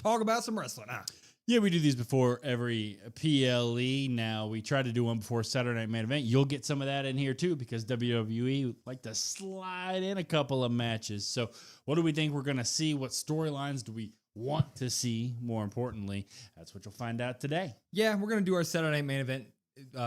talk about some wrestling. Yeah, we do these before every PLE. Now, we try to do one before Saturday Night Main Event. You'll get some of that in here, too, because WWE like to slide in a couple of matches. So what do we think we're going to see? What storylines do we want to see? More importantly, that's what you'll find out today. Yeah, we're going to do our Saturday Night Main Event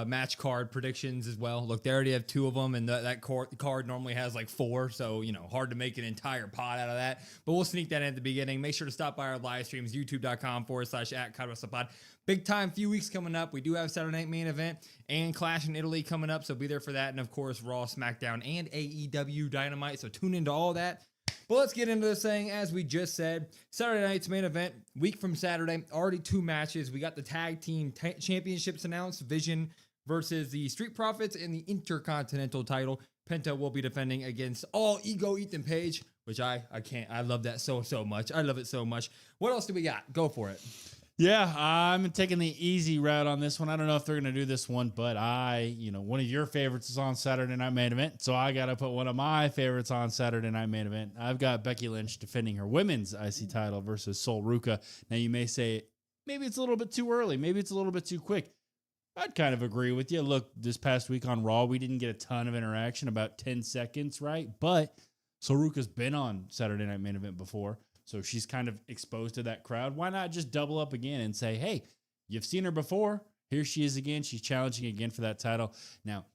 match card predictions as well. Look, they already have 2 of them, and that card normally has like 4, so, hard to make an entire pot out of that. But we'll sneak that in at the beginning. Make sure to stop by our live streams, youtube.com/@CodWrestlingPod. Big time few weeks coming up. We do have Saturday Night Main Event and Clash in Italy coming up, so be there for that. And, of course, Raw, SmackDown, and AEW Dynamite, so tune into all that. But let's get into this thing. As we just said, Saturday night's main event, week from Saturday, already 2 matches. We got the tag team championships announced, Vision versus the Street Profits and the Intercontinental title. Penta will be defending against All Ego Ethan Page, which I love that so much. I love it so much. What else do we got? Go for it. Yeah, I'm taking the easy route on this one. I don't know if they're going to do this one, but one of your favorites is on Saturday Night Main Event, so I got to put one of my favorites on Saturday Night Main Event. I've got Becky Lynch defending her women's IC title versus Sol Ruca. Now, you may say, maybe it's a little bit too early. Maybe it's a little bit too quick. I'd kind of agree with you. Look, this past week on Raw, we didn't get a ton of interaction, about 10 seconds, right? But Sol Ruca's been on Saturday Night Main Event before. So she's kind of exposed to that crowd. Why not just double up again and say, hey, you've seen her before. Here she is again. She's challenging again for that title. Now,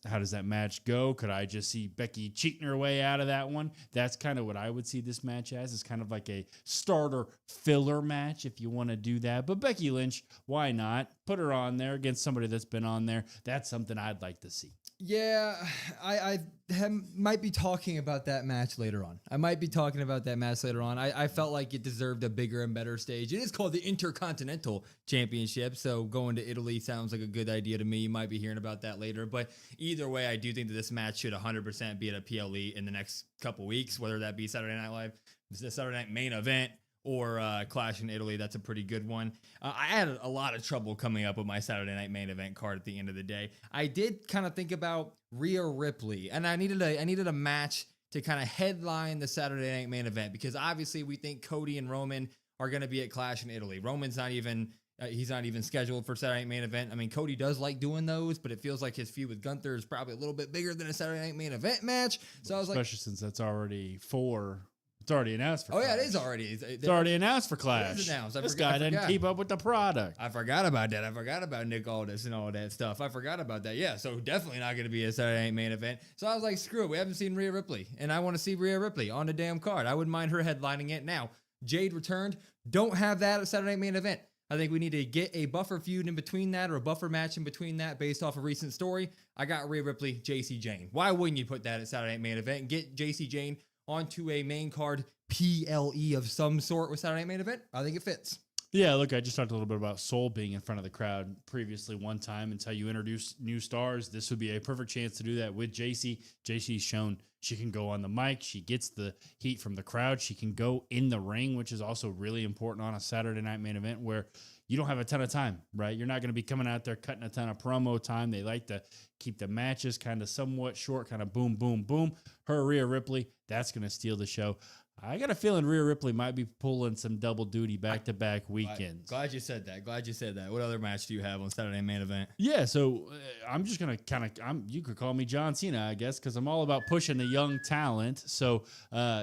how does that match go? Could I just see Becky cheating her way out of that one? That's kind of what I would see this match as. It's kind of like a starter filler match if you want to do that. But Becky Lynch, why not? Put her on there against somebody that's been on there. That's something I'd like to see. Yeah, I might be talking about that match later on. I felt like it deserved a bigger and better stage. It is called the Intercontinental Championship, so going to Italy sounds like a good idea to me. You might be hearing about that later. But either way, I do think that this match should 100% be at a PLE in the next couple weeks, whether that be Saturday Night Live, the Saturday Night Main Event, or Clash in Italy. That's a pretty good one. I had a lot of trouble coming up with my Saturday Night Main Event card at the end of the day. I did kind of think about Rhea Ripley, and I needed a match to kind of headline the Saturday Night Main Event, because obviously we think Cody and Roman are going to be at Clash in Italy. Roman's not even he's not even scheduled for Saturday Night Main Event. I mean, Cody does like doing those, but it feels like his feud with Gunther is probably a little bit bigger than a Saturday Night Main Event match. So I was like, especially since that's already 4. It's already announced for Clash. Oh, yeah, it is already. It's already announced for Clash. It is announced. This guy didn't keep up with the product. I forgot about that. I forgot about Nick Aldis and all that stuff. I forgot about that. Yeah, so definitely not going to be a Saturday Night Main Event. So I was like, screw it. We haven't seen Rhea Ripley, and I want to see Rhea Ripley on the damn card. I wouldn't mind her headlining it. Now, Jade returned. Don't have that at Saturday Night Main Event. I think we need to get a buffer feud in between that, or a buffer match in between that based off a recent story. I got Rhea Ripley, JC Jane. Why wouldn't you put that at Saturday Night Main Event and get JC Jane onto a main card PLE of some sort with Saturday Night Main Event? I think it fits. Yeah, look, I just talked a little bit about Sol being in front of the crowd previously one time. Until you introduce new stars, this would be a perfect chance to do that with JC. JC's shown she can go on the mic. She gets the heat from the crowd. She can go in the ring, which is also really important on a Saturday Night Main Event where you don't have a ton of time, right? You're not going to be coming out there cutting a ton of promo time. They like to keep the matches kind of somewhat short, kind of boom, boom, boom. Her, Rhea Ripley, that's going to steal the show. I got a feeling Rhea Ripley might be pulling some double duty back-to-back weekends. Glad you said that. What other match do you have on Saturday Main Event? Yeah, so I'm just going to you could call me John Cena, I guess, because I'm all about pushing the young talent. So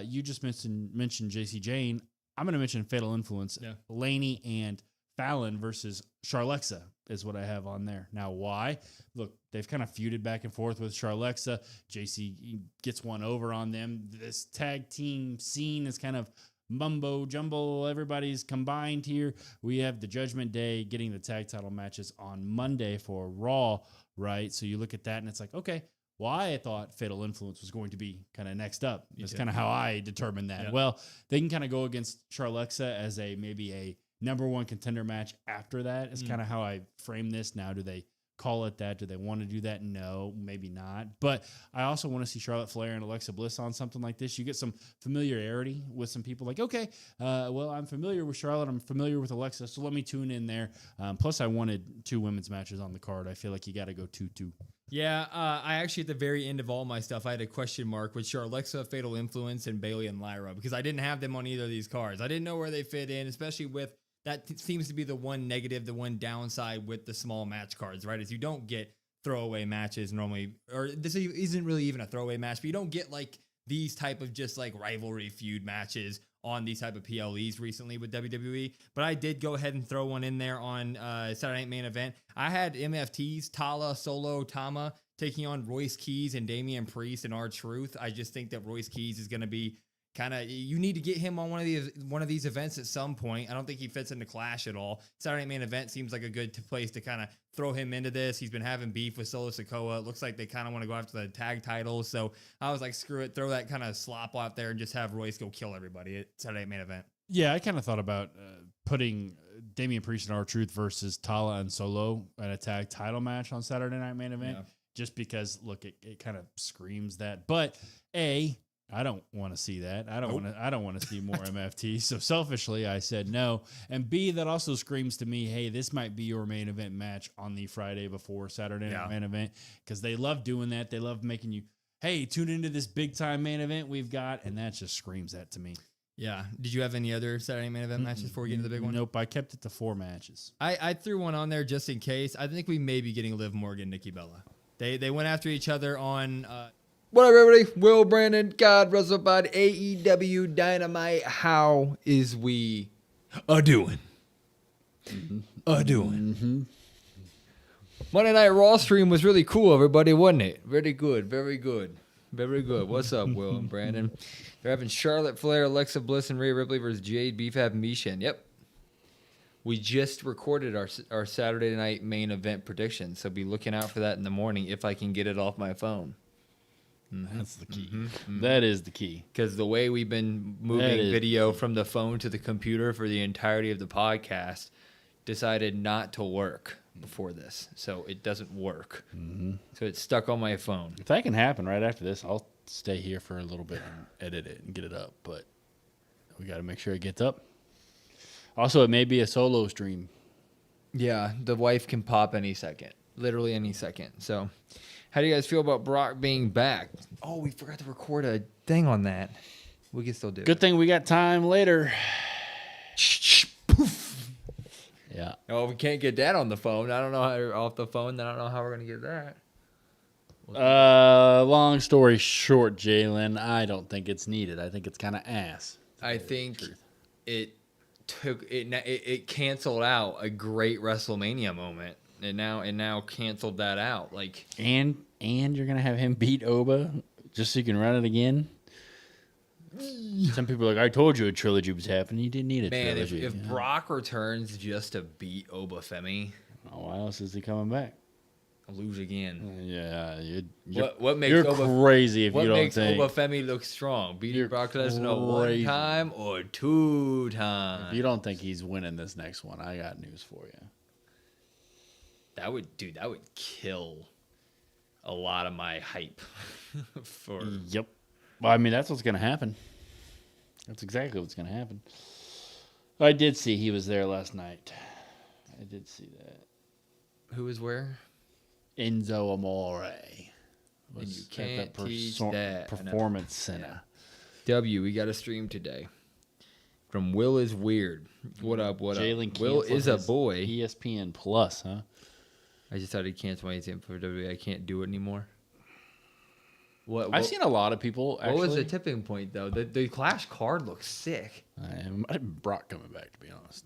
you just mentioned JC Jane. I'm going to mention Fatal Influence. Yeah. Laney and Fallon versus Charlexa is what I have on there. Now, why? Look, they've kind of feuded back and forth with Charlexa. JC gets one over on them. This tag team scene is kind of mumbo jumbo. Everybody's combined here. We have the Judgment Day getting the tag title matches on Monday for Raw, right? So you look at that and it's like, okay, well, I thought Fatal Influence was going to be kind of next up. That's kind of how I determined that. Yeah. Well, they can kind of go against Charlexa as maybe a number one contender match after that. Is kind of how I frame this. Now, do they call it that. Do they want to do that? No, maybe not. But I also want to see Charlotte Flair and Alexa Bliss on something like this. You get some familiarity with some people like, okay, well, I'm familiar with Charlotte. I'm familiar with Alexa, so let me tune in there. Plus, I wanted 2 women's matches on the card. I feel like you got to go 2-2. Yeah, I actually, at the very end of all my stuff, I had a question mark with Alexa, Fatal Influence, and Bailey and Lyra, because I didn't have them on either of these cards. I didn't know where they fit in, especially with that seems to be the one negative, the one downside with the small match cards, right? Is you don't get throwaway matches normally, or this isn't really even a throwaway match, but you don't get like these type of just like rivalry feud matches on these type of PLEs recently with WWE. But I did go ahead and throw one in there on Saturday Night Main Event. I had MFTs, Tala, Solo, Tama taking on Royce Keys and Damian Priest and R-Truth. I just think that Royce Keys is going to be kind of, you need to get him on one of these events at some point. I don't think he fits into Clash at all. Saturday Night Main Event seems like a good place to kind of throw him into this. He's been having beef with Solo Sikoa. It looks like they kind of want to go after the tag titles. So I was like, screw it, throw that kind of slop out there and just have Royce go kill everybody at Saturday Night Main Event. Yeah, I kind of thought about putting Damian Priest and R-Truth versus Tala and Solo in a tag title match on Saturday Night Main Event, just because, look, it kind of screams that. But I don't want to see that. I don't want to see more MFT. So selfishly, I said no. And B, that also screams to me, hey, this might be your main event match on the Friday before Saturday Night Main Event, because they love doing that. They love making you, hey, tune into this big time main event we've got, and that just screams that to me. Yeah. Did you have any other Saturday Main Event matches before we get into the big one? Nope. I kept it to 4 matches. I threw one on there just in case. I think we may be getting Liv Morgan, Nikki Bella. They went after each other on. What up, everybody? Will Brandon, God, WrestlePod, AEW Dynamite. How is we doing? Monday Night Raw stream was really cool, everybody, wasn't it? Very good, very good, very good. What's up, Will and Brandon? They're having Charlotte Flair, Alexa Bliss, and Rhea Ripley versus Jade, BFAB, and Misha. Yep. We just recorded our Saturday Night Main Event prediction, so be looking out for that in the morning if I can get it off my phone. That's the key. That is the key. Because the way we've been moving video from the phone to the computer for the entirety of the podcast decided not to work before this. So it doesn't work. So it's stuck on my phone. If that can happen right after this, I'll stay here for a little bit and edit it and get it up. But we got to make sure it gets up. Also, it may be a solo stream. Yeah, the wife can pop any second. Literally any second. So how do you guys feel about Brock being back? Oh, we forgot to record a thing on that. We can still do it. Good thing we got time later. Poof. Yeah. Oh, we can't get that on the phone. I don't know how off the phone. I don't know how we're gonna get that. Long story short, Jalen, I don't think it's needed. I think it's kind of ass. I think it canceled out a great WrestleMania moment. It now canceled that out. Like and you're gonna have him beat Oba just so you can run it again. Some people are like, I told you a trilogy was happening. You didn't need a trilogy. Man, if Brock returns just to beat Oba Femi, why else is he coming back? Lose again. Yeah, what makes you're Oba, crazy if you don't think. think. What makes Oba Femi look strong? Beating Brock Lesnar 1 time or 2 times? If you don't think he's winning this next one, I got news for you. That would kill a lot of my hype for. Yep. Well, I mean, that's what's going to happen. That's exactly what's going to happen. I did see he was there last night. I did see that. Who was where? Enzo Amore. And you can't teach that. Performance Center. W, we got a stream today. From Will is Weird. What up, what Jalen up? Will is a boy. ESPN Plus, huh? I just had to cancel my ATM for WWE. I can't do it anymore. I've seen a lot of people, actually. What was the tipping point, though? The Clash card looks sick. It might have been Brock coming back, to be honest.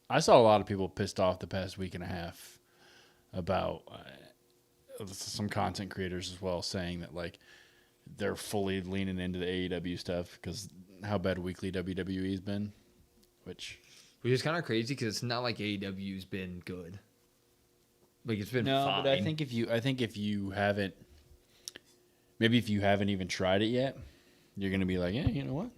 I saw a lot of people pissed off the past week and a half about some content creators as well, saying that, like, they're fully leaning into the AEW stuff because how bad weekly WWE's been. Which is kind of crazy because it's not like AEW's been good. Like, it's been fine. But I think if you haven't, maybe if you haven't even tried it yet, you're gonna be like, yeah, you know what?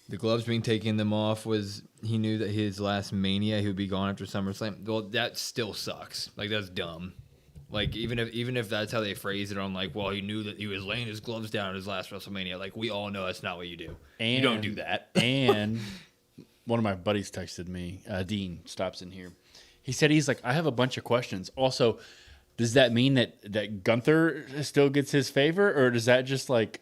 The gloves being taken them off was he knew that his last Mania he would be gone after SummerSlam. Well, that still sucks. Like that's dumb. Like even if that's how they phrase it on like, well, he knew that he was laying his gloves down at his last WrestleMania. Like we all know that's not what you do. You don't do that. And one of my buddies texted me. Dean stops in here. He said he's like, I have a bunch of questions. Also, does that mean that Gunther still gets his favor, or is that just like,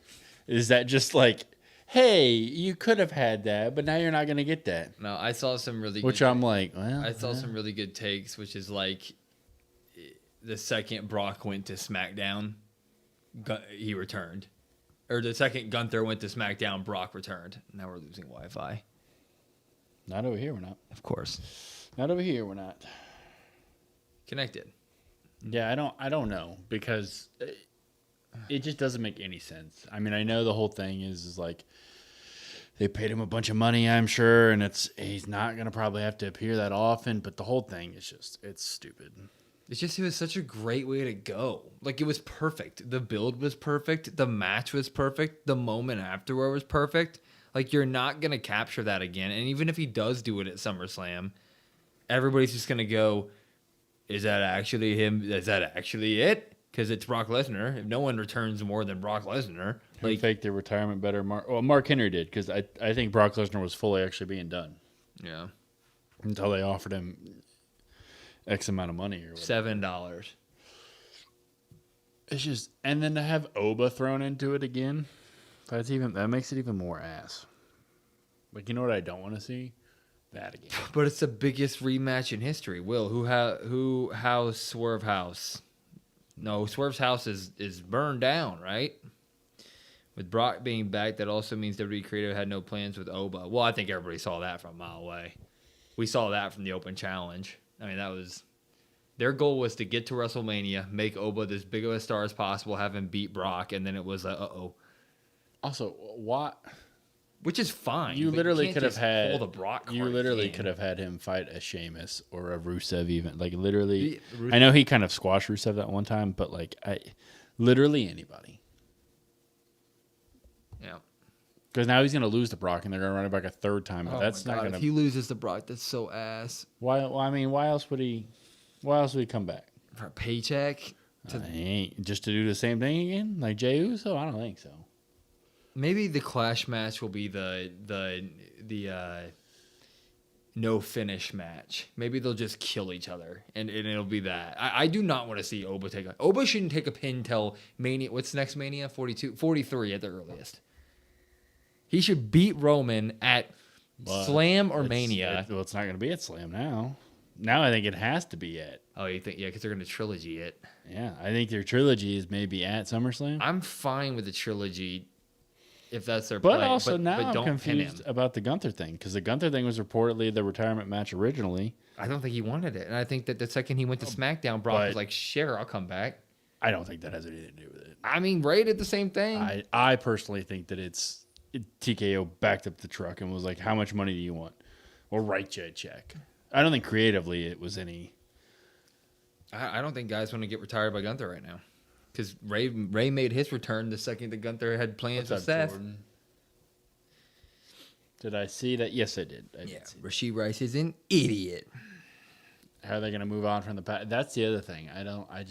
hey, you could have had that, but now you're not going to get that? No, I saw some really Which good I'm like, well, I saw some really good takes, which is like the second Brock went to SmackDown, he returned. Or the second Gunther went to SmackDown, Brock returned. Now we're losing Wi-Fi. Not over here, we're not. Of course. Not over here, we're not. Connected. Yeah, I don't know, because it just doesn't make any sense. I mean, I know the whole thing is like they paid him a bunch of money, I'm sure, and he's not going to probably have to appear that often, but the whole thing is just, it's stupid. It's just, it was such a great way to go. Like, it was perfect. The build was perfect. The match was perfect. The moment afterward was perfect. Like, you're not going to capture that again. And even if he does do it at SummerSlam, everybody's just going to go, is that actually him? Is that actually it? Because it's Brock Lesnar. If no one returns more than Brock Lesnar. Who faked their retirement better? Mark Henry did, because I think Brock Lesnar was fully actually being done. Yeah. Until they offered him X amount of money or whatever. $7. It's just, and then to have Oba thrown into it again, that makes it even more ass. Like, you know what I don't want to see? That again. But it's the biggest rematch in history. Who house Swerve House? No, Swerve's house is burned down, right? With Brock being back, that also means WWE Creative had no plans with Oba. Well, I think everybody saw that from a mile away. We saw that from the Open Challenge. I mean, that was their goal was to get to WrestleMania, make Oba as big of a star as possible, have him beat Brock, and then it was Also, what? Which is fine. You literally could have had pull the Brock card you literally again. could have had him fight a Sheamus or a Rusev even. Like literally, I know he kind of squashed Rusev that one time, but like literally anybody. Yeah. Because now he's gonna lose to Brock, and they're gonna run it back a third time. But Oh that's my not God, gonna. If he loses to Brock, that's so ass. Why? Well, I mean, why else would he? Why else would he come back? For a paycheck? He ain't just to do the same thing again, like Jey Uso. I don't think so. Maybe the Clash match will be the no finish match. Maybe they'll just kill each other, and it'll be that. I do not want to see Oba take a... Oba shouldn't take a pin till Mania. What's next Mania? 42? 43 at the earliest. He should beat Roman at Slam or Mania. It's not going to be at Slam now. Now I think it has to be at. Oh, you think? Yeah, because they're going to trilogy it. Yeah, I think their trilogy is maybe at SummerSlam. I'm fine with the trilogy if that's their But play. also now but I'm don't confused pin him. about the Gunther thing, because the Gunther thing was reportedly the retirement match originally. I don't think he wanted it. And I think that the second he went to SmackDown, Brock was like, sure, I'll come back. I don't think that has anything to do with it. I mean, Ray did the same thing. I personally think that TKO backed up the truck and was like, how much money do you want? We'll write you a check. I don't think creatively it was any. I don't think guys want to get retired by Gunther right now. Because Ray made his return the second that Gunther had plans with Seth. Jordan? Did I see that? Yes, I did. I did see that. Rashid Rice is an idiot. How are they going to move on from the past? That's the other thing. It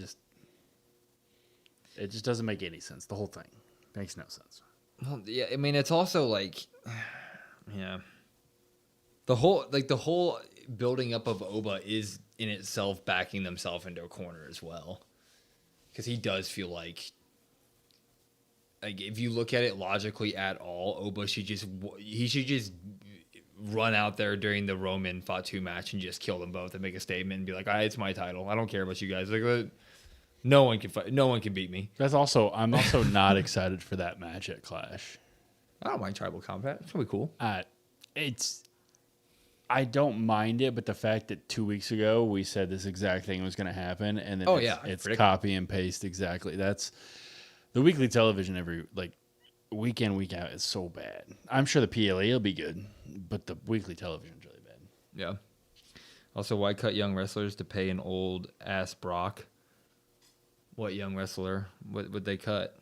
just doesn't make any sense. The whole thing makes no sense. Well, yeah, I mean, it's also like, yeah. The whole building up of Oba is in itself backing themselves into a corner as well. Because he does feel like if you look at it logically at all, Oba should just run out there during the Roman Fatu match and just kill them both and make a statement and be like, it's my title. I don't care about you guys. Like, no one can fight. No one can beat me. I'm also not excited for that match at Clash. I don't mind tribal combat. It's gonna be cool. I don't mind it, but the fact that 2 weeks ago we said this exact thing was going to happen, and then it's copy and paste exactly. That's the weekly television every week in, week out is so bad. I'm sure the PLE will be good, but the weekly television is really bad. Yeah. Also, why cut young wrestlers to pay an old ass Brock? What young wrestler? What would they cut?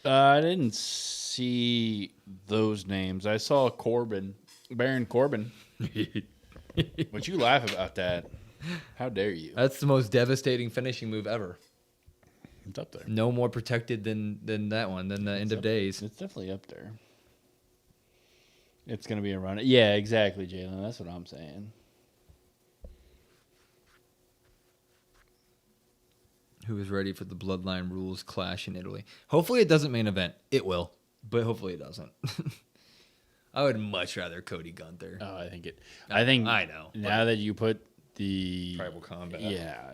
I didn't see those names. I saw Baron Corbin. But you laugh about that. How dare you? That's the most devastating finishing move ever. It's up there. No more protected than that one, than the end of days. It's definitely up there. It's going to be a run. Yeah, exactly, Jalen. That's what I'm saying. Who is ready for the Bloodline Rules clash in Italy? Hopefully it doesn't main event. It will, but hopefully it doesn't. I would much rather Cody Gunther. Oh, I think I know. Now that you put the Tribal Combat. yeah.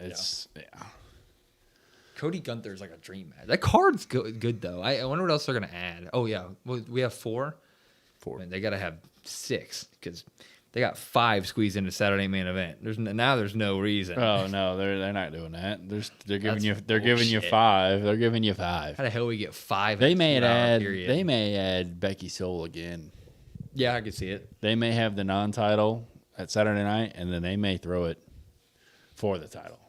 Cody Gunther is like a dream match. That card's good though. I wonder what else they're gonna add. Oh yeah, well, we have 4. Man, they gotta have 6 because they got 5 squeezed into Saturday main event. There's no reason. Oh no, they're not doing that. They're giving you 5. They're giving you 5. How the hell we get 5? They may add Becky Soul again. Yeah, I can see it. They may have the non-title at Saturday night, and then they may throw it for the title.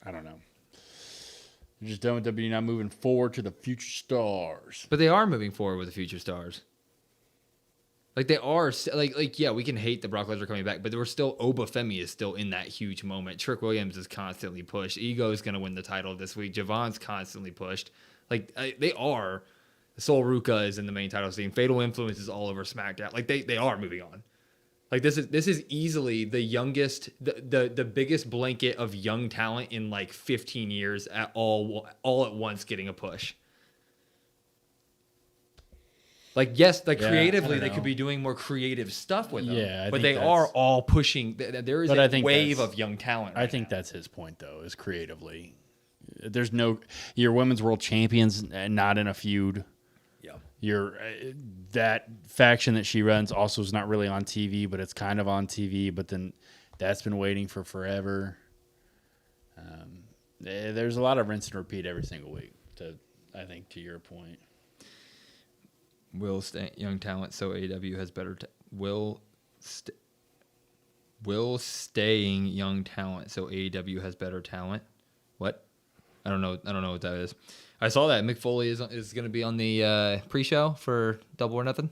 I don't know. They're just done with WWE, not moving forward to the future stars. But they are moving forward with the future stars. Like they are, yeah, we can hate the Brock Lesnar coming back, but we're still, Obafemi is still in that huge moment. Trick Williams is constantly pushed. Ego is going to win the title this week. Javon's constantly pushed. Like they are. Sol Ruka is in the main title scene. Fatal Influence is all over SmackDown. Like they are moving on. Like this is easily the youngest, the biggest blanket of young talent in like 15 years at all at once getting a push. Like yes, like creatively they could be doing more creative stuff with them. Yeah, but they are all pushing. There is a wave of young talent. I think that's his point though, is creatively. There's no your women's world champions not in a feud. Yeah, that faction that she runs also is not really on TV, but it's kind of on TV. But then that's been waiting for forever. There's a lot of rinse and repeat every single week. I think to your point, will stay young talent, so AEW has better. Will staying young talent, so AEW has better talent. What? I don't know what that is. I saw that Mick Foley is going to be on the pre-show for Double or Nothing.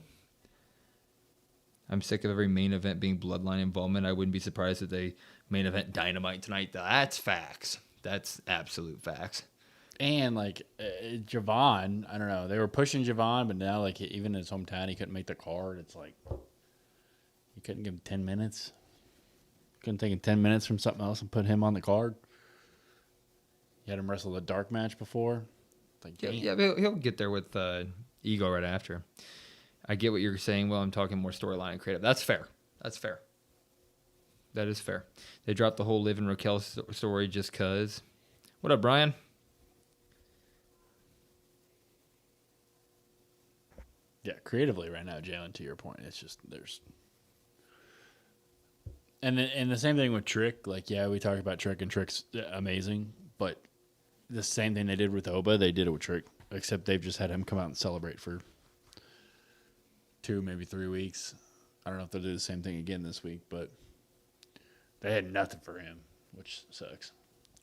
I'm sick of every main event being Bloodline involvement. I wouldn't be surprised if they main event Dynamite tonight. That's facts. That's absolute facts. And like Javon, I don't know. They were pushing Javon, but now like even in his hometown, he couldn't make the card. It's like you couldn't give him 10 minutes. Couldn't take him 10 minutes from something else and put him on the card. You had him wrestle the dark match before. Like, yeah, he'll get there with Ego right after. I get what you're saying. Well, I'm talking more storyline and creative. That's fair. That is fair. They dropped the whole Liv and Raquel story just because. What up, Brian? Yeah, creatively right now, Jalen, to your point, it's just there's. And the same thing with Trick. Like, yeah, we talked about Trick, and Trick's amazing, but the same thing they did with Oba, they did it with Trick, except they've just had him come out and celebrate for 2, maybe 3 weeks. I don't know if they'll do the same thing again this week, but they had nothing for him, which sucks.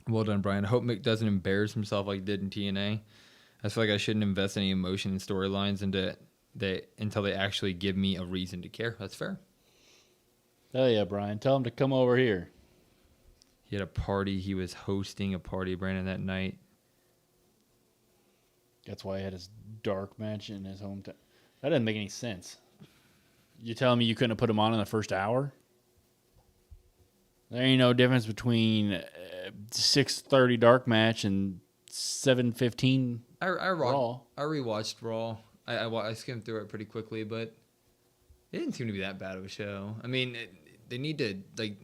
Well done, Brian. I hope Mick doesn't embarrass himself like he did in TNA. I feel like I shouldn't invest any emotion in storylines until they actually give me a reason to care. That's fair. Hell yeah, Brian. Tell him to come over here. He had a party. He was hosting a party, Brandon, that night. That's why he had his dark match in his hometown. That doesn't make any sense. You telling me you couldn't have put him on in the first hour? There ain't no difference between 6:30 dark match and 7:15 Raw. I rewatched Raw. I skimmed through it pretty quickly, but it didn't seem to be that bad of a show. I mean, they need to like.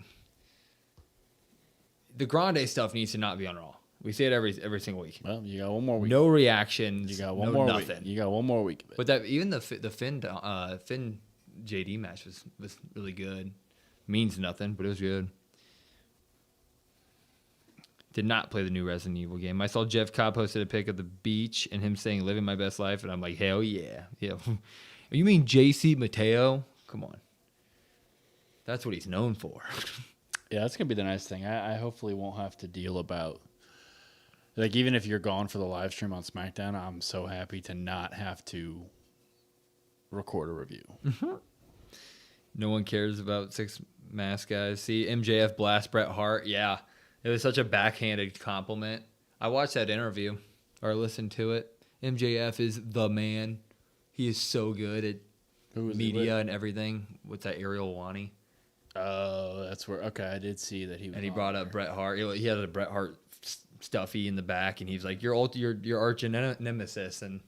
The Grande stuff needs to not be on Raw. We say it every single week. Well, you got one more week. No reactions. You got one more nothing. week. You got one more week of it. But that even the Finn JD match was really good. Means nothing, but it was good. Did not play the new Resident Evil game. I saw Jeff Cobb posted a pic of the beach and him saying "living my best life," and I'm like, hell yeah. You mean JC Mateo? Come on. That's what he's known for. Yeah, that's gonna be the nice thing. I hopefully won't have to deal about Like, even if you're gone for the live stream on SmackDown, I'm so happy to not have to record a review. No one cares about 6 mask guys. See, MJF blast Bret Hart. Yeah, it was such a backhanded compliment. I watched that interview or listened to it. MJF is the man. He is so good at media and everything. What's that, Ariel Wani? Oh, that's where. Okay, I did see that he was. And he brought up Bret Hart. He had a Bret Hart stuffy in the back, and he's like, "Your arch nemesis." And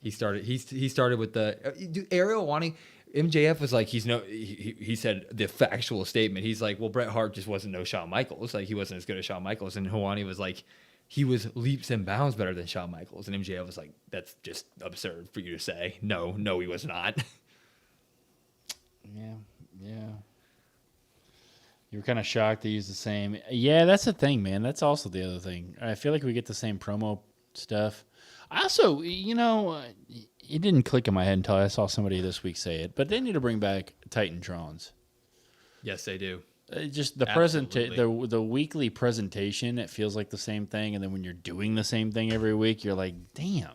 he started. He started with the Ariel Wani. MJF was like, he said the factual statement. He's like, well, Bret Hart just wasn't no Shawn Michaels. Like, he wasn't as good as Shawn Michaels. And Hawani was like, he was leaps and bounds better than Shawn Michaels. And MJF was like, that's just absurd for you to say. No, he was not. Yeah. You were kind of shocked they used the same. Yeah, that's the thing, man. That's also the other thing. I feel like we get the same promo stuff. I also, it didn't click in my head until I saw somebody this week say it, but they need to bring back Titantrons. Yes, they do. Just the the weekly presentation, it feels like the same thing, and then when you're doing the same thing every week, you're like, damn.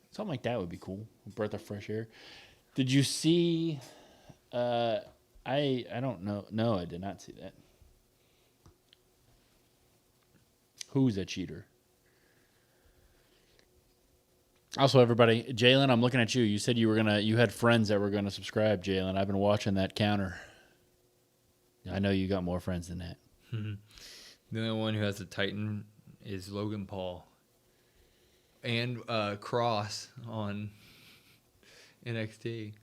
Something like that would be cool. A breath of fresh air. Did you see I don't know. No, I did not see that. Who's a cheater? Also, everybody, Jalen, I'm looking at you. You said you had friends that were gonna subscribe, Jalen. I've been watching that counter. I know you got more friends than that. The only one who has a Titan is Logan Paul and Cross on NXT.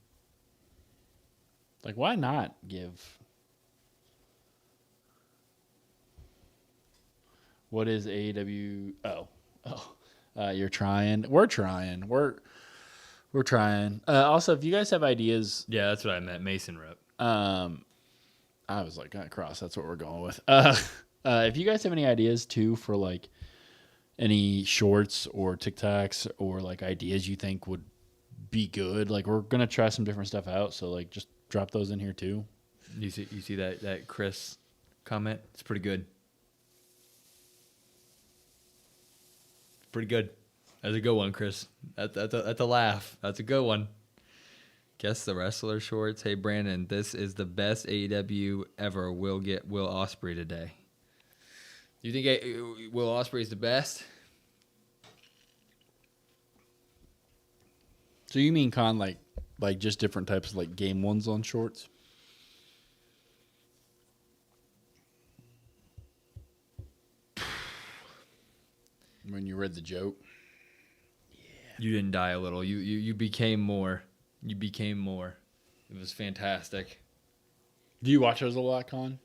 Like, why not give? What is AEW? Oh. You're trying. We're trying. We're trying. Also, if you guys have ideas, yeah, that's what I meant. Mason rep. I was like, Cross. That's what we're going with. If you guys have any ideas too for like any shorts or TikToks or like ideas you think would be good, like we're gonna try some different stuff out. So like, just drop those in here too. You see that Chris comment? It's pretty good. Pretty good. That's a good one, Chris. That's a laugh. That's a good one. Guess the wrestler shorts. Hey, Brandon, this is the best AEW ever. We'll get Will Ospreay today. Do you think Will Ospreay is the best? So you mean like just different types of like game ones on shorts? When you read the joke, yeah, you didn't die a little. You became more. You became more. It was fantastic. Do you watch those a lot, Con?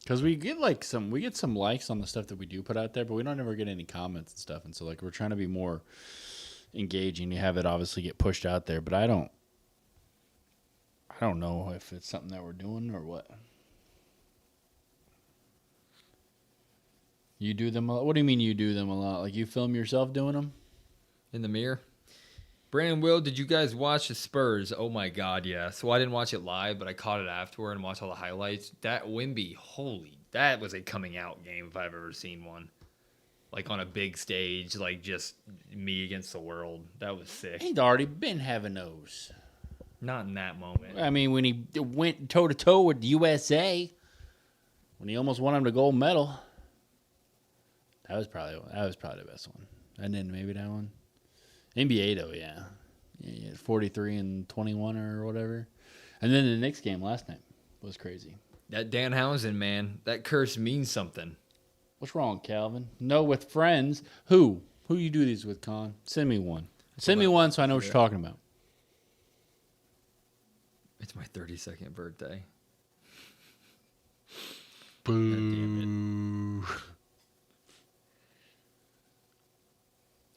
Because we get some likes on the stuff that we do put out there, but we don't ever get any comments and stuff. And so like we're trying to be more engaging. You have it obviously get pushed out there, but I don't know if it's something that we're doing or what. You do them a lot? What do you mean you do them a lot? Like you film yourself doing them? In the mirror? Brandon, Will, did you guys watch the Spurs? Oh my God, yes. Well, I didn't watch it live, but I caught it afterward and watched all the highlights. That Wemby, that was a coming out game if I've ever seen one. Like on a big stage, like just me against the world. That was sick. He'd already been having those. Not in that moment. I mean, when he went toe-to-toe with USA, when he almost won him the gold medal. That was probably the best one. And then maybe that one. NBA though, yeah. 43 and 21 or whatever. And then the Knicks game last night was crazy. That Danhausen, man, that curse means something. What's wrong, Calvin? No, with friends. Who you do these with, Con? Send me one. Send me one so I know what you're talking about. It's my 32nd birthday. Boo. Damn it.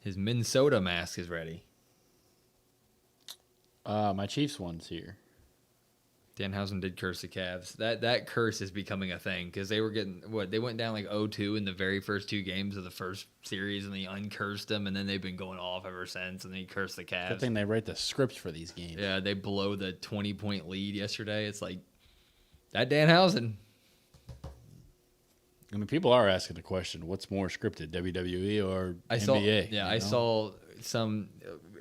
His Minnesota mask is ready. My Chiefs one's here. Danhausen did curse the Cavs. That curse is becoming a thing because they were getting they went down like 0-2 in the very first 2 games of the first series, and they uncursed them, and then they've been going off ever since, and they cursed the Cavs. Good thing they write the scripts for these games. Yeah, they blow the 20-point lead yesterday. It's like that Danhausen. I mean, people are asking the question: what's more scripted, WWE or NBA? I saw some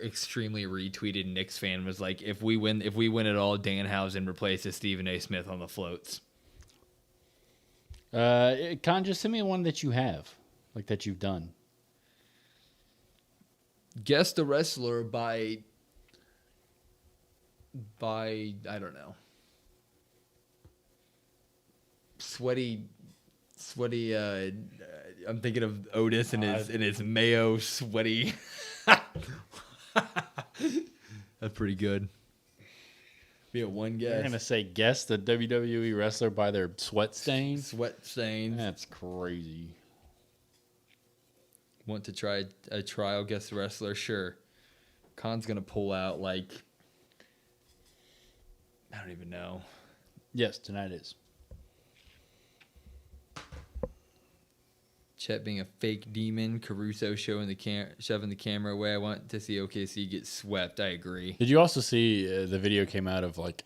extremely retweeted Knicks fan was like, "If we win it all, Danhausen replaces Stephen A. Smith on the floats." Con, just send me one that you have, like that you've done. Guess the wrestler by I don't know. Sweaty. I'm thinking of Otis and his mayo sweaty. That's pretty good. We have one guess. You're gonna say guess the WWE wrestler by their sweat stains? Sweat stains. That's crazy. Want to try a trial guess the wrestler? Sure. Khan's gonna pull out like I don't even know. Yes, tonight is. Chet being a fake demon, Caruso shoving the camera away. I want to see OKC get swept. I agree. Did you also see the video came out of like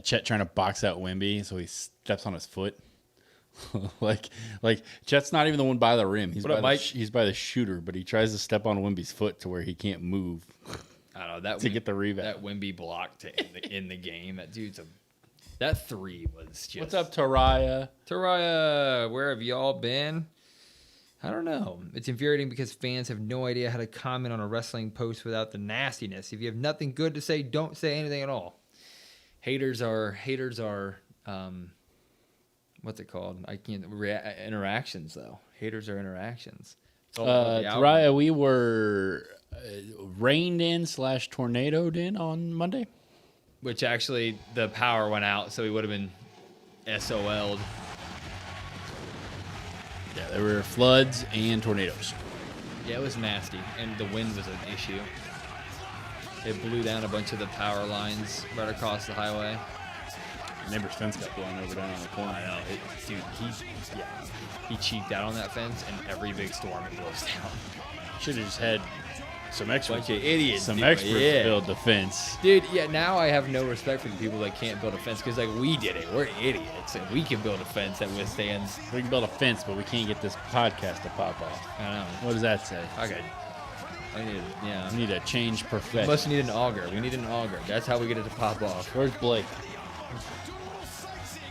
Chet trying to box out Wemby, so he steps on his foot? like Chet's not even the one by the rim. He's he's by the shooter, but he tries to step on Wemby's foot to where he can't move. I don't know that to get the rebound. That Wemby block to end the game. That dude's that three was just. What's up, Taraya? Taraya, where have y'all been? I don't know. It's infuriating because fans have no idea how to comment on a wrestling post without the nastiness. If you have nothing good to say, don't say anything at all. Haters are what's it called? I can't interactions though. Haters are interactions. Taraya, we were rained in / tornadoed in on Monday. Which actually the power went out, so we would have been SOL'd. Yeah, there were floods and tornadoes. Yeah, it was nasty, and the wind was an issue. It blew down a bunch of the power lines right across the highway. Neighbor's fence got blown over down on the corner. I know, he cheaped out on that fence, and every big storm it blows down. Should have just had some experts. Bunch of idiots. Some experts build the fence. Dude, yeah, now I have no respect for the people that can't build a fence because, like, we did it. We're idiots, and we can build a fence that withstands. We can build a fence, but we can't get this podcast to pop off. I know. What does that say? Okay. We need a change perfection. We must need an auger. We need an auger. That's how we get it to pop off. Where's Blake?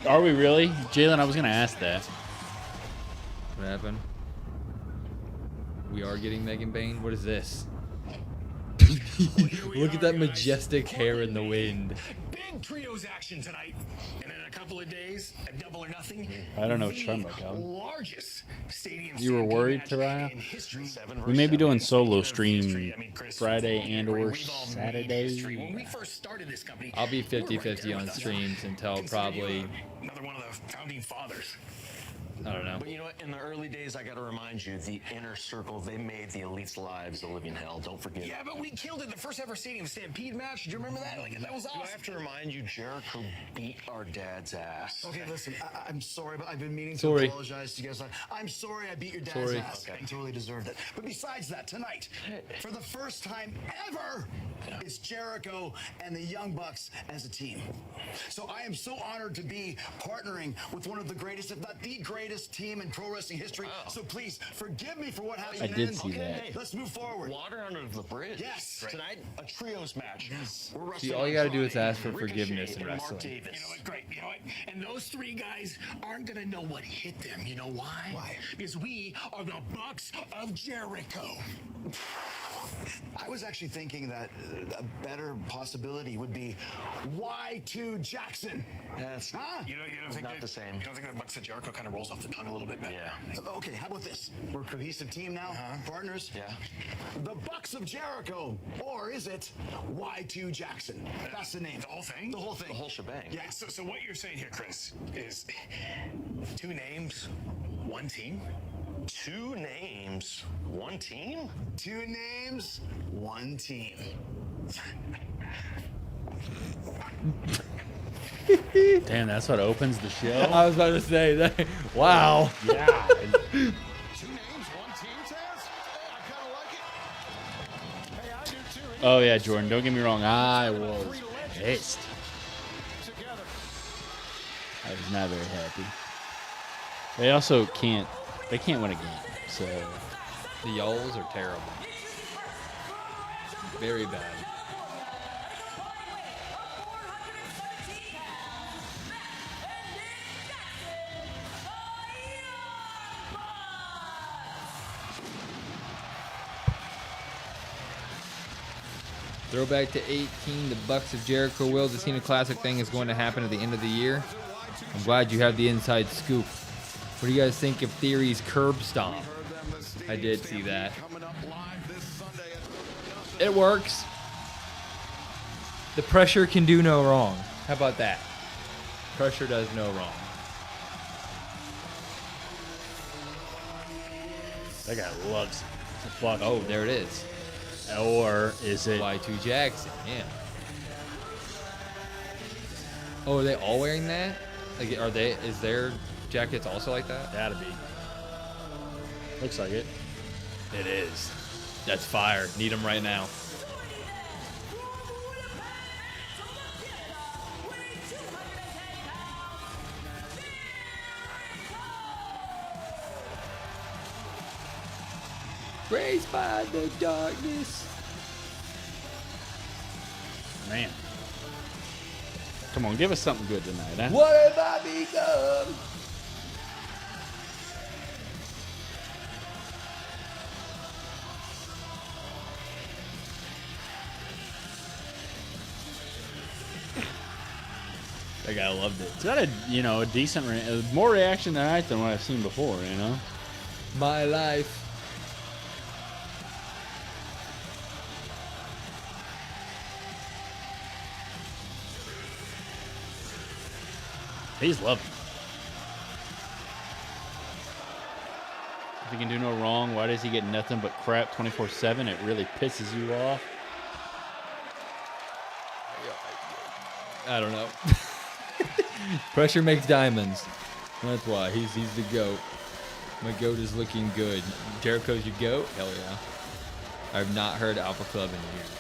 Are we really? Jalen, I was going to ask that. What happened? We are getting Megan Bain? What is this? Look at that majestic hair in the wind. Big trios action tonight. And in a couple of days, a Double or Nothing. I don't know what you're talking about, Calvin. Largest stadium. You were worried, Taraya? We may be doing solo stream Friday and or Saturday. When we first started this company, I'll be 50-50 on streams until probably another one of the founding fathers. I don't know. But you know what? In the early days, I got to remind you, the inner circle, they made the elite's lives a living hell. Don't forget. Yeah, but we killed it. The first ever Stadium Stampede match. Do you remember that? Like, that was awesome. Do I have to remind you, Jericho beat our dad's ass? Okay, listen, I'm sorry, but I've been meaning to apologize to you guys. I'm sorry I beat your dad's ass. Okay. I totally deserved it. But besides that, tonight, for the first time ever, it's Jericho and the Young Bucks as a team. So I am so honored to be partnering with one of the greatest, if not the greatest team in pro wrestling history. Oh. So please forgive me for what happened. I did see that. Hey, let's move forward. Water under the bridge. Yes. Right. Tonight, a trios match. Yes. We're See, all you got to do is ask for forgiveness in wrestling. You know what? Great. You know what? And those three guys aren't going to know what hit them. You know why? Why? Because we are the Bucks of Jericho. I was actually thinking that a better possibility would be Y2 Jackson. Yes. Huh? You don't think not the same. You don't think that Bucks of Jericho kind of rolls off the tongue a little bit better? Yeah. Okay, how about this? We're a cohesive team now, partners. Yeah. The Bucks of Jericho, or is it Y2 Jackson? That's the name. The whole thing? The whole thing. The whole shebang. Yeah. So what you're saying here, Chris, is two names, one team. Two names, one team? Two names, one team. Damn, that's what opens the show. I was about to say that. Wow. Yeah. 2 names, 1 team, Taz? I kind of like it. Hey, I do too. Oh yeah, Jordan. Don't get me wrong. I was pissed. Together. I was not very happy. They also can't win a game. So The Yolls are terrible. Very bad. Throwback to 18, the Bucks of Jericho Will. The Cena Classic thing is going to happen at the end of the year. I'm glad you have the inside scoop. What do you guys think of Theory's curb stomp? I did see that. It works. The pressure can do no wrong. How about that? Pressure does no wrong. that guy loves the fuck. Oh, there it is. Or is it Y2 Jackson, yeah. Oh, are they all wearing that? Like, is their jackets also like that? Gotta be. Looks like it. It is. That's fire. Need them right now. Raised by the darkness. Man. Come on, give us something good tonight, huh? What have I become? That guy loved it. It's got a decent, more reaction tonight than what I've seen before, My life. He's loving it. If he can do no wrong, why does he get nothing but crap 24/7? It really pisses you off. I don't know. Pressure makes diamonds. That's why. He's the GOAT. My GOAT is looking good. Jericho's your GOAT? Hell yeah. I've not heard Alpha Club in years.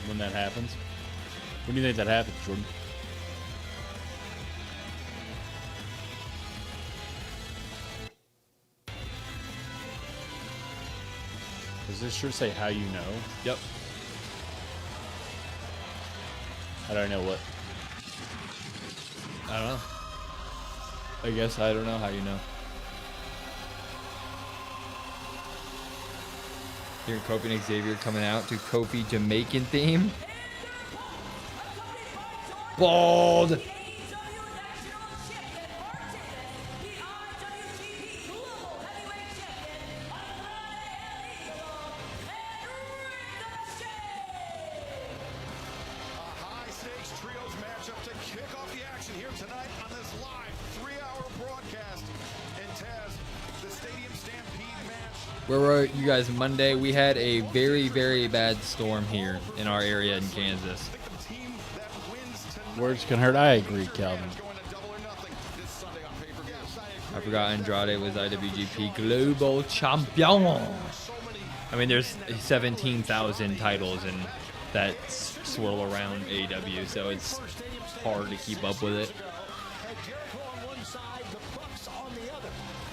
When that happens. When do you think that happens, Jordan? Does this sure say how you know? Yep. How do I know what? I don't know. I guess I don't know how you know. Hearing Kofi and Xavier coming out to Kofi Jamaican theme. Bald. High-stakes trios matchup to kick off the action here tonight on this live 3-hour broadcast. And Taz, the Stadium Stampede match. Where were you guys Monday? We had a very, very bad storm here in our area in Kansas. Words can hurt. I agree, Calvin. I forgot Andrade was IWGP Global Champion. I mean, there's 17,000 titles and that swirl around AEW, so it's hard to keep up with it. Jericho on one side, the Bucks on the other.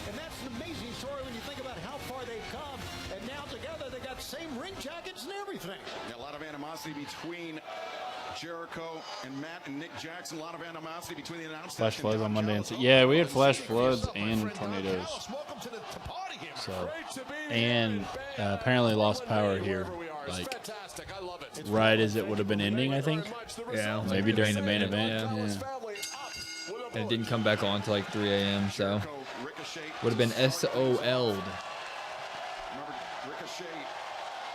And that's an amazing story when you think about how far they've come. And now together they got same ring jackets and everything. A lot of animosity between Jericho and Matt and Nick Jackson. A lot of animosity between the announcers. Flash floods on Monday. Yeah, we had flash floods and tornadoes. So, and apparently lost power here. Like, right as it would have been ending, I think. Yeah. Maybe during the main event. Yeah. And it didn't come back on till like 3 a.m., so would have been SOL'd. Remember Ricochet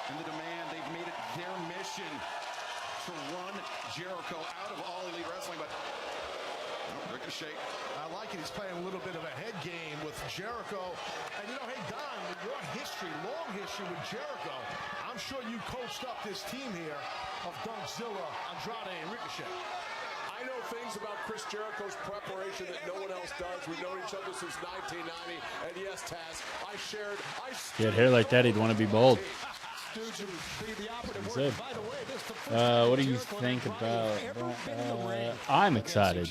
and the Demand, they've made it their mission to run Jericho out of All Elite Wrestling, but Ricochet. I like it. He's playing a little bit of a head game with Jericho. And you know, hey, Don, with your history, long history with Jericho, I'm sure you coached up this team here of Godzilla, Andrade, and Ricochet. I know things about Chris Jericho's preparation that no one else does. We've known each other since 1990. And yes, Taz, If he had hair like that, he'd want to be bald. What do you think about that? I'm excited.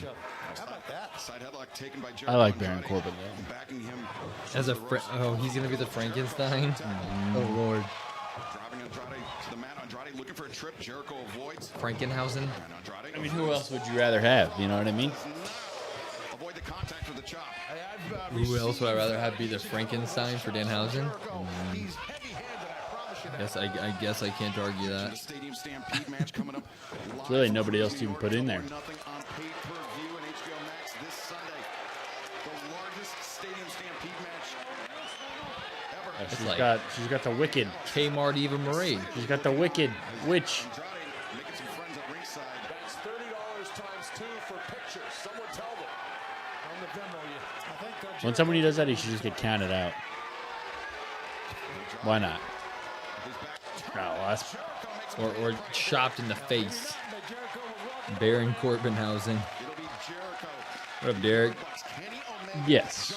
I like Baron Corbin though. As a he's gonna be the Frankenstein. Mm-hmm. Oh Lord. Driving Andrade to the mat. Andrade looking for a trip. Jericho avoids. Frankenhausen. I mean, who else would you rather have? You know what I mean? Avoid the contact with the chop. Who else would I rather have be the Frankenstein for Danhausen? I guess I can't argue that. There's really nobody else to even put in there. She's got the Wicked. Kmart Eva Marie. She's got the Wicked Witch. That's $30 times 2 for pictures. Someone tell them. On the demo, When somebody does that, he should just get counted out. Why not? No, or chopped in the face. Baron Corbinhausen. What up, Derek? Yes.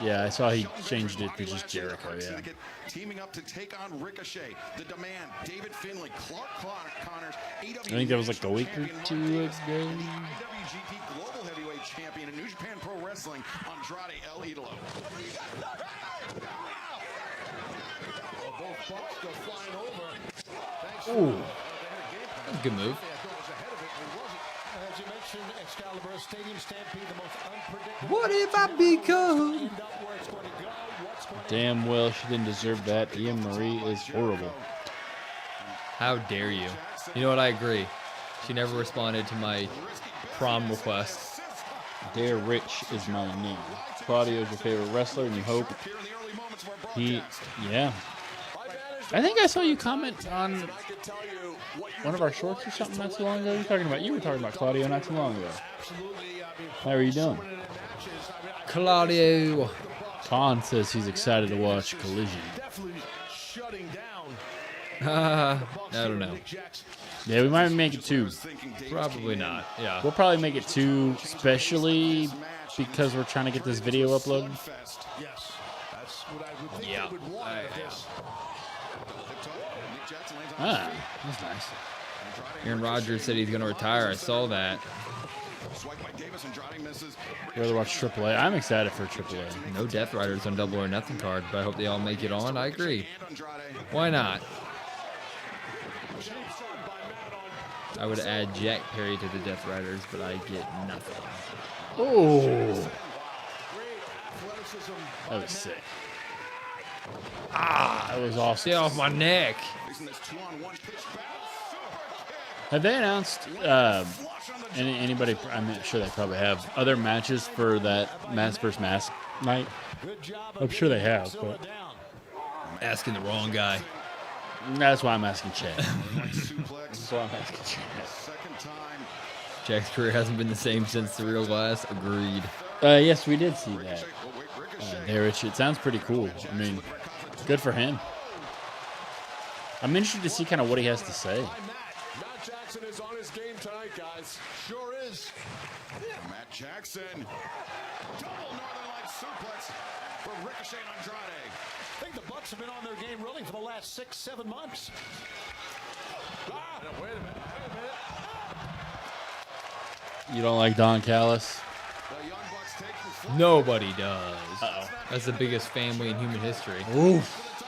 Yeah, I saw he changed it to just Jericho, yeah. Teaming up to take on Ricochet, The Demand, David Finlay, Clark Connors, AEW I think that was like a week or two ago. IWGP Global Heavyweight Champion in New Japan Pro Wrestling, Andrade El Idolo. both Bucks go flying over. Ooh. That's a good move. As you mentioned, Excalibur, Stadium Stampede, the most unpredictable. What if I become? Damn well, she didn't deserve that. Eva Marie is horrible. How dare you? You know what? I agree. She never responded to my prom request. Dare Rich is my name. Claudio is your favorite wrestler, and you hope he. Yeah. I think I saw you comment on one of our shorts or something not too long ago. You were talking about Claudio not too long ago. How are you doing? Claudio. Khan says he's excited to watch Collision. I don't know. Yeah, we might make it 2. Probably not. Yeah. We'll probably make it 2, especially because we're trying to get this video uploaded. Yeah. Ah, that's nice. Aaron Rodgers said he's going to retire. I saw that. You rather watch AAA? I'm excited for AAA. No Death Riders on Double or Nothing card, but I hope they all make it on. I agree. Why not? I would add Jack Perry to the Death Riders, but I get nothing. Oh, that was sick. Ah, that was awesome. Stay off my neck. Have they announced anybody? I'm sure they probably have other matches for that Mask vs. Mask night. I'm sure they have, but Asking the wrong guy. that's why I'm asking Chad. That's why I'm asking Chad. Jack's career hasn't been the same since the Real Glass. Agreed. Yes, we did see that. There, it sounds pretty cool. I mean, good for him. I'm interested to see kind of what he has to say. Matt Jackson is on his game tonight, guys. Sure is. Matt Jackson. Double Northern Lights suplex for Ricochet and Andrade. I think the Bucks have been on their game really for the last 6-7 months. Wait a minute. You don't like Don Callis? Nobody does. Uh-oh. That's the biggest family in human history. Oof.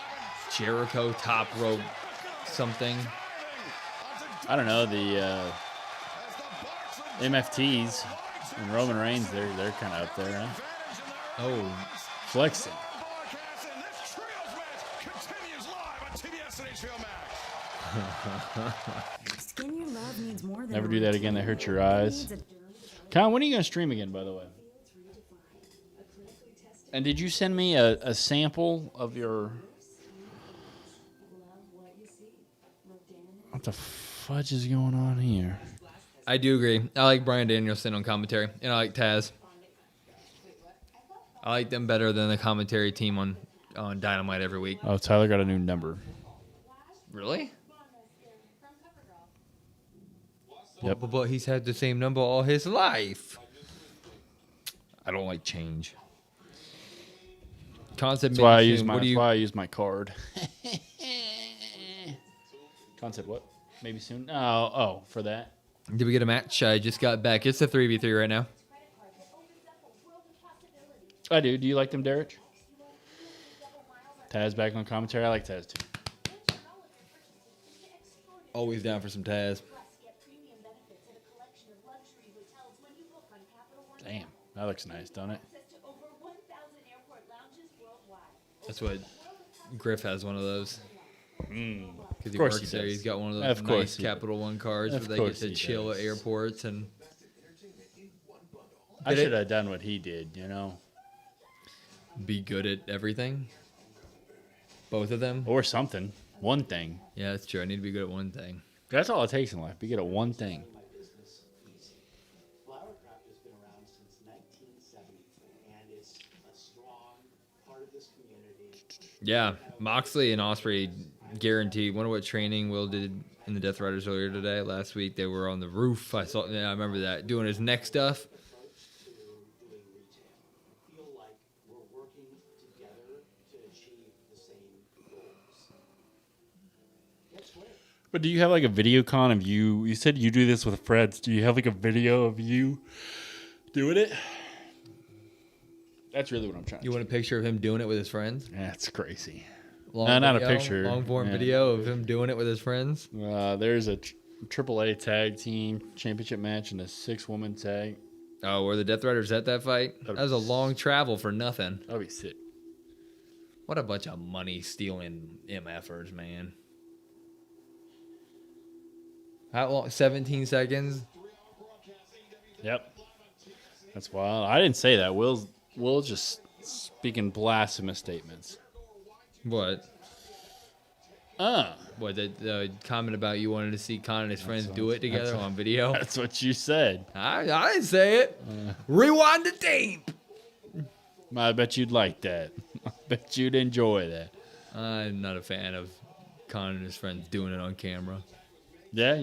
Jericho, top rope, something. I don't know, the MFTs and Roman Reigns, they're kind of up there, huh? Oh, Flexing. Skin you love needs more than Never do that again, that hurts your eyes. Con, when are you going to stream again, by the way? And did you send me a sample of your... What the fudge is going on here? I do agree. I like Bryan Danielson on commentary, and I like Taz. I like them better than the commentary team on Dynamite every week. Oh, Tyler got a new number. Really? Yep. But he's had the same number all his life. I don't like change. Concept. That's why I use my card. Concept what? Maybe soon. Oh, for that. Did we get a match? I just got back. It's a 3v3 right now. I do. Do you like them, Derek? Taz back on commentary. I like Taz too. Always down for some Taz. Damn, that looks nice, don't it? That's what Griff has one of those. Because he course works he there. does. He's got one of those Of course nice he does. Capital One cards Of where they get course to he chill does. at airports and I Did it- should have done what he did, you know, be good at everything. Both of them. or something. One thing. Yeah, that's true. I need to be good at one thing. That's all it takes in life. Be good at one thing. Flowercraft has been around since 1970, and it's a strong part of this community. Yeah, Moxley and Osprey guaranteed. Wonder what training Will did in the Death Riders earlier today. Last week they were on the roof. I saw. Yeah, I remember that doing his neck stuff. Doing retail. I feel like we're working together to achieve the same goals. But do you have like a video con of you? You said you do this with friends. Do you have like a video of you doing it? That's really what I'm trying You want a picture of him doing it with his friends? That's crazy. Long No, not a video, picture. Long form Yeah. video of him doing it with his friends. There's a AAA tag team championship match and a 6-woman tag. Oh, were the Death Riders at that fight? That was a long travel for nothing. That'd be sick. What a bunch of money stealing MFers, man. How long? 17 seconds? Yep. That's wild. I didn't say that. Will's just speaking blasphemous statements. What? What, the comment about you wanted to see Con and his friends do it together on video? That's what you said. I didn't say it. Rewind the tape. I bet you'd like that. I bet you'd enjoy that. I'm not a fan of Con and his friends doing it on camera. Yeah,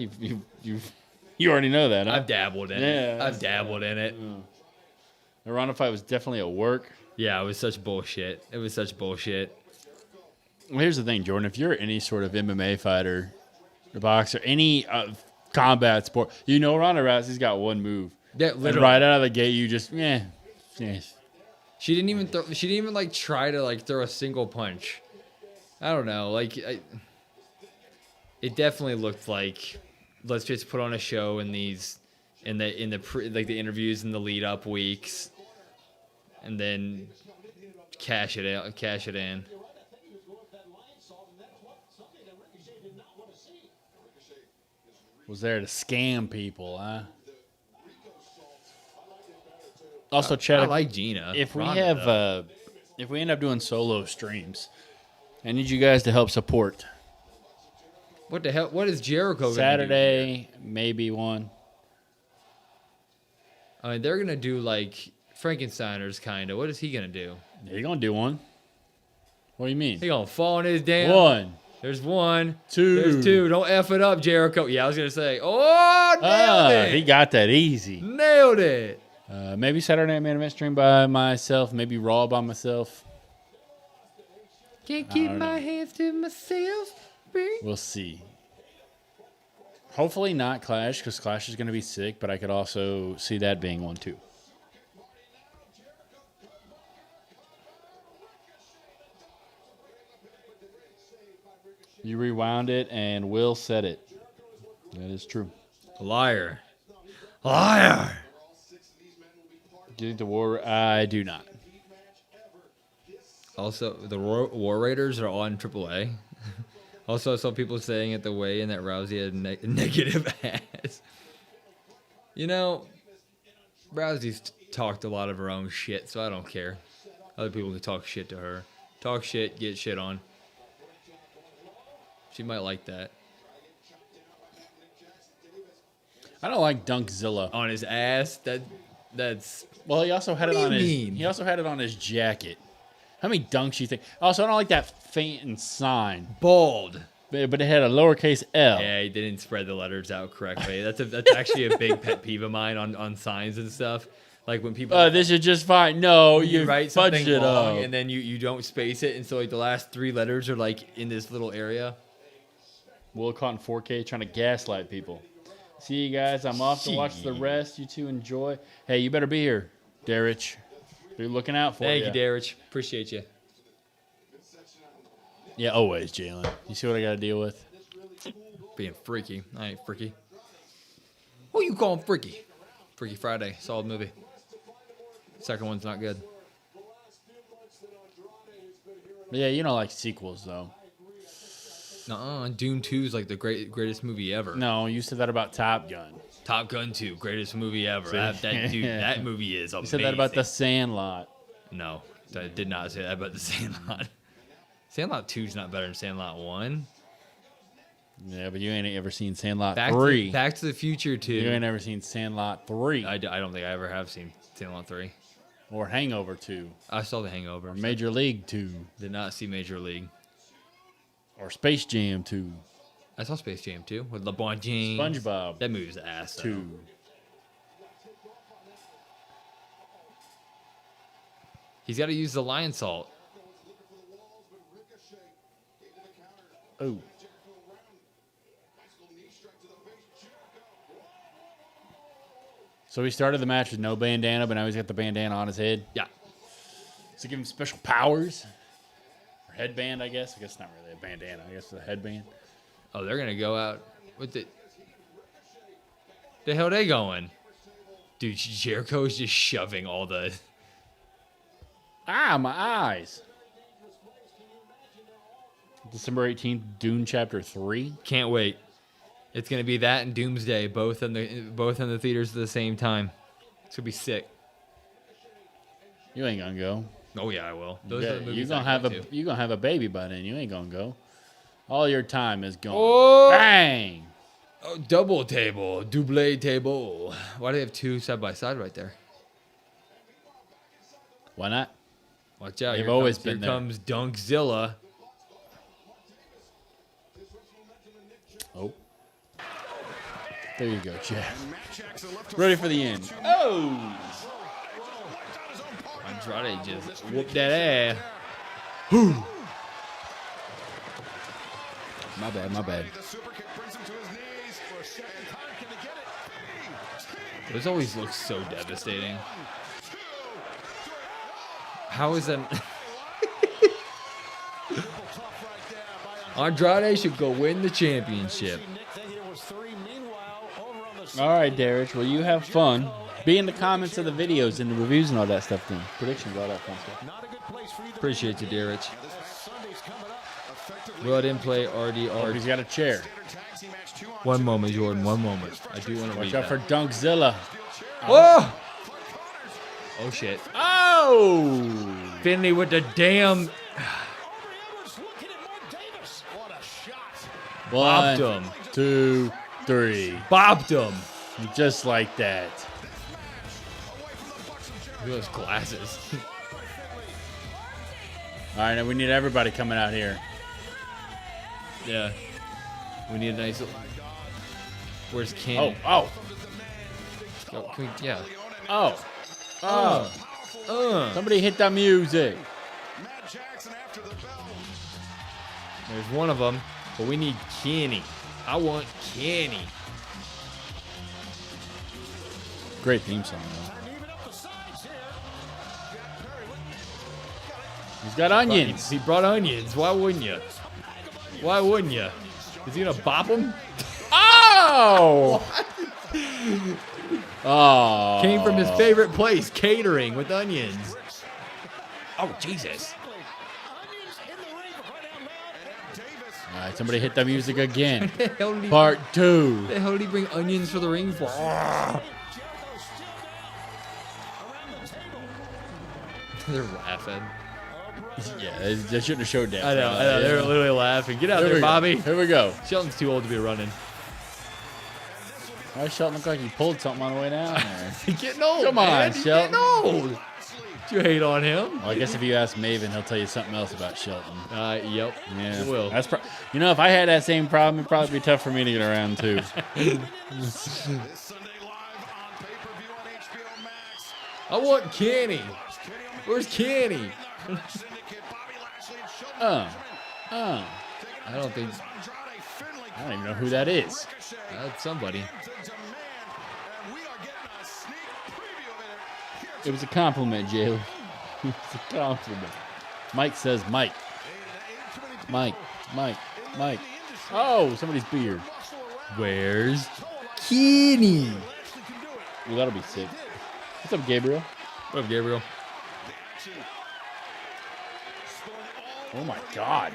you already know that, huh? I've dabbled in it. I've dabbled in it. The Ronda fight was definitely a work. Yeah, it was such bullshit. It was such bullshit. Well, here's the thing, Jordan. If you're any sort of MMA fighter, a boxer, any combat sport, you know Ronda Rousey's got one move. Yeah, And literally. right out of the gate, you just, yeah. She didn't even throw. She didn't even like try to like throw a single punch. I don't know. Like, it definitely looked like let's just put on a show in the interviews in the lead up weeks, and then cash it out, cash it in. Was there to scam people, huh? Also, Chad, I like Gina. if we Ronda, have, though. if we end up doing solo streams, I need you guys to help support. What the hell? What is Jericho gonna do here? Saturday, maybe one. I mean, they're gonna do like Frankensteiner's kind of. What is he gonna do? You're gonna do one. What do you mean? He gonna fall in his damn. One. There's one. Two. There's two. Don't F it up, Jericho. Yeah, I was gonna say. Oh, nailed it. He got that easy. Nailed it. Maybe Saturday Night Main Event stream by myself. Maybe Raw by myself. Can't keep don't my know. hands to myself. Babe. We'll see. Hopefully not Clash, because Clash is going to be sick, but I could also see that being one too. You rewound it, and Will said it. That is true. Liar. Liar. Do you think the War? I do not. Also, the War Raiders are on AAA. Also, I saw people saying at the weigh-in that Rousey had negative ass. You know, Rousey's talked a lot of her own shit, so I don't care. Other people can talk shit to her. Talk shit, get shit on. She might like that. I don't like Dunkzilla. On his ass. That's Well, he also had What it do on you his. mean? He also had it on his jacket. How many dunks you think? Also, I don't like that faint sign, bald. but it had a lowercase L. Yeah, he didn't spread the letters out correctly. That's actually a big pet peeve of mine on signs and stuff. Like when people This is just fine. No, you write fudged something it wrong up. and then you don't space it, and so like the last 3 letters are like in this little area. Will caught in 4K trying to gaslight people. See you guys. I'm off to watch the rest. You two enjoy. Hey, you better be here, Darich. Be looking out for you. Thank you, Darich. Appreciate you. Yeah, always, Jalen. You see what I got to deal with? Being freaky. I ain't freaky. Who you calling freaky? Freaky Friday. Solid movie. Second one's not good. Yeah, you don't like sequels, though. Dune 2 is like the greatest movie ever. No, you said that about Top Gun. Top Gun 2, greatest movie ever. See? That movie is amazing. You said that about The Sandlot. No, I did not say that about The Sandlot. Sandlot 2 is not better than Sandlot 1. Yeah, but you ain't ever seen Sandlot Back 3. Back to the Future 2. You ain't ever seen Sandlot 3. I don't think I ever have seen Sandlot 3. Or Hangover 2. I saw The Hangover. Or Major League 2. Did not see Major League. Or Space Jam 2. I saw Space Jam 2 with LeBron James. SpongeBob. That movie's ass. 2. He's got to use the lion salt. Oh. So he started the match with no bandana, but now he's got the bandana on his head. Yeah. Does it give him special powers? Or headband, I guess. I guess not really a bandana. I guess it's a headband. Oh, they're going to go out with it. The hell they going? Dude, Jericho's just shoving all the... Ah, my eyes. December 18th, Dune Chapter 3. Can't wait. It's gonna be that and Doomsday, both in the theaters at the same time. It's gonna be sick. You ain't gonna go. Oh yeah, I will. Those are the movies you gonna have a baby by then. You ain't gonna go. All your time is gone. Oh! Bang! Oh, double table, double table. Why do they have 2 side by side right there? Why not? Watch out! They've always been here there. comes Dunkzilla. Oh. There you go, Jeff. Ready for the end. Oh! Andrade just whooped that ass. Whew. My bad. Those always look so devastating. How is that? Andrade should go win the championship. All right, Darich. Well, you have fun. Be in the comments of the videos and the reviews and all that stuff, then. Predictions, all that fun stuff. Appreciate you, Darich. Well, I didn't play RDR. He's got a chair. One moment, Jordan. One moment. I do want to Watch read out that. for Dunkzilla. Whoa! Oh, shit. Oh! Finley with the damn... One, Bopped him. 2, 3. Bopped him. Just like that. Look at those glasses. All right, now we need everybody coming out here. Yeah. We need a nice... Where's Cannon? Oh. Can we... Yeah. Oh. Somebody hit that music. There's one of them, but we need Kenny. I want Kenny. Great theme song, though. He's got onions. He brought onions. Why wouldn't you? Why wouldn't you? Is he gonna bop him? Oh! Oh. Came from his favorite place, catering with onions. Oh, Jesus. All right, somebody hit the music again. Hell did he- Part 2. the hell did he bring onions for the ring for? They're laughing. Yeah, they shouldn't have showed that. I know. They were literally laughing. Get out Here there, we go. Bobby. Here we go. Shelton's too old to be running. Why does Shelton look like he pulled something on the way down there? Getting old. Come on, man. He's Shelton. Getting old. You hate on him? Well, I guess if you ask Maven, he'll tell you something else about Shelton. Yep. Yeah, He will. That's if I had that same problem, it'd probably be tough for me to get around too. This Sunday live on pay-per-view on HBO Max. I want Kenny. Where's Kenny? Syndicate, Bobby Lashley and Shelton Benjamin. I don't think Andrade, Finlay, I don't even know who that is. Ricochet that's somebody. to demand, and we are getting a sneak preview of it here It was a compliment, Jalen. It was a compliment. Mike says Mike. Mike. Oh, somebody's beard. Where's Kenny? Well, that'll be sick. What's up, Gabriel? What up, Gabriel? Oh my God.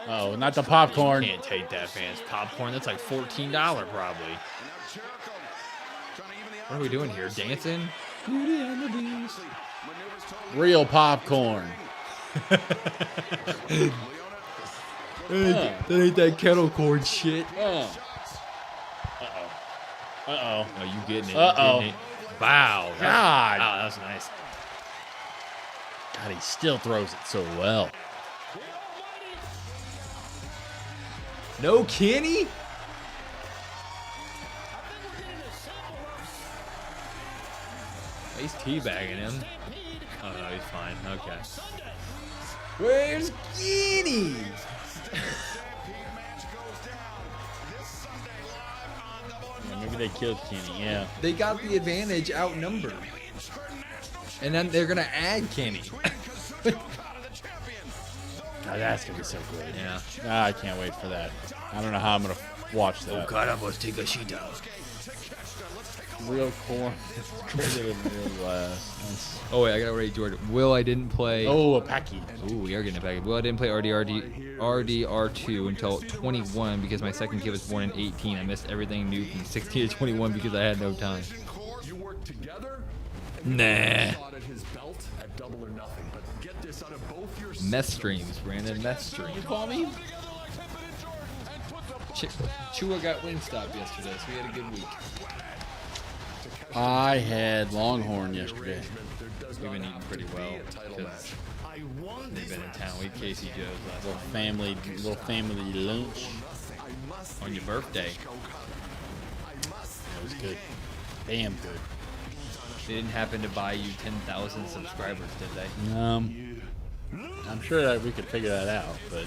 Oh, not the popcorn. Can't take that, fans. Popcorn, that's like $14 probably. What are we doing here? Dancing? Real popcorn. That ain't that kettle corn shit. Uh-oh. Oh, you getting it. Uh-oh. Getting it. Wow. God. Wow, that was nice. God, he still throws it so well. No Kenny? He's teabagging him. Oh, no, he's fine. Okay. Where's Kenny? Maybe they killed Kenny, yeah. They got the advantage outnumbered. And then they're going to add Kenny. God, that's going to be so good. Yeah. I can't wait for that. I don't know how I'm going to watch that. Real corn. Bigger than real glass. Oh, wait, I got to ready, Jordan. Will, I didn't play. Oh, a packy. Ooh, we are getting a package. Well, I didn't play RDR2 until 21 because my second kid was born in 18. I missed everything new from 16 to 21 because I had no time. You work together? Nah. Fought at his belt at Double or Nothing, but get this out of both your Meth streams, Brandon. Meth streams. You call me? Chua got Wingstop yesterday, so we had a good week. I had Longhorn yesterday. We've been eating pretty well because they've been in town. We had Casey Joe's last night. Little family lunch. On your birthday. It was good. Damn good. They didn't happen to buy you 10,000 subscribers, did they? I'm sure that we could figure that out, but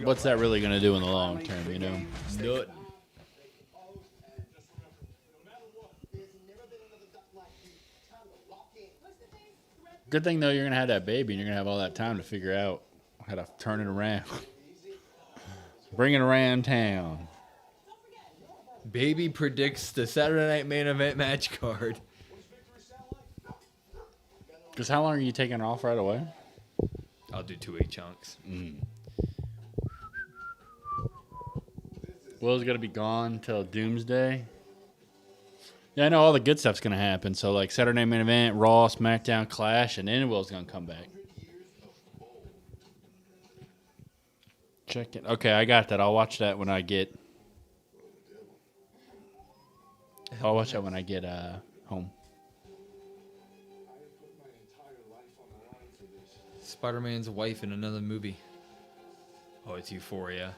what's that really going to do in the long term, you know? Nothing. Good thing, though, you're going to have that baby, and you're going to have all that time to figure out how to turn it around. Bring it around town. Baby predicts the Saturday Night Main Event match card. Because how long are you taking off right away? I'll do 2-week chunks. Will's going to be gone till Doomsday. Yeah, I know all the good stuff's going to happen. So, like, Saturday Night Main Event, Raw, SmackDown, Clash, and then Will's going to come back. Check it. Okay, I got that. I'll watch that when I get... I'll watch that when I get home. Spider-Man's wife in another movie. Oh, it's Euphoria.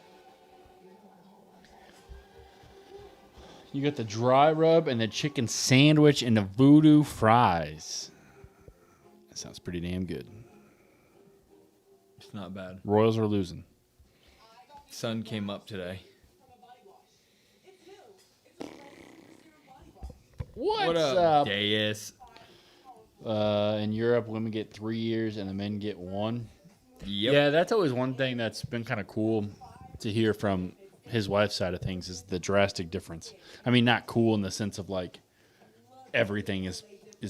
You got the dry rub and the chicken sandwich and the voodoo fries. That sounds pretty damn good. It's not bad. Royals are losing. Sun came up today. What's up, Deus? In Europe, women get 3 years and the men get 1. Yep. Yeah, that's always one thing that's been kind of cool to hear from his wife's side of things is the drastic difference. I mean, not cool in the sense of like everything is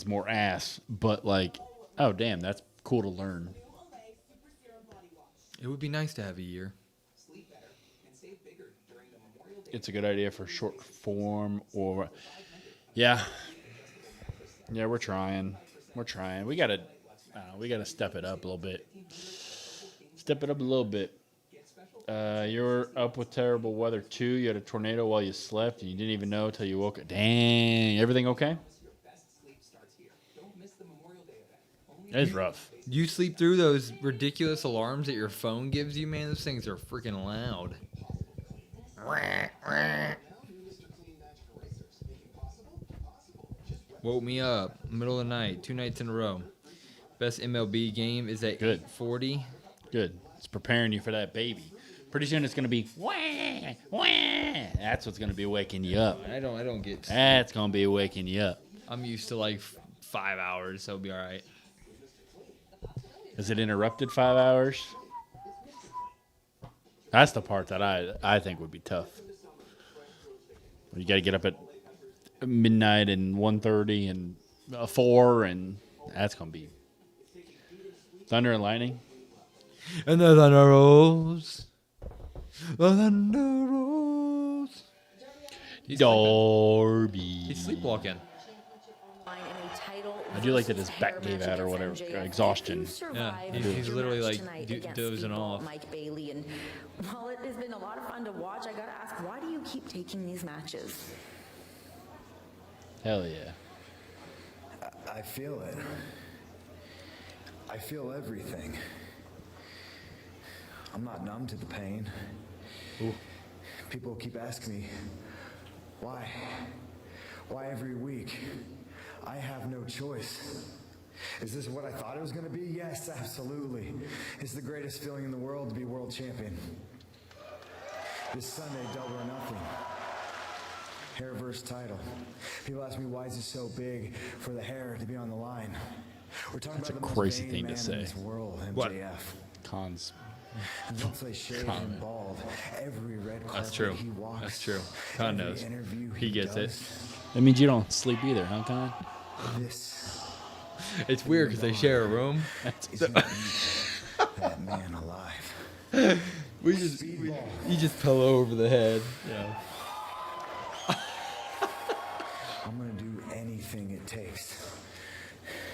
more ass, but like, oh damn, that's cool to learn. It would be nice to have a year. It's a good idea for short form or yeah, we're trying. We gotta step it up a little bit. Step it up a little bit. You're up with terrible weather too. You had a tornado while you slept, and you didn't even know until you woke up. Dang, everything okay? That is rough. You sleep through those ridiculous alarms that your phone gives you, man. Those things are freaking loud. Woke me up, middle of the night, 2 nights in a row. Best MLB game is at 8:40. Good. It's preparing you for that baby. Pretty soon it's gonna be wah, wah. That's what's gonna be waking you up. I don't get. That's gonna be waking you up. I'm used to like 5 hours, so it'll be all right. Is it interrupted 5 hours? That's the part that I think would be tough. You got to get up at midnight and 1:30 and 4, and that's gonna be thunder and lightning. And the thunder rolls. The thunder rolls. Darby. He's sleepwalking. I do like that his back gave out or whatever, exhaustion. Yeah, he's literally like dozing off. Mike Bailey, and while it has been a lot of fun to watch, I gotta ask, why do you keep taking these matches? Hell yeah. I feel it. I feel everything. I'm not numb to the pain. Ooh. People keep asking me, why? Why every week? I have no choice. Is this what I thought it was going to be? Yes, absolutely. It's the greatest feeling in the world to be world champion. This Sunday, double or nothing. Hair versus title. People ask me, why is it so big for the hair to be on the line? We're talking That's about a the crazy most thing vain to man in say. this world, MJF. What? Cons. And once they shave him bald, every red carpet That's true. he walks, That's true. Con every knows. interview He gets it. does, That means you don't sleep either, huh, Con? This It's weird because they share a room. is gonna eat that man alive. You just pillow over the head. Yeah. I'm gonna do anything it takes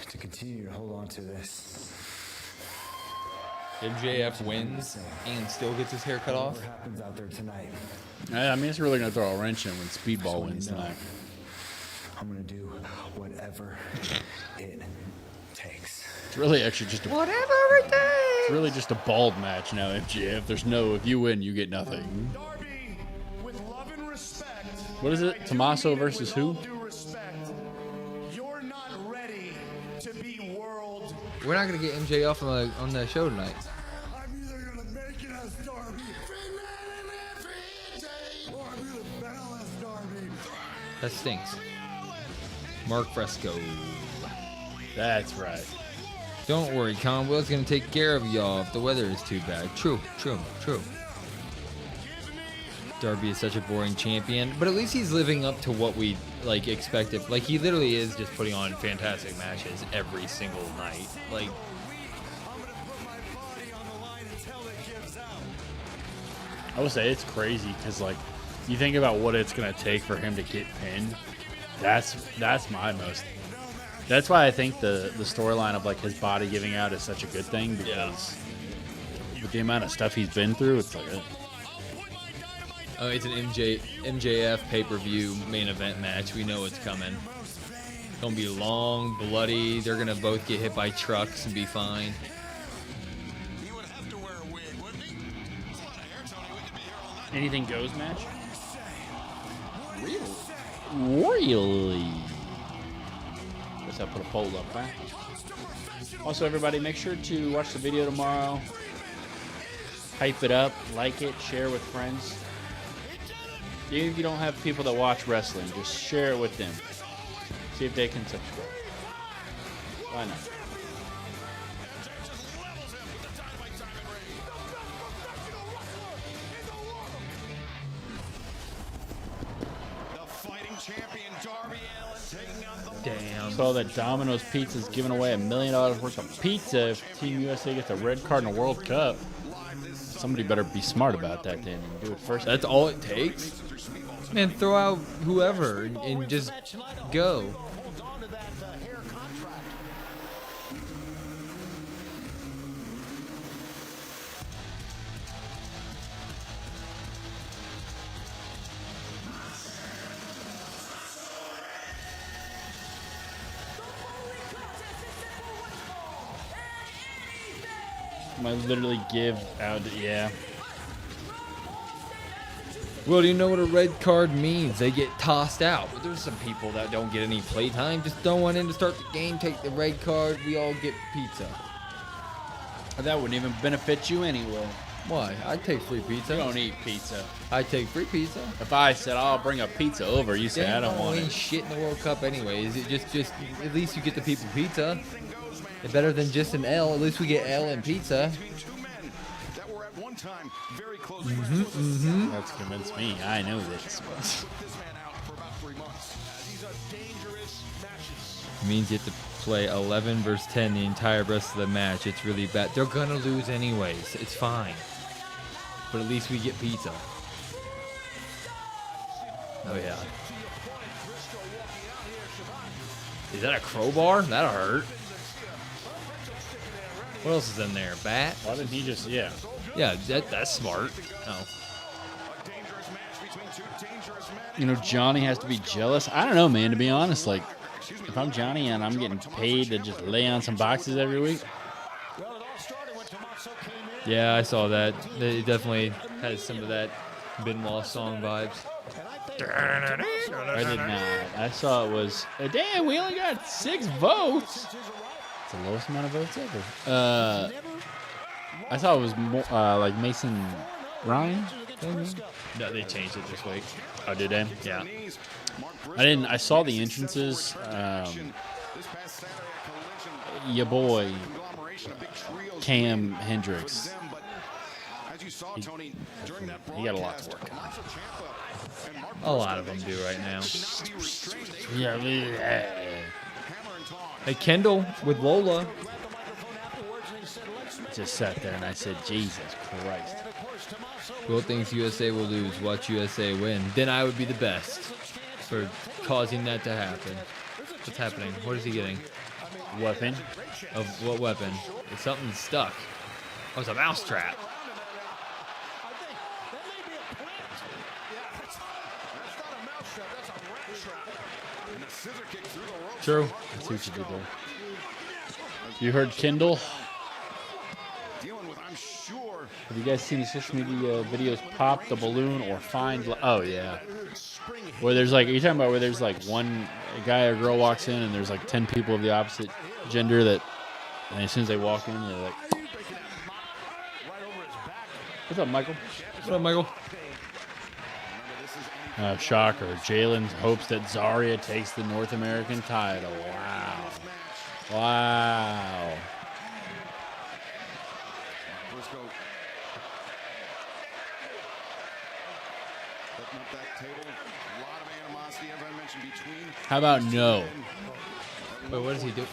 to continue to hold on to this. MJF wins and still gets his hair cut off. Whatever happens out there tonight, I mean, it's really going to throw a wrench in when Speedball wins tonight. I'm gonna do whatever it takes. It's really actually just Whatever it takes. It's really just a bald match now, MJF. There's no, if you win, you get nothing. Darby, with love and respect. What is it? I do Tommaso mean it versus with who? all due respect. You're not ready to be world. We're not gonna get MJF on the show tonight. I'm either gonna make it as Darby, or I'm gonna fail as Darby. That stinks. Mark Fresco. That's right. Don't worry, Conwell's gonna take care of y'all if the weather is too bad. True. Darby is such a boring champion, but at least he's living up to what we expected. Like, he literally is just putting on fantastic matches every single night. Like, I would say it's crazy because, like, you think about what it's going to take for him to get pinned. That's my most. That's why I think the storyline of, like, his body giving out is such a good thing, because with the amount of stuff he's been through, it's like, it's an MJF pay-per-view main event match. We know it's coming. Gonna be long, bloody. They're gonna both get hit by trucks and be fine. anything goes match. Really? Guess I'll put a poll up, huh? Also, everybody, make sure to watch the video tomorrow. Hype it up, like it, share with friends. Even if you don't have people that watch wrestling, just share it with them. See if they can subscribe. Why not? Damn. Saw that Domino's Pizza is giving away $1 million worth of pizza if Team USA gets a red card in the World Cup. Somebody better be smart about that then and do it first. That's all it takes? Man, throw out whoever and just go. something I literally give out. Yeah. Well, do you know what a red card means? They get tossed out. But there's some people that don't get any playtime. Just throw one in to start the game, take the red card. We all get pizza. That wouldn't even benefit you anyway. Why? I'd take free pizza. You don't eat pizza. I'd take free pizza. If I said I'll bring a pizza over, you say I don't want ain't it. shit in the World Cup anyways. It just at least you get the people pizza. It's better than just an L. At least we get L and pizza. That's convinced me. I know this. It means you have to play 11 versus 10 the entire rest of the match. It's really bad. They're gonna lose anyways. It's fine. But at least we get pizza. Oh yeah. Is that a crowbar? That'll hurt. What else is in there? Bat? Why didn't he just, yeah. Yeah, that's smart. Oh. You know, Johnny has to be jealous. I don't know, man, to be honest. Like, if I'm Johnny and I'm getting paid to just lay on some boxes every week. Yeah, I saw that. It definitely has some of that Benoit song vibes. I did not. I saw it was, damn, we only got 6 votes. It's the lowest amount of votes ever. I thought it was more, like Mason Ryan. No, they changed it this week. Oh, did they? Yeah. I saw the entrances. Your boy, Cam Hendricks. He got a lot to work on. A lot of them do right now. Yeah. Hey, Kendall with Lola. Just sat there and I said, Jesus Christ. Will thinks USA will lose. Watch USA win. Then I would be the best for causing that to happen. What's happening? What is he getting? Weapon. Of what weapon? It's something stuck. Oh, it's a mouse trap. True. I see what you did there. You heard Kendall? Have you guys seen the social media videos pop the balloon or find? Oh yeah. Where there's like, are you talking about where there's like one guy or girl walks in and there's like 10 people of the opposite gender that, and as soon as they walk in, they're like, "What's up, Michael?" What's up, Michael? Shocker. Jalen hopes that Zarya takes the North American title. Wow. Wow. How about no? Wait, what does he do?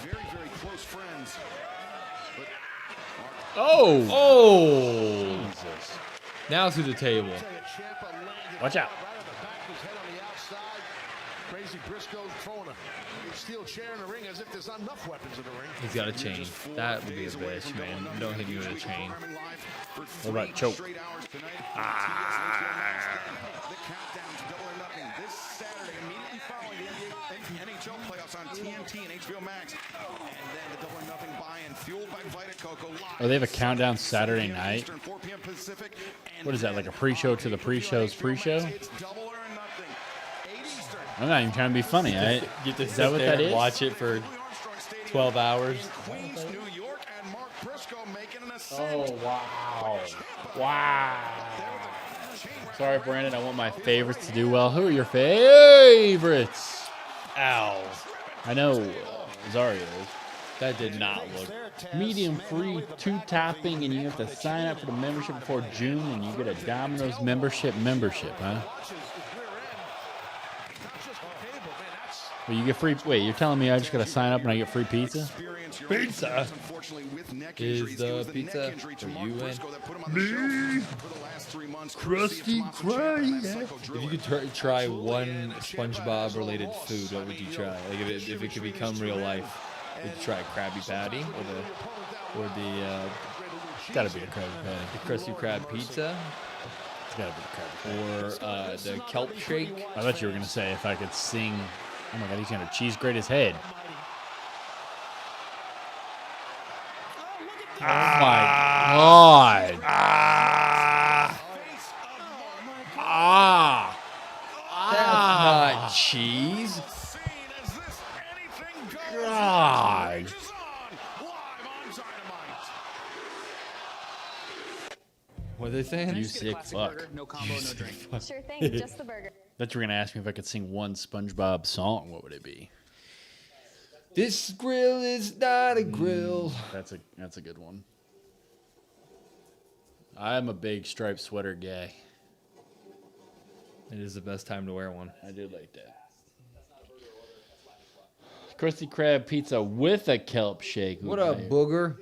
Oh! Oh! Jesus. Now to the table. Watch out. Crazy Briscoe throwing a steel chair in the ring as if there's not enough weapons in the ring. He's got a chain. That would be a bitch, man. Don't hit me with a chain. What about choke? Ah. The countdown to Double or Nothing this Saturday, immediately following the NHL playoffs on TNT and HBO Max. And then the Double or Nothing buy-in fueled by Vita Coco. Oh, they have a countdown Saturday night? What is that, like a pre-show to the pre-show's pre-show? I'm not even trying to be funny. Get to is that what that is? Watch it for 12 hours. Oh, wow. Wow. Sorry, Brandon. I want my favorites to do well. Who are your favorites? Ow. I know Zarya is. That did not look. Medium free, 2 topping, and you have to sign up for the membership before June, and you get a Domino's membership, huh? Well, you get free. Wait, you're telling me I just gotta sign up and I get free pizza? Pizza is the pizza for you and me. Crusty Krab. If you could try one SpongeBob-related food, what would you try? Like if it could become real life, would you try a Krabby Patty or the Gotta be a Krabby Patty. the Krusty Krab pizza? It's gotta be a Krabby Patty. Or the kelp shake? I thought you were gonna say if I could sing. Oh my God, he's gonna cheese grate his head. Oh God. That's not cheese. God. What are they saying? You sick fuck. No combo, no drink. Sure thing, just the burger. Thought you were gonna ask me if I could sing one SpongeBob song. What would it be? This grill is not a grill. That's a good one. I'm a big striped sweater guy. It is the best time to wear one. I do like that. Krusty Krab pizza with a kelp shake. What up, booger?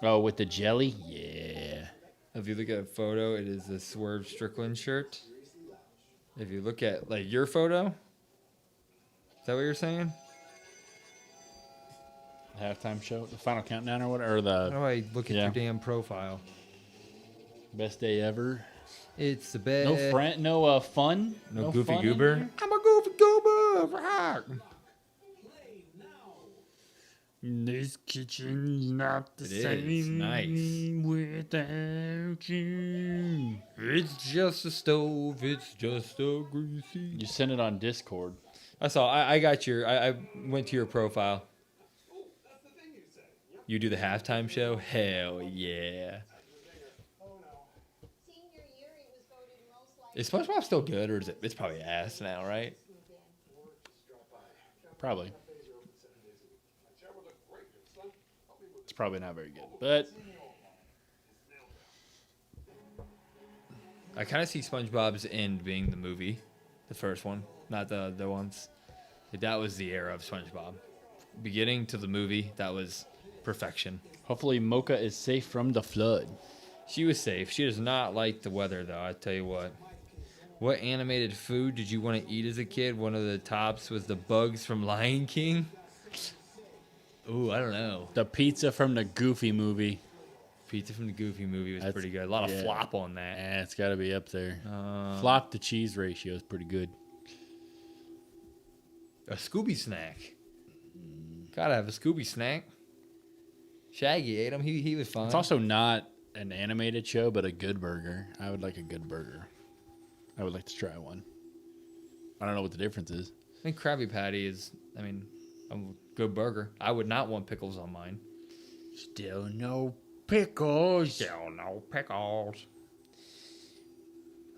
Oh, with the jelly? Yeah. If you look at a photo, it is the Swerve Strickland shirt. If you look at like your photo, is that what you're saying? Halftime show, the final countdown or whatever. How do I look at your damn profile? Best day ever. It's the best. No fun. No goofy fun goober. I'm a goofy goober. Rock. This kitchen's not the It is same nice. without you. It's just a stove. It's just a greasy. You sent it on Discord. I saw. I got your. I went to your profile. You do the halftime show? Hell yeah. Is SpongeBob still good, or is it? It's probably ass now, right? Probably. It's probably not very good, but I kind of see SpongeBob's end being the movie, the first one, not the ones. That was the era of SpongeBob, beginning to the movie. That was perfection. hopefully Mocha is safe from the flood. She was safe. She does not like the weather, though. I tell you what. What animated food did you want to eat as a kid? One of the tops was the bugs from Lion King. Ooh, I don't know. The pizza from the Goofy movie. Pizza from the Goofy movie was pretty good. A lot of flop on that. Yeah, it's got to be up there. Flop to cheese ratio is pretty good. A Scooby snack. Gotta have a Scooby snack. Shaggy ate him. He was fine. It's also not an animated show, but a good burger. I would like a good burger. I would like to try one. I don't know what the difference is. I think Krabby Patty is, a good burger. I would not want pickles on mine. Still no pickles. Still no pickles.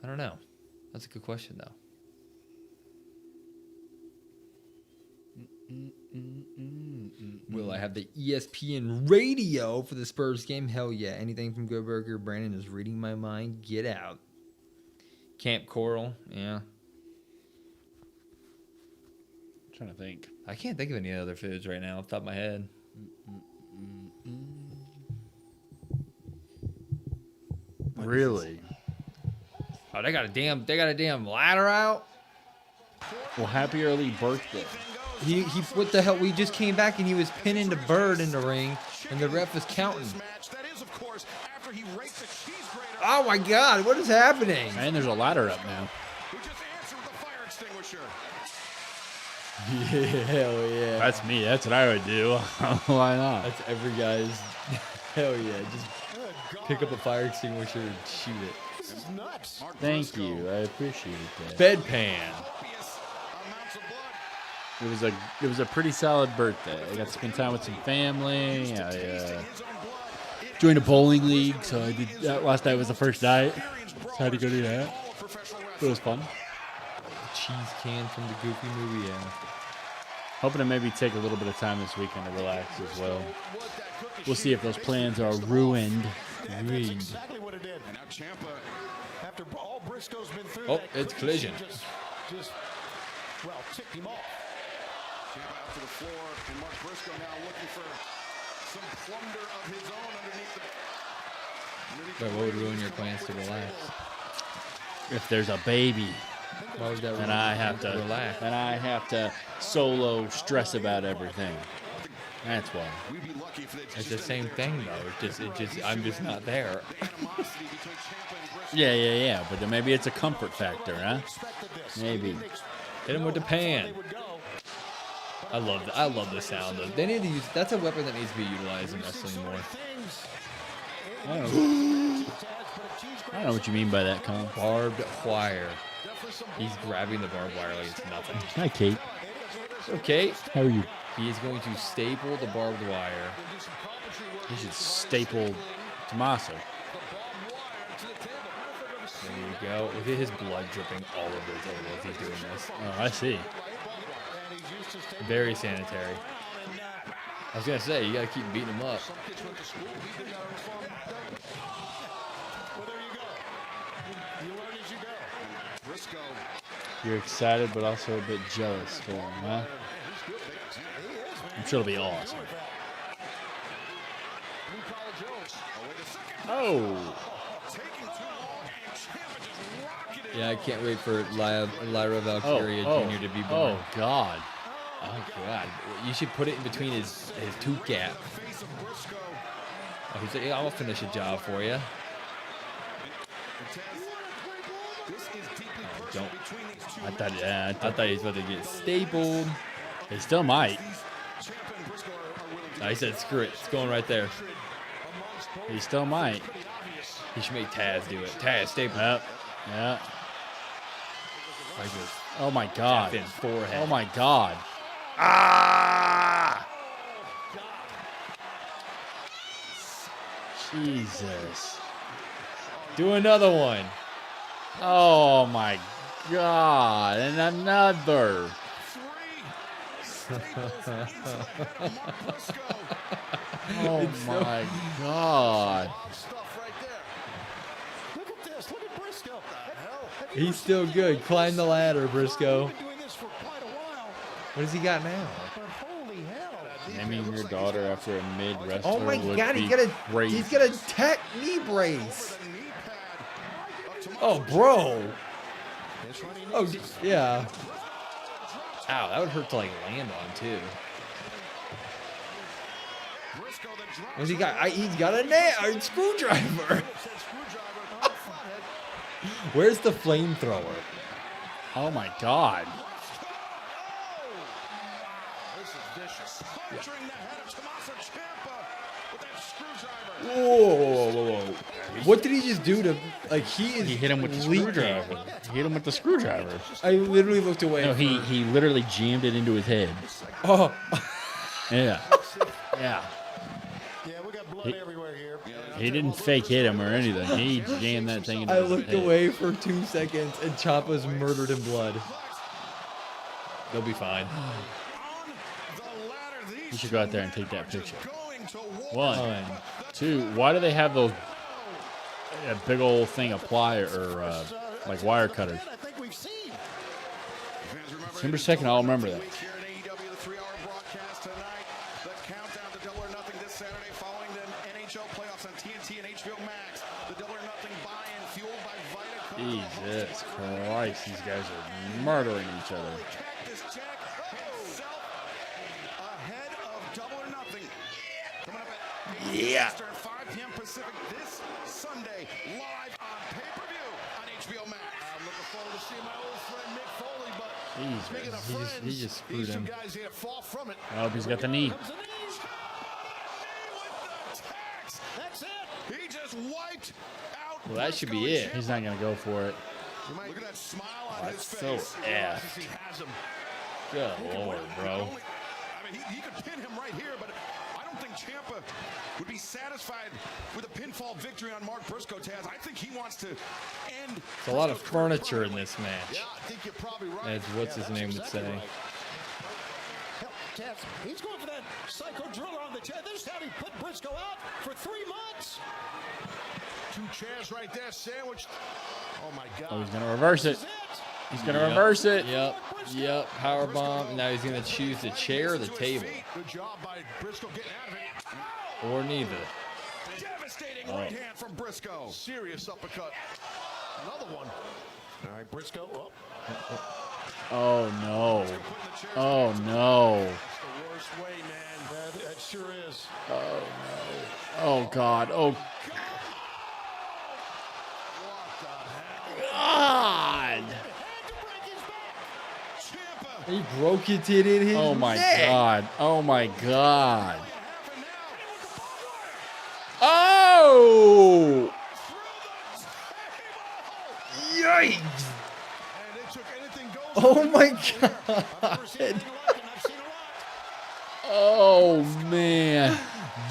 I don't know. That's a good question, though. Will I have the ESPN radio for the Spurs game? Hell yeah. Anything from Go Burger. Brandon is reading my mind. Get out. Camp Coral. Yeah. I'm trying to think. I can't think of any other foods right now off the top of my head. Really? Oh, they got a damn ladder out. Well, happy early birthday. He what the hell? We just came back and he was pinning the bird in the ring, and the ref was counting. Oh my God! What is happening? Man, there's a ladder up now. Yeah, hell yeah. That's me. That's what I would do. Why not? That's every guy's. Hell yeah! Just pick up a fire extinguisher and shoot it. This is nuts. Thank you. I appreciate that. Bedpan. It was a pretty solid birthday. I got to spend time with some family. I joined a bowling league, so I did that. Last night was the first night, so I had to go do that. It was fun. Cheese can from the Goofy movie, yeah. Hoping to maybe take a little bit of time this weekend to relax as well. We'll see if those plans are ruined. Exactly what it did. And now Ciampa, after all Briscoe's been through, Oh, it's collision. Just ticked him off. Ciampa out to the floor, and Mark Briscoe now looking for some plunder of his own underneath the. But what would ruin your plans to relax? If there's a baby, Why would that ruin and I your have plans to relax? and I have to solo stress about everything. That's why. It's the same thing though. I'm just not there. Yeah. But then maybe it's a comfort factor, huh? Maybe. Hit him with the pan. I love the sound. They need to use. That's a weapon that needs to be utilized in wrestling more. I don't know what you mean by that, Colin. Barbed wire. He's grabbing the barbed wire like it's nothing. Hi, Kate. Okay. How are you? He is going to staple the barbed wire. He should staple Tommaso. There you go. Look at his blood dripping all over his elbow as he's doing this. Oh, I see. Very sanitary. I was gonna say, you gotta keep beating him up. You're excited, but also a bit jealous for him, huh? I'm sure it'll be awesome. Oh! Yeah, I can't wait for Lyra Valkyria Jr. to be born. Oh, God. Oh, God. You should put it in between his tooth gap. Oh, he's like, yeah, I'll finish a job for you. Oh, don't. I thought he was about to get stapled. He still might. I said, screw it. It's going right there. He still might. He should make Taz do it. Taz, staple. Yep. Yeah. Like this. Oh, my God. In forehead. Oh, my God. Ah! Jesus. Do another one. Oh, my God. And another. Oh, my God. He's still good. Climb the ladder, Briscoe. What does he got now? Naming your daughter after a mid-wrestler. Oh my God, he's got a tech knee brace. Oh, bro. Oh, yeah. Ow, that would hurt to like land on too. What's he got? He's got a screwdriver. Where's the flamethrower? Oh my God. Whoa. What did he just do to, like, he hit him with the screwdriver. He hit him with the screwdriver. I literally looked away. No, he literally jammed it into his head. Oh. Yeah. Yeah. We got blood everywhere here. He didn't fake hit him or anything. He jammed that thing into his head. I looked away for 2 seconds and Ciampa's murdered in blood. They'll be fine. You should go out there and take that picture. 1, 2. Why do they have those a big old thing of plier or like wire cutters? December 2nd, I'll remember that. Jesus Christ, these guys are murdering each other. Yeah. 5 p.m. Pacific this Sunday, live on pay-per-view on HBO Max. I'm looking forward to seeing my old friend Mick Foley, but speaking of friends, he just screwed him. These 2 guys here fall from it. Oh, he's got the knee. That's it. He just wiped out. Well, that should be it. He's not going to go for it. Look at that smile on his so face. effed. He has him. Good Lord, bro. I mean, he could pin him right here, but I don't think Ciampa would be satisfied with a pinfall victory on Mark Briscoe, Taz. I think he wants to end. It's a lot of furniture in this match. Yeah, I think you're probably right. As what's his name would say. Hell, Taz, he's going for that psycho driller on the chair. This is how he put Briscoe out for 3 months. 2 chairs right there, sandwiched. Oh my God. Oh, he's going to reverse it. He's going to reverse it. Yep. Powerbomb. Now he's going to choose the chair or the table. Good job by Briscoe getting out of it. Or neither. Devastating right hand from Briscoe. Serious uppercut. Another one. All right, Briscoe. Oh, no. Oh, no. That's the worst way, man. That sure is. Oh, no. Oh, God. Oh, God. He broke it in his Oh, my neck. God. Oh, my God. Oh! Yikes! And it took anything goes. Oh my I've never seen anything like it, and I've seen a lot. Oh, man.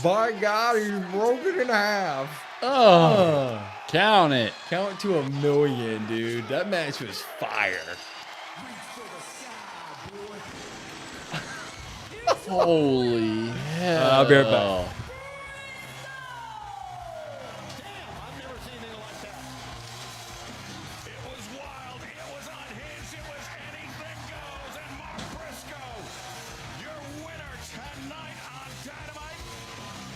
By God, he's broken in half. Oh, count it. Count to 1,000,000, dude. That match was fire. Holy hell. I'll be right back. I've never seen anything like that. It was wild. It was unhinged. It was anything goes. And Mark Briscoe, your winner tonight on Dynamite.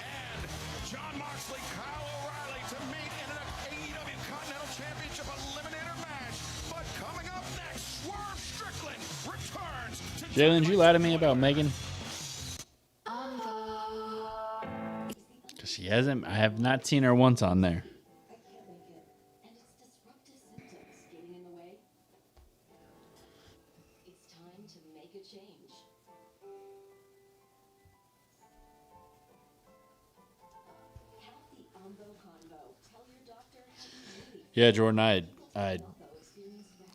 And John Moxley, Kyle O'Reilly to meet in an AEW Continental Championship Eliminator match. But coming up next, Swerve Strickland returns to Jalen, did you lie to me about Megan? Because she hasn't. I have not seen her once on there. And its disruptive symptoms getting in the way. It's time to make a change. Healthy Umbo Convo. Tell your doctor how you really Yeah, Jordan,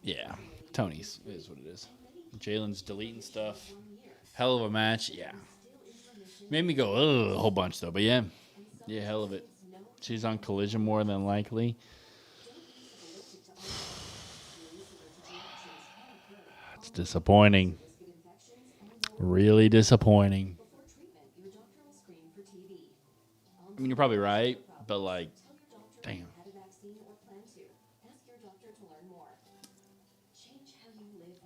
yeah, Tony's is what it is. Jalen's deleting stuff. Hell of a match, yeah. Made me go, ugh, a whole bunch, though. But yeah, hell of it. She's on Collision more than likely. It's disappointing. Really disappointing. I mean, you're probably right, but like, damn.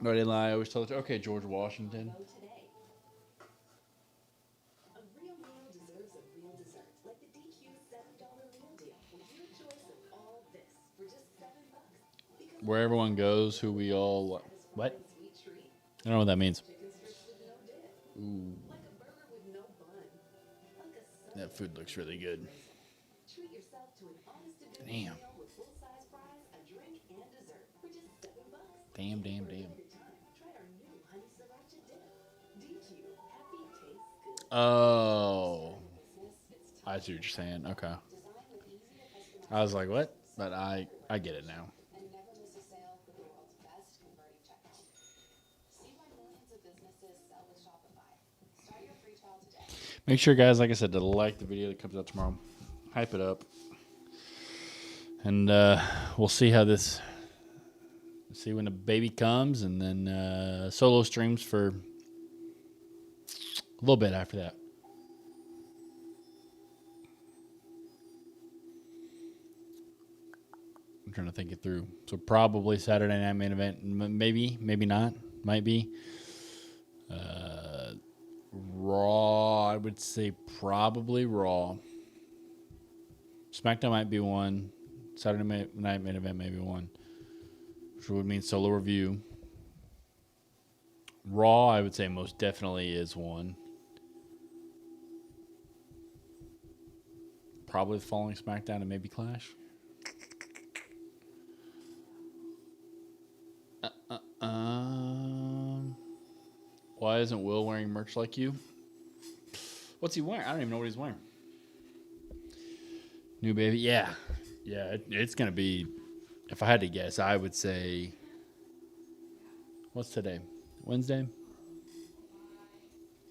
No, I didn't lie. I always told her, okay, George Washington. Where everyone goes, who we all... What? I don't know what that means. Ooh. That food looks really good. Damn. Damn. Oh. I see what you're saying. Okay. I was like, what? But I get it now. Make sure, guys, like I said, to like the video that comes out tomorrow. Hype it up. And we'll see how this... See when the baby comes, and then solo streams for a little bit after that. I'm trying to think it through. So probably Saturday night main event. Maybe not. Might be. Raw, I would say probably Raw. SmackDown might be one. Saturday night main event maybe one. Which would mean solo review. Raw, I would say most definitely is one. Probably the following SmackDown and maybe Clash. Why isn't Will wearing merch like you? What's he wearing? I don't even know what he's wearing. New baby? Yeah. Yeah, it's going to be... If I had to guess, I would say... What's today? Wednesday?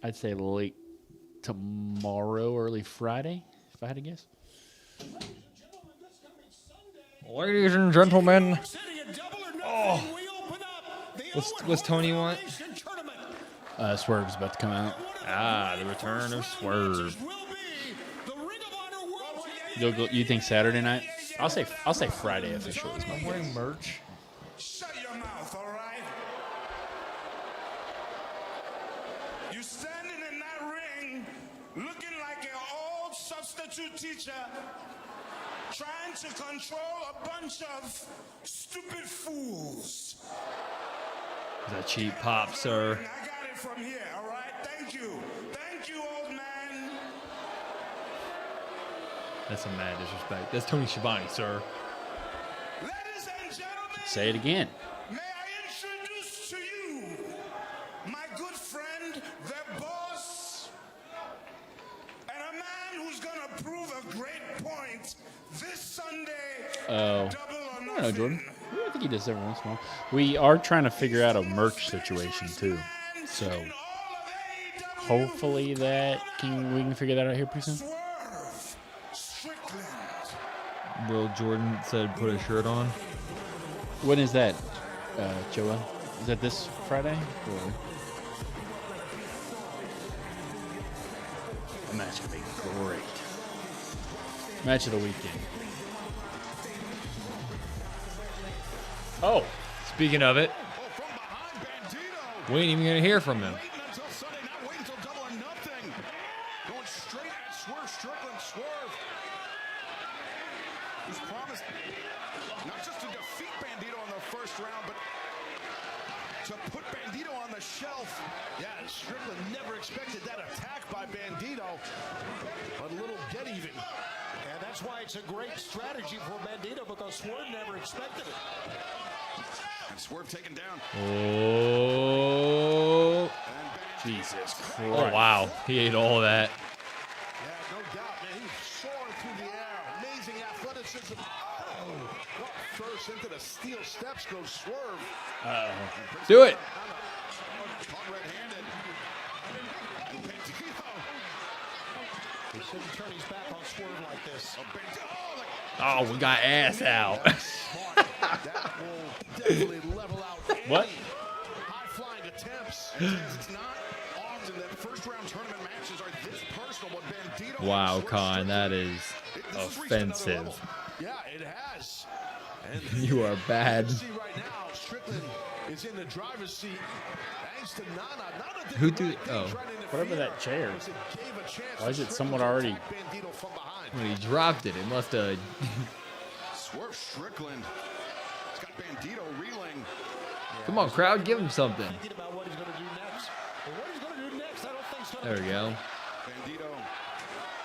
I'd say late tomorrow, early Friday, if I had to guess. Ladies and gentlemen. Oh. What's Tony want? Swerve's about to come out. The return of Swerve. You think Saturday night? I'll say Friday officially. I'm wearing merch. Shut your mouth, all right? You standing in that ring looking like an old substitute teacher trying to control a bunch of stupid fools. Is that cheap pop, sir? I got it from here, all right? Thank you. Thank you, old man. That's some mad disrespect. That's Tony Schiavone, sir. Ladies and gentlemen, Say it again. may I introduce to you my good friend, the boss, and a man who's going to prove a great point this Sunday. Oh. Double or I don't know, Jordan. nothing. I think he does every once in a while. We are trying to figure out a merch situation too, so hopefully we can figure that out here pretty soon. Swerve Strickland. Will Jordan said put a shirt on. When is that, Joel? Is that this Friday? Or the match gonna be great. Match of the weekend. Oh, Speaking of it, From behind, Bandito. we ain't even gonna hear from him. Waiting until Sunday, not waiting until Double or Nothing. Going straight at Swerve Strickland. Swerve, who's promised not just to defeat Bandito in the first round, but to put Bandito on the shelf. Yeah, Strickland never expected that attack by Bandito. A little get even. And that's why it's a great strategy for Bandito, because Swerve never expected it. And Swerve taken down. Oh, Jesus Christ. oh wow, he ate all that. Yeah, no doubt, man. He was soaring through the air. Amazing athleticism. Oh, first into the steel steps goes Swerve. Do it. Caught red-handed. And Bandito. He shouldn't turn his back on Swerve like this. Oh, we got ass out. Smart. That will definitely level out What? any high-flying attempts. It's not often that first-round tournament matches are this personal, but Bandito. Wow, and Swerve Con, that Strickland, is this has reached another offensive. level. Yeah, it has. And You are bad. see right now, Strickland is in the driver's seat. Thanks to Nana. Nana did Who the do- right thing oh. trying to interfere, Whatever that chair. because it gave a chance Why for is it Strickland somewhat to already- attack Bandito from behind. When he dropped it, it must have. Swerve Strickland. He's got Bandito reeling. Come on, crowd, give him something. Thinking about what he's going to do next. But what he's going to do next, I don't think so. There we go. Bandito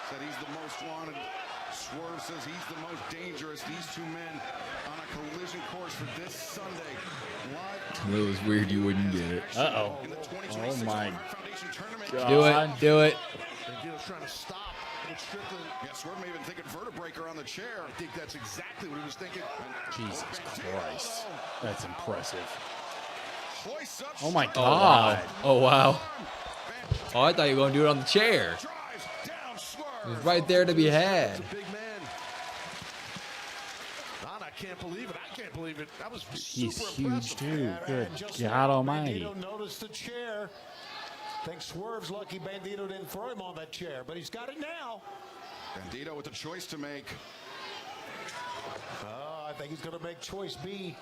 said he's the most wanted. Swerve says he's the most dangerous. These two men on a collision course for this Sunday. Live It was weird you wouldn't get it. Uh-oh. in the Oh 2026 my Foundation Tournament. God. Do it. Do it. Bandito's trying to stop. But Strickland, yeah, Swerve may have been thinking vertebreaker on the chair. I think that's exactly what he was thinking. Jesus Christ. That's impressive. Hoists up Oh my Oh wow. God. Oh wow. Oh, I thought you were gonna do it on the chair. drives down Swerve. It was right there to be had. Big man. I can't believe it. I can't believe it. That was He's super huge impressive. too. Good And just God like Almighty. Bandito noticed the chair. Think Swerve's lucky Bandito didn't throw him on that chair, but he's got it now. Bandito with a choice to make. I think he's going to make choice B.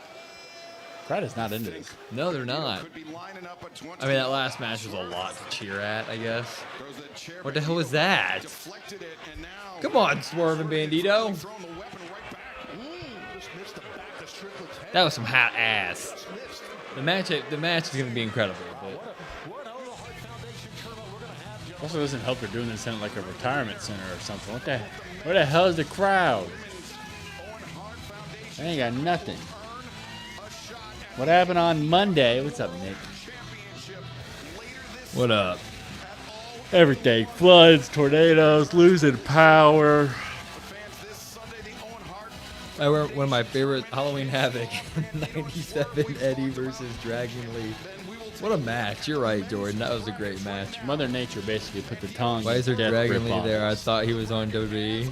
Crowd is not into this. No, they're not. Could be lining up at 20. I mean, that last match was a lot to cheer at, I guess. Throws that chair. What the hell was that? Deflected it, and now Come on, Swerve and Bandito. throwing the weapon right back. Just missed the back of Strickland's head. That was some hot ass. Just missed. The match is going to be incredible. But What other Heart Foundation tournament we're going to have, Joe? Also doesn't help they're doing this in like a retirement center or something. Where the hell is the crowd? They ain't got nothing. What happened on Monday? What's up, Nick? what up? Everything. Floods, tornadoes, losing power. I wear one of my favorite Halloween Havoc, 97 Eddie versus Dragon Lee. What a match. You're right, Jordan. That was a great match. Mother Nature basically put the tongue. Why is there death Dragon grip Lee on there? I us. thought he was on WWE.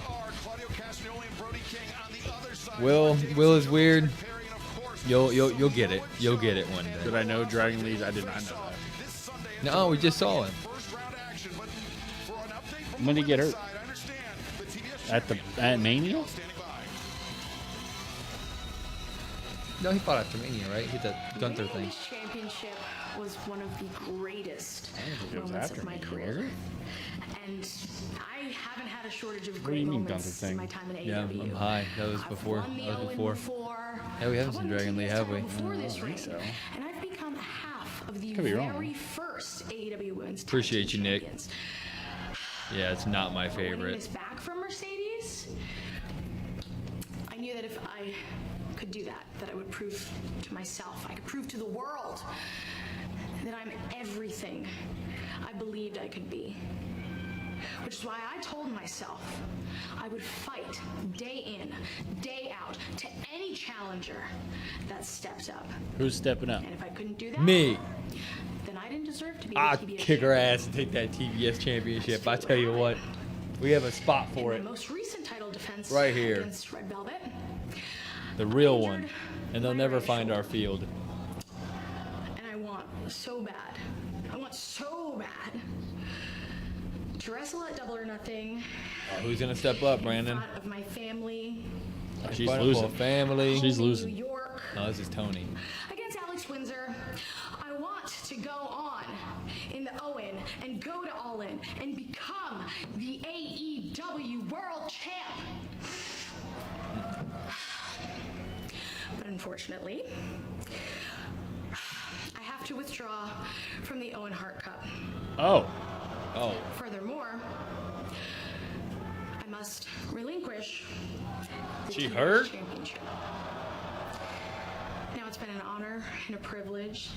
Will is weird. You'll get it. You'll get it one Did day. I know Dragon Lee's? I did not know that. No, we just saw him. When did he get hurt? At Mania? No, he fought after Mania, right? He did that Gunther thing. This championship was one of the greatest think it was moments after of my Mania, career. was it? And I haven't had a shortage of do great you mean moments Gunther in my thing? time in Yeah, AEW. I'm high. That was I've before. won the That was Owen before. Yeah, we haven't I've seen won the Dragon Lee, TBS have we? title before this think ring, so. and I've become half of the Could be wrong. very first AEW Women's Tag Appreciate Team you, Nick. champions. Yeah, it's not my Winning favorite. this back from Mercedes, I knew that if I could do that, that I would prove to myself, I could prove to the world that I'm everything I believed I could be. which is why I told myself I would fight day in, day out to any challenger that stepped up. Who's stepping up? And if I couldn't do that, Me. then I didn't deserve to be I'll the TBS kick her champion. ass and take that TBS championship. I tell you what, we have a spot for In it. my most recent title defense Right here. against Red Velvet, The real one. And they'll never find our field. and I want so bad. I want so bad to wrestle at Double or Nothing Who's going to step up, in Brandon? front of my family. She's Fighting for losing. a family. She's New losing. York Oh, this is Tony. against Alex Windsor. I want to go on in the Owen and go to All In and become the AEW World Champ. But unfortunately, I have to withdraw from the Owen Hart Cup. Oh. Oh, Furthermore, I must relinquish the She TBS hurt? championship. Now it's been an honor and a privilege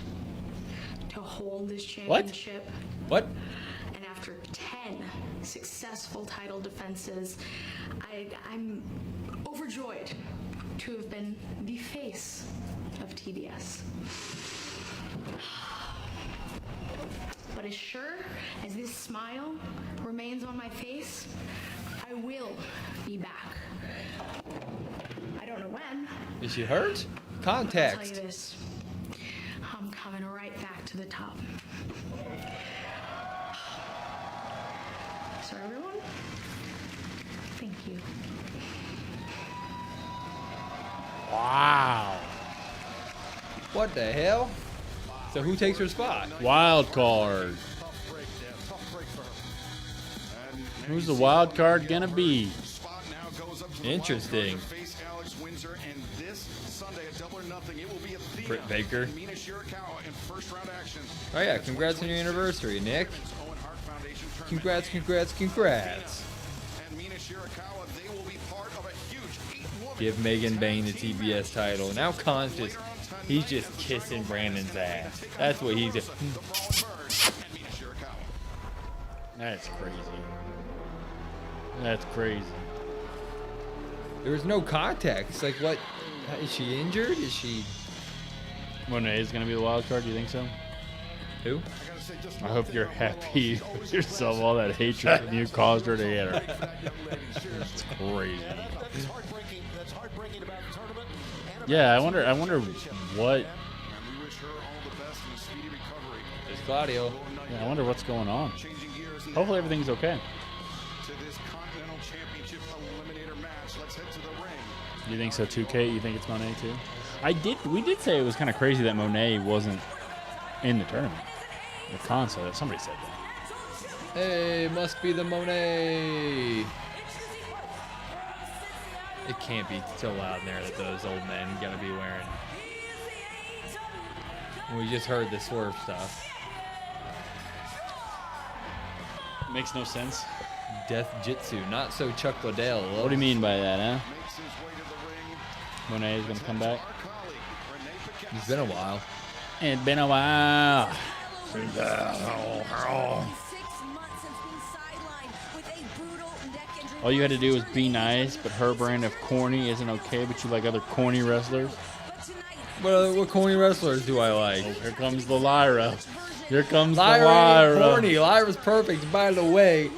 to hold this championship. what? And after 10 successful title defenses, I'm overjoyed to have been the face of TBS. But as sure as this smile remains on my face, I will be back. I don't know when. Is she hurt? But I'll tell you Context. this. I'm coming right back to the top. So everyone, thank you. Wow. What the hell? So who takes her spot? Wild card. Tough break, yeah, tough break for her. And now Who's you the see wild card gonna be? spot now goes up to the Interesting. wild card to face Alex Windsor, and this Sunday at Double or Nothing, it will be Athena Britt Baker. and Mina Shirakawa in first round action. Oh yeah, congrats on your anniversary, Nick. Owen Hart Foundation tournament. Congrats, congrats, congrats. And Mina Shirakawa, they will be part of a huge 8-woman Give Megan Bain the TBS title. Now Khan's he's just kissing Brandon's ass. That's what he's doing. the Brawling Bird and Mina Shirakawa. That's crazy. That's crazy. There was no context. Like what? Is she injured? Is she? Monet is gonna be the wild card. Do you think so? Who? I hope you're happy with yourself. All that hatred you caused her to hit her. That's crazy. That's heartbreaking. That's heartbreaking about the tournament. And Yeah, I wonder what. and we wish her all the best and a speedy recovery. It's Claudio. Yeah, I wonder what's going on. Changing gears now Hopefully everything's okay. to this Continental Championship Eliminator match. Let's head to the ring. You think so too, Kate? You think it's Monet too? We did say it was kind of crazy that Monet wasn't in the tournament. The console. Somebody said that. Hey, must be the Monet. It can't be so loud in there that those old men gotta be wearing. We just heard the Swerve stuff. Makes no sense. Death Jitsu, not so Chuck Liddell. What do you mean by that, huh? Makes his way to the ring. Monet is gonna come back. Our colleague, Renee Paquette. It's been a while. It's been a while. All you had to do was be nice, but her brand of corny isn't okay, but you like other corny wrestlers. What corny wrestlers do I like? Oh, here comes the Lyra. Here comes Lyra the ain't Lyra. corny. Lyra's perfect. By the way,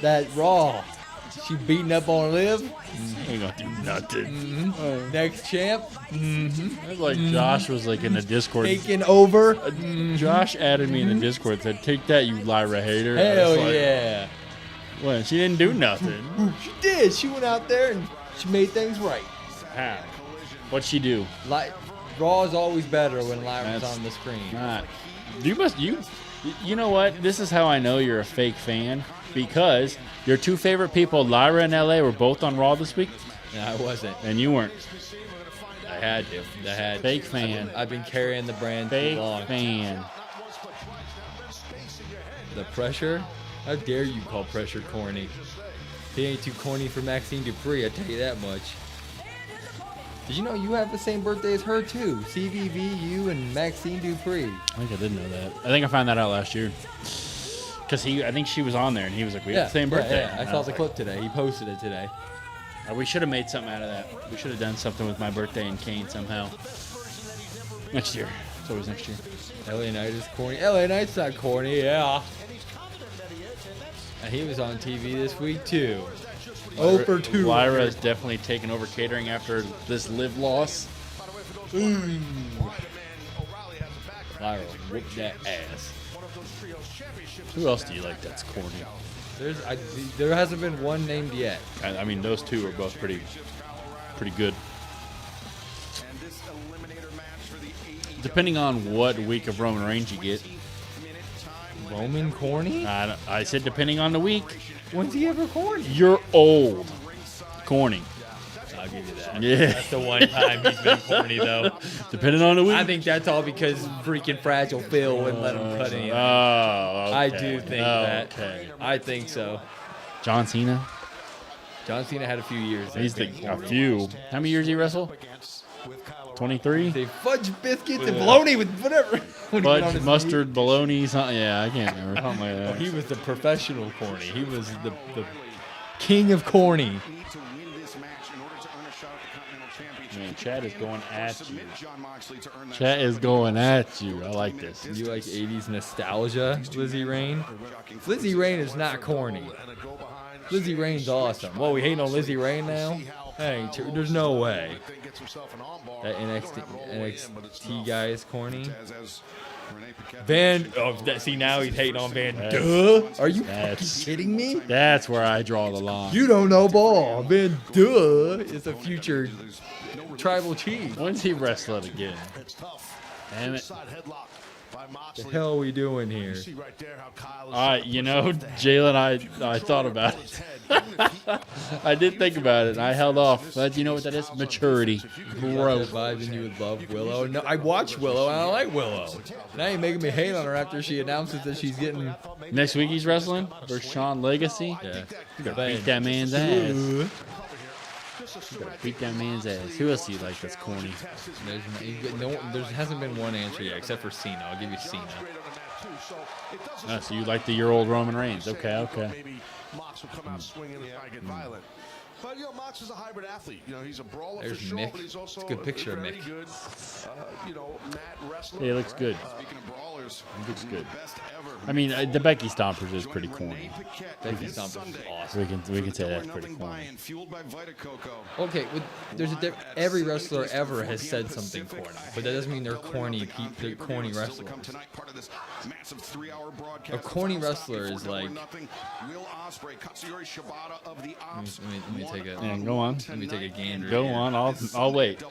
that Raw, she beating up on Liv. Ain't gonna do nothing. Next champ, It's like Josh was like in the Discord. taking over. Josh added me in the Discord, said, "Take that, you Lyra hater." I Hell was like, yeah. Well, she didn't do nothing. She did. She went out there and she made things right. How? What'd she do? Raw is always better when Lyra's That's on the screen. Not. You know what? This is how I know you're a fake fan, because your two favorite people, Lyra and LA, were both on Raw this week, No, I wasn't. and you weren't. I had to. I had to. Fake fan. I've been carrying the brand too Fake long. fan. The pressure? How dare you call pressure corny? He ain't too corny for Maxine Dupree, I tell you that much. Did you know you have the same birthday as her too? CVV, you, and Maxine Dupree. I think I did know that. I think I found that out last year. Because I think she was on there, and he was like, we have the same birthday. Yeah, I saw the clip today. He posted it today. We should have made something out of that. We should have done something with my birthday and Kane somehow. Next year. It's always next year. LA Knight is corny. LA Knight's not corny, yeah. And he was on TV this week, too. Oh for 2. Lyra's definitely taken over catering after this live loss. Lyra, whip that ass. Who else do you like that's corny? There hasn't been one named yet. I mean, those two are both pretty good. Depending on what week of Roman Reigns you get. Roman corny? I said depending on the week. When's he ever corny? You're old. Corny. I'll give you that. Yeah. That's the one time he's been corny, though. Depending on the week. I think that's all because freaking Fragile Phil wouldn't let him cut anything. Oh, okay. I do think that. Okay. I think so. John Cena? John Cena had a few years. He's a few. How many years did he wrestle? 23? They fudge biscuits and bologna with whatever. Fudge, mustard, bologna, something. Yeah, I can't remember. Something like that. He was the professional corny. He was the king of corny. Man, Chad is going at you. Chad is going at you. I like this. You like 80s nostalgia, Lizzie Rain? Lizzie Rain is not corny. Lizzie Rain's awesome. Well, we hating on Lizzie Rain now? Hey, there's no way. That NXT guy is corny. See, now he's hating on Van. Duh? Are you fucking kidding me? That's where I draw the line. You don't know ball. Van Duh is a future tribal chief. When's he wrestling again? Damn it. What the hell are we doing here? Jalen, I thought about it. I did think about it, and I held off. But you know what that is? Maturity. Growth. Vibes and you would love Willow. No, I watched Willow, and I like Willow. Now you're making me hate on her after she announces that she's getting... Next week he's wrestling versus Sean Legacy. Yeah. You gotta beat that man's ass. You gotta beat that man's ass. Who else do you like that's corny? There hasn't been one answer yet, except for Cena. I'll give you Cena. So you like the year-old Roman Reigns. Okay. Mox will come out swinging and get violent. But, Mox is a hybrid athlete. He's a brawler There's for sure, Mick. but he's also It's a good picture of very Mick. good, mat wrestler. Yeah, he looks good. Speaking of brawlers, Looks good. best ever. I mean, the Becky Stompers is pretty corny. Becky Stompers is awesome. We can say that's pretty corny. Okay, every wrestler ever has said something corny, but that doesn't mean they're corny. They're corny wrestlers. A corny wrestler is like. Let me take a. Yeah, go on. Let me take a gander. Go here. on. I'll wait.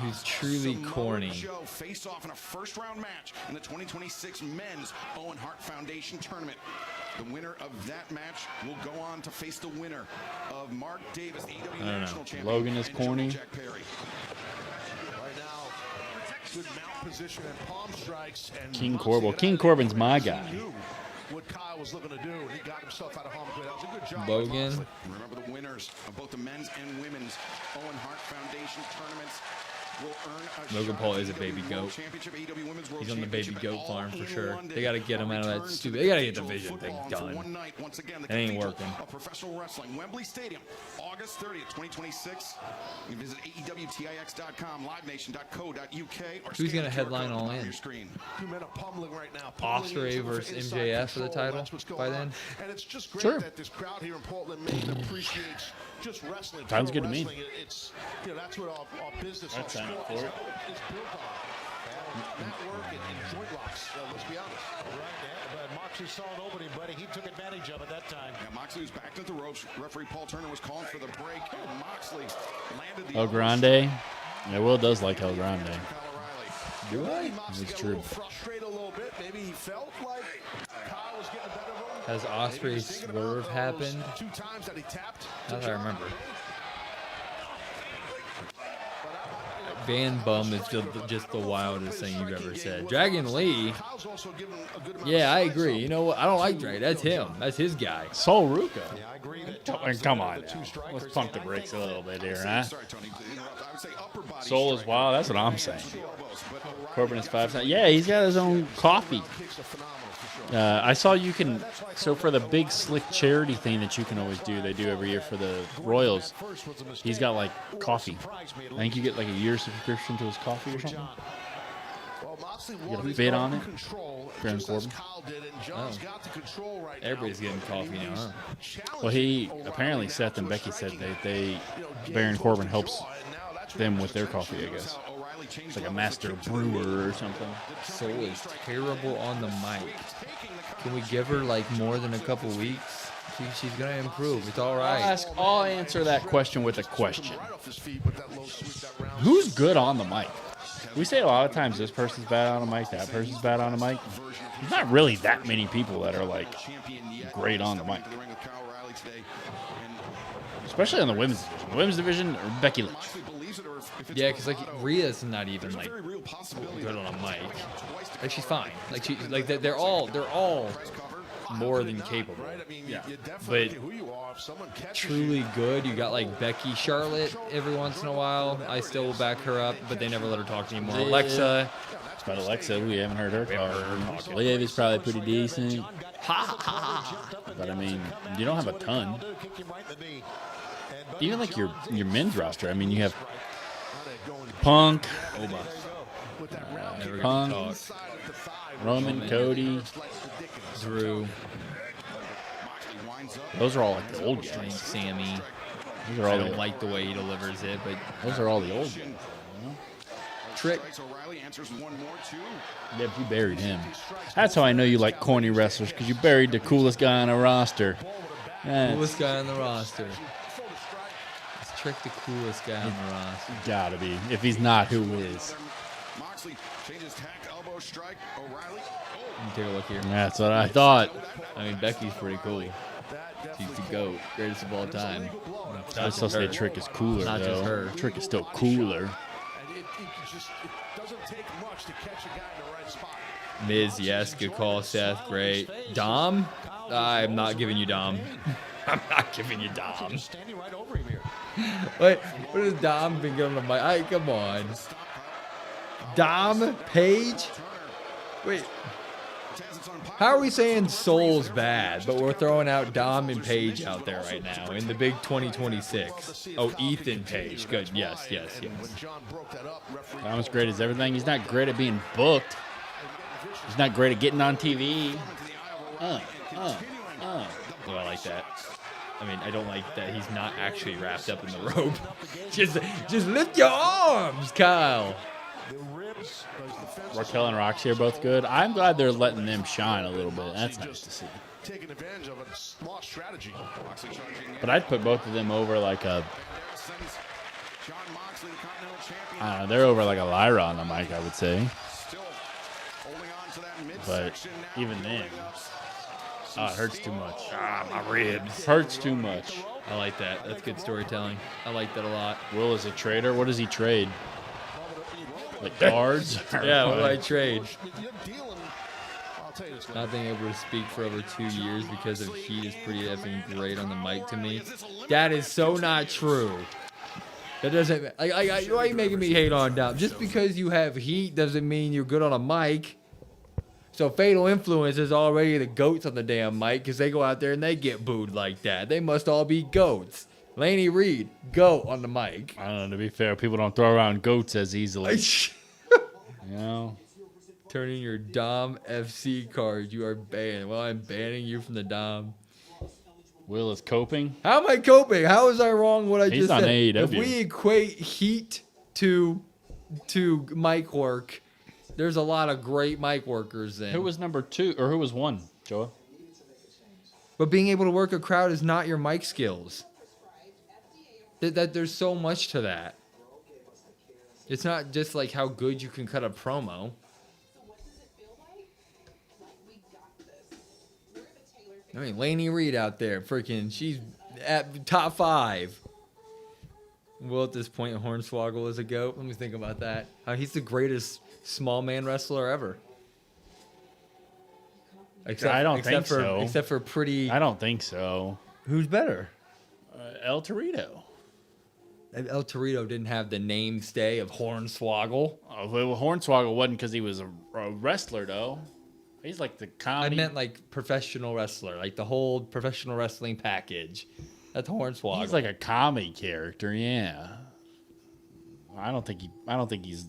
Who's truly corny? Face off in a first-round match in the 2026 Men's Owen Hart Foundation Tournament. The winner of that match will go on to face the winner of Mark Davis, AEW National Champion. Logan is corny. Right now, good mount position and palm strikes. And King Corbin. King Corbin's my guy. What Kyle was looking to do, and he got himself out of harm's way. That was a good job. Logan. Remember the winners of both the men's and women's Owen Hart Foundation tournaments will earn a Logan shot Paul at is a AEW baby World goat. Championship, AEW Women's World He's on the baby Championship, goat farm for all in sure. one They day. got to get him out of that Return to stupid. the They got to get the cathedral vision thing football for done. one night. Once again, the That ain't cathedral working. of professional wrestling, Wembley Stadium, August 30th, 2026. You can visit AEWTIX.com, livenation.co.uk, or Who's scan gonna the QR headline code All on In? your screen. Two men are pummeling right now. Pummeling Ospreay each other versus inside MJF for the control. title That's what's by going then? on. And it's just great Sure. that this crowd here in Portland, Maine appreciates just wrestling. Sounds pro good to me. wrestling. It's that's what our business, I'd our sign up sport for it. is built on. Mat work and joint locks. Let's be honest. But Moxley saw an opening, buddy. He took advantage of it that time. Yeah, Moxley was backed at the ropes. Referee Paul Turner was calling for the break. And Moxley landed the El Grande. Yeah, Will does like El Grande. Do I? It's true. Frustrated a little bit. Maybe he felt like Kyle was getting the better of him. Has Ospreay swerve happened? 2 times that he tapped. Not that I remember. Van Bum is just the wildest thing you've ever said. Dragon Lee. Yeah, I agree. You know what? I don't like Dragon. That's him. That's his guy. Sol Ruka. Yeah, I agree that Come on now. Let's pump the brakes a little bit here, huh? Soul is wild. That's what I'm saying. Corbin is 5 times. Yeah, he's got his own coffee. I saw you can. So for the big slick charity thing that you can always do, they do every year for the Royals. He's got like coffee. I think you get like a year subscription to his coffee or something. You got a bid on it. Baron Corbin. Oh. Everybody's getting coffee now, huh? Well, he apparently Seth and Becky said they Baron Corbin helps them with their coffee, I guess. It's like a master brewer or something. Soul is terrible on the mic. Can we give her like more than a couple weeks? She's gonna improve. It's all right. I'll answer that question with a question. Who's good on the mic? We say a lot of times this person's bad on the mic, that person's bad on the mic. There's not really that many people that are like great on the mic. Especially on the women's division. The women's division, Becky Lynch. Yeah, because like Rhea's not even like good on a mic. Like she's fine. Like they're all more than capable. Yeah, but truly good. You got like Becky, Charlotte every once in a while. I still will back her up, but they never let her talk anymore. Alexa. But Alexa, we haven't heard her talk. Liv is probably pretty decent. But I mean, you don't have a ton. Even like your men's roster. I mean, you have Punk, Roman, Cody, Drew. Those are all like the old guys. Sammy. I don't like the way he delivers it, but those are all the old guys. Trick. Yep, you buried him. That's how I know you like corny wrestlers, because you buried the coolest guy on a roster. Coolest guy on the roster. Is Trick the coolest guy on the roster? Gotta be. If he's not, who is? Take a look here. That's what I thought. I mean, Becky's pretty cool. She's the GOAT, greatest of all time. I still say Trick is cooler, Not though. just her. Trick is still cooler. Miz, yes, good call. Seth, great. Dom? I'm not giving you Dom. I'm not giving you Dom. What has Dom been giving him? Come on. Dom? Page? Wait. How are we saying Soul's bad, but we're throwing out Dom and Page out there right now in the big 2026? Oh, Ethan Page. Good. Yes. Dom's great as everything. He's not great at being booked. He's not great at getting on TV. Oh, I like that. I mean, I don't like that he's not actually wrapped up in the rope. just lift your arms, Kyle. Raquel and Roxy are both good. I'm glad they're letting them shine a little bit. That's nice to see. Taking advantage of a small strategy. But I'd put both of them over like a... I don't know, they're over like a Lyra on the mic, I would say. But even then, it hurts too much. My ribs. Hurts too much. I like that. That's good storytelling. I like that a lot. Will is a trader. What does he trade? Like cards? Yeah, what do I trade? Not being able to speak for over 2 years because of heat is pretty effing great on the mic to me. That is so not true. That doesn't... why are you making me hate on Dom? Just because you have heat doesn't mean you're good on a mic. So Fatal Influence is already the goats on the damn mic because they go out there and they get booed like that. They must all be goats. Laney Reed, goat on the mic. I don't know, to be fair, people don't throw around goats as easily. You know? Turn in your Dom FC card. You are banned. Well, I'm banning you from the Dom. Will is coping. How am I coping? How was I wrong what I He's just on said? AEW. If we equate heat to mic work, there's a lot of great mic workers then. Who was number 2, or who was 1, Joa? But being able to work a crowd is not your mic skills. That there's so much to that. It's not just like how good you can cut a promo. I mean, Laney Reed out there, freaking, she's at top 5. Well, at this point, Hornswoggle is a GOAT. Let me think about that. He's the greatest small man wrestler ever. I don't think so. Except for pretty... I don't think so. Who's better? El Torito. El Torito didn't have the name stay of Hornswoggle. Oh, well, Hornswoggle wasn't because he was a wrestler, though. He's like the I comedy. meant like professional wrestler, like the whole professional wrestling package. That's Hornswoggle. He's like a comedy character, yeah. I don't think he's.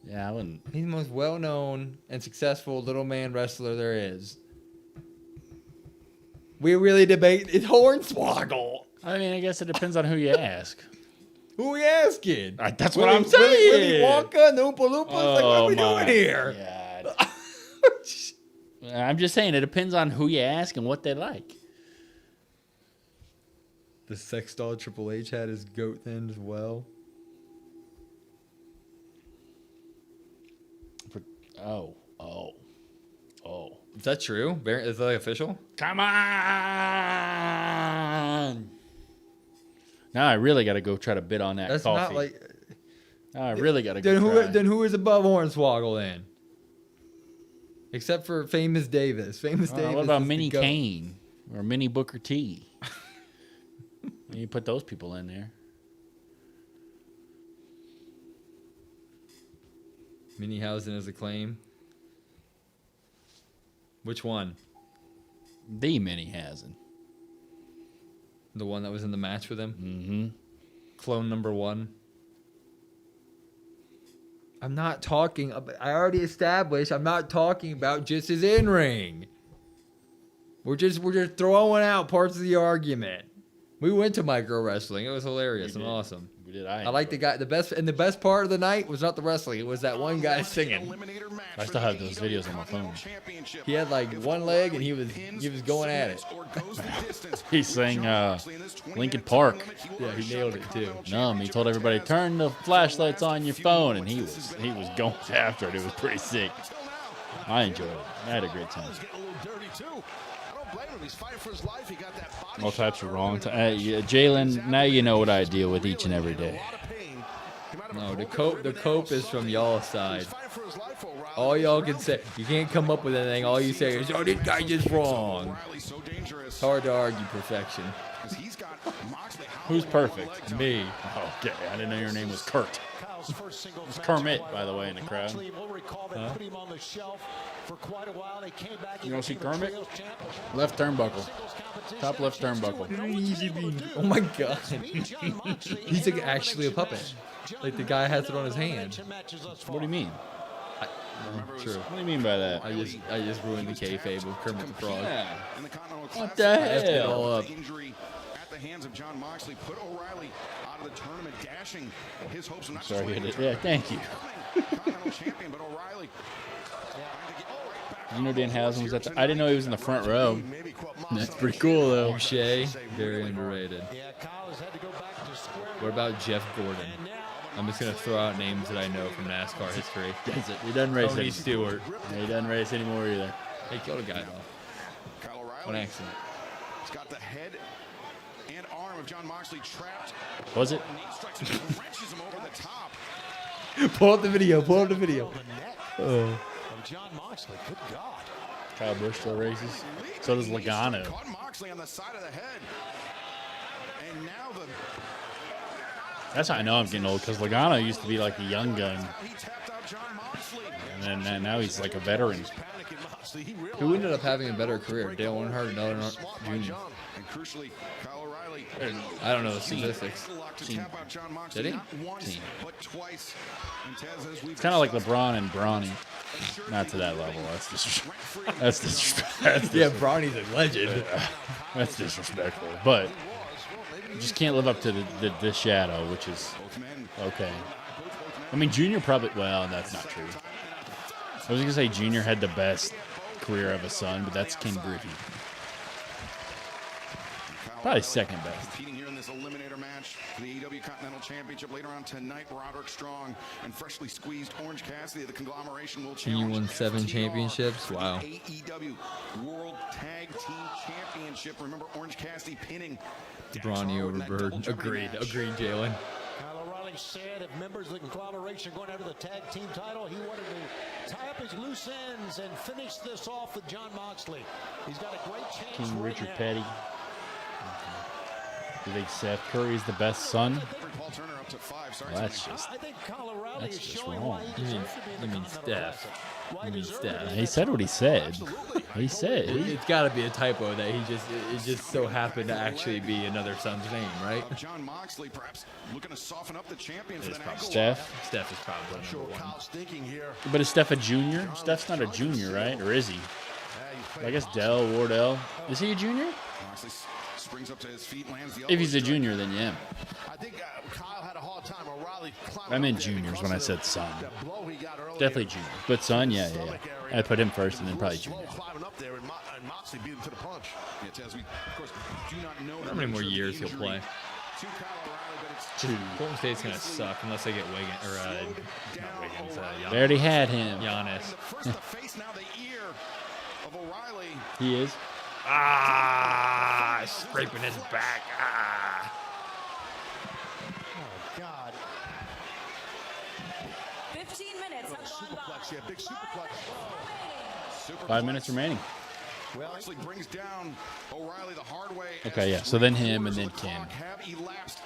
Yeah, I wouldn't. He's the most well-known and successful little man wrestler there is. We really debate it's Hornswoggle. I mean, I guess it depends on who you ask. Who we asking? That's what I'm saying. Willy Wonka and the Oompa Loompas? Like, what are we doing here? God. I'm just saying it depends on who you ask and what they like. The sex doll Triple H had his goat then as well. Oh. Is that true? Is that official? Come on! Now I really got to go try to bid on that That's coffee. not like. Now I really got to go. Then who is above Hornswoggle then? Except for Famous Davis. Famous Davis. What about is Minnie the goat. Kane or Minnie Booker T? You put those people in there. Minniehausen as a claim. Which one? The Minniehausen. The one that was in the match with him? Mm-hmm. Clone number 1. I'm not talking about, I already established I'm not talking about just his in-ring. We're just throwing out parts of the argument. We went to micro wrestling. It was hilarious and awesome. We did. I like the guy. The best part of the night was not the wrestling. It was that one guy singing. I still have those videos on my phone. He had like one leg and he was going at it. He sang Linkin Park. Yeah, he nailed it too. No, he told everybody turn the flashlights on your phone, and he was going after it. It was pretty sick. I enjoyed it. I had a great time. All types of wrong. Jalen, now you know what I deal with each and every day. No, the cope is from y'all's side. All y'all can say, you can't come up with anything. All you say is, "Oh, this guy just wrong." It's hard to argue perfection. Who's perfect? Me. Okay, I didn't know your name was Kurt. It's Kermit, by the way, in the crowd. Huh? You don't see Kermit? Left turnbuckle. Top left turnbuckle. Oh my god. He's like actually a puppet. Like the guy has it on his hand. What do you mean? True. What do you mean by that? I just ruined the kayfabe of Kermit the Frog. Yeah. What the hell? All up. At the hands of John Moxley put O'Reilly out of the tournament, dashing his hopes of not Sorry, just winning, yeah, thank you. Continental champion, but O'Reilly. You know Danhausen was at the, I didn't know he was in the front row. That's pretty cool, though. Boucher, very underrated. What about Jeff Gordon? I'm just going to throw out names that I know from NASCAR history. That's it. He doesn't race Tony anymore. Stewart. Yeah, he doesn't race anymore either. He killed a guy, though. Kyle O'Reilly. One accident. He's got the head and arm of John Moxley trapped. Was it? Wrenches him over the top. Pull up the video. Pull up the video. Oh. John Moxley, good God. Kyle Busch still races. So does Logano. Caught Moxley on the side of the head. And now the That's how I know I'm getting old, because Logano used to be like a young gun. he tapped out John Moxley. And then now he's like a veteran. Panicking Moxley. He Who ended up having a better career? Dale Earnhardt and Dale Earnhardt Jr. And crucially, Kyle O'Reilly. I don't know the statistics. To tap out John Moxley, Did he? not once, but twice. And Taz, as we've It's kind of like LeBron and Bronny. Not to that level. That's disrespectful. That's disrespectful. Yeah, Bronny's a legend. That's disrespectful. But you just can't live up to the shadow, which is okay. I mean, Junior probably, well, that's not true. I was going to say Junior had the best career of a son, but that's Ken Griffey. Probably second best. Competing here in this eliminator match for the AEW Continental Championship later on tonight. Roderick Strong and freshly squeezed Orange Cassidy of the conglomeration will And you won 7 championships? Wow. AEW World Tag Team Championship. Remember Orange Cassidy pinning Bronny over Bird. Agreed, Jalen. Kyle O'Reilly said if members of the conglomeration are going after the tag team title, he wanted to tie up his loose ends and finish this off with John Moxley. He's got a great chance King right Richard now. Petty. You think Seth Curry's the best son? Paul Turner up to 5. Sorry, Well, that's just wrong. You mean Steph. You mean Steph. He said what he said. He said. It's got to be a typo that it just so happened to actually be another son's name, right? John Moxley perhaps looking to soften up the champion for It's that probably ankle. Steph. is probably Sure number what one. Kyle's thinking here. But is Steph a junior? Steph's not a junior, right? Or is he? I guess Dell, Wardell. Is he a junior? Moxley springs up to his feet, lands the If he's a elbow strike. junior, then yeah. I think Kyle had a hard time. O'Reilly climbing I up meant there juniors because when I of said son. that blow he got earlier. Definitely junior. But son, yeah. I put him first and then probably Slow junior. climbing up there, and Moxley beat him to the punch. Yeah, Taz, we of course do not know How many more years he'll play? To Kyle O'Reilly, but it's Two. Golden State's gonna suck unless they get Wiggins or not Wiggins. They already had him. Giannis. first the face, now the ear of O'Reilly. He is. Scraping his back. God. 15 minutes have gone by. Superplex, yeah, big superplex. 5 minutes remaining. Moxley brings down O'Reilly the hard way. Okay, yeah. So then him and then Ken.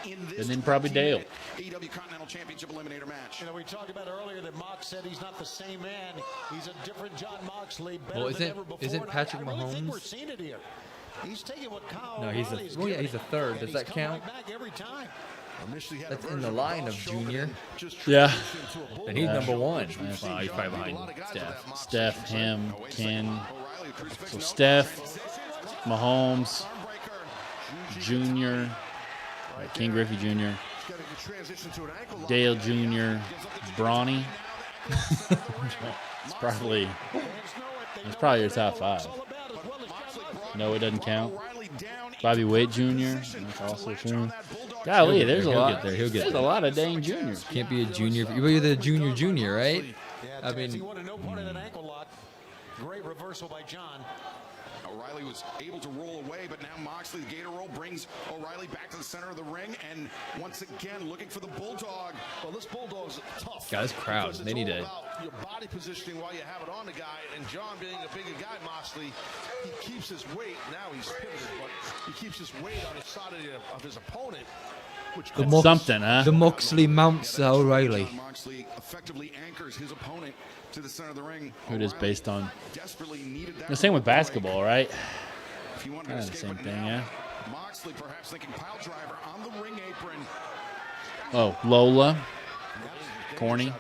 And then probably Dale. AEW Continental Championship Eliminator match. You know, we talked about earlier that Mox said he's not the same man. He's a different John Moxley. Better Well, than ever before. isn't And Patrick I really think Mahomes- we're seeing it here. He's taking what Kyle No, he's a O'Reilly's well, yeah, given he's a him, third. and Does he's that coming count? right back every time. That's in the line of junior. Yeah. And he's number one. Well, he's probably behind Steph. Steph, him, Ken. So Steph, Mahomes, Junior, King Griffey Jr., Dale Jr., Brawny. It's probably your top 5. No, it doesn't count. Bobby Witt Jr. That's also true. Golly, there's a lot. There's a lot of dang juniors. Can't be a junior. You're the junior, right? I mean, He wanted no part of that ankle lock. Great reversal by John. O'Reilly was able to roll away, but now Moxley, the Gator roll, brings O'Reilly back to the center of the ring, and once again looking for the Bulldog. Well, this Bulldog's tough. Guys, crowd. Because They it's need all to. about your body positioning while you have it on the guy, and John being a bigger guy, Moxley, he keeps his weight. Now he's pivoted, but he keeps his weight on the side of his opponent. Which That's something, huh? The Moxley mounts O'Reilly. John Moxley effectively anchors his opponent to the center of the ring. Who it is based on. Desperately needed that The same with break. basketball, right? If you wanted Kind to of the escape same it thing, now, yeah. Moxley perhaps thinking pile driver on the ring apron. Oh, Lola. Corny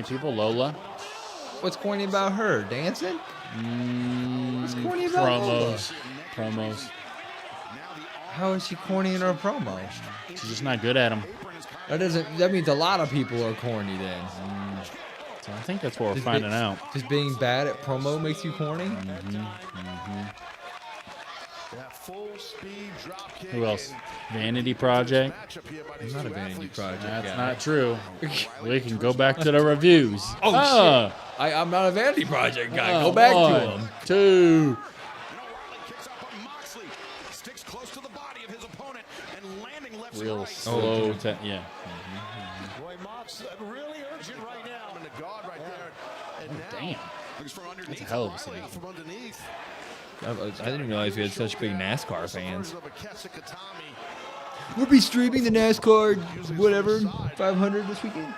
people, Lola. What's corny about her? Dancing? What's corny about Lola? Promos. How is she corny in her promo? She's just not good at them. That means a lot of people are corny then. So I think that's what we're Just finding be- out. Just being bad at promo makes you corny? Who else? Vanity Project. I'm not a vanity project That's guy. not true. We can go back to the reviews. Oh, shit. I'm not a vanity project guy. Go back to 1, him. 2. Real slow. Yeah. Boy, Mox really urgent right now. In the guard right there. And now, Damn. looks from underneath. That's a hell of a O'Reilly scene. from underneath. I didn't realize we had such big NASCAR fans. Of a Kesikatami. We'll be streaming the NASCAR, whatever, 500 this weekend.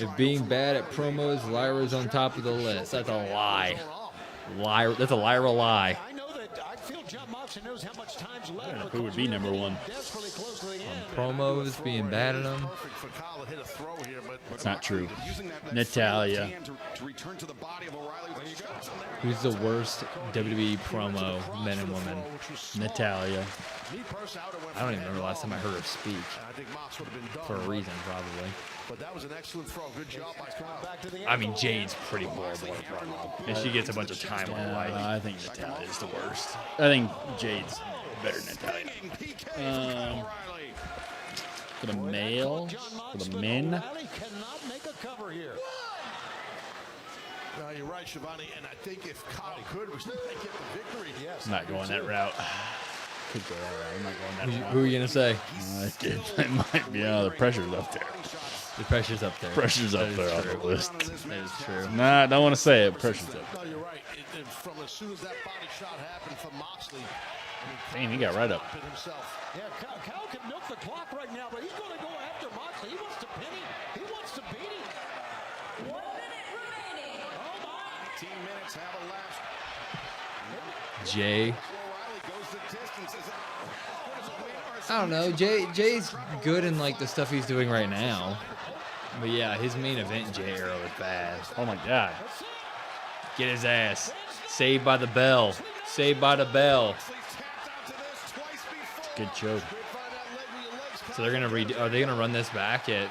If being bad at promos, Lyra's on top of the list. That's a lie. That's a Lyra lie. I know that I feel John Moxley knows how much time's left. know who would be number 1. Desperately close to the end. Promos, being bad at them. Perfect for Kyle to hit a throw here, but It's not true. using that Natalia. hand to return to the body of O'Reilly with a shot. Who's the worst WWE promo, men and women? Natalia. Me personally, I would've went I don't for even remember the last time I heard her speak. I think Mox would have been done. For a reason, probably. But that was an excellent throw. Good job by Kyle. Back to the I mean, Jade's pretty horrible at a promo. And she gets a bunch of time on her life. I think Natalia is the worst. I think Jade's better than Natalia. For the male, for the men, O'Reilly cannot make a cover here. No, you're right, Shivani. And I think if Kyle could, we still might get the victory. Yes. not going that route. Could go that route. I'm not going that route. Who are you going to say? It might be the pressure's up there. The pressure's up there. Pressure's up That there is on true. the list. That is true. Nah, I don't want to say it. Pressure's up. No, you're right. From as soon as that body shot happened for Moxley, Damn, he got right up. himself. Yeah, Kyle can milk the clock right now, but he's going to go after Moxley. He wants to pin him. He wants to beat him. 1 minute remaining. Oh, my. 18 minutes have elapsed. Jay. O'Reilly goes the distance. Is it as good as a win or is I don't know. Jay's good in like the stuff he's doing right now. But yeah, his main event Jay era was bad. Oh my God. Get his ass. Saved by the bell. Saved by the bell. Good joke. So they're gonna are they gonna run this back at?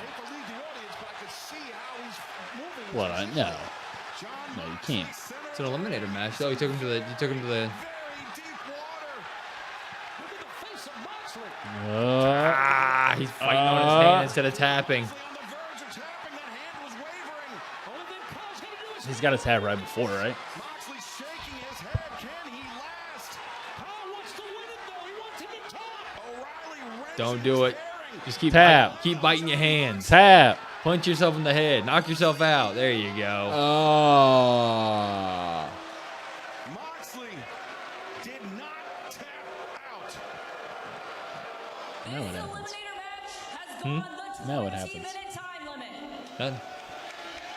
What? No. No, you can't. It's an eliminator match. So he took him to the. He's fighting on his hand instead of tapping. He's got a tap right before, right? Moxley shaking his head. Can he last? Kyle wants to win it, though. He wants him to top. O'Reilly wrenches Don't do it. bearing. Just keep Tap. keep biting your hands. Tap. Punch yourself in the head. Knock yourself out. There you go. Moxley did not tap out. Now what This happens? eliminator match has gone the Now what 20-minute happens? time limit. Done.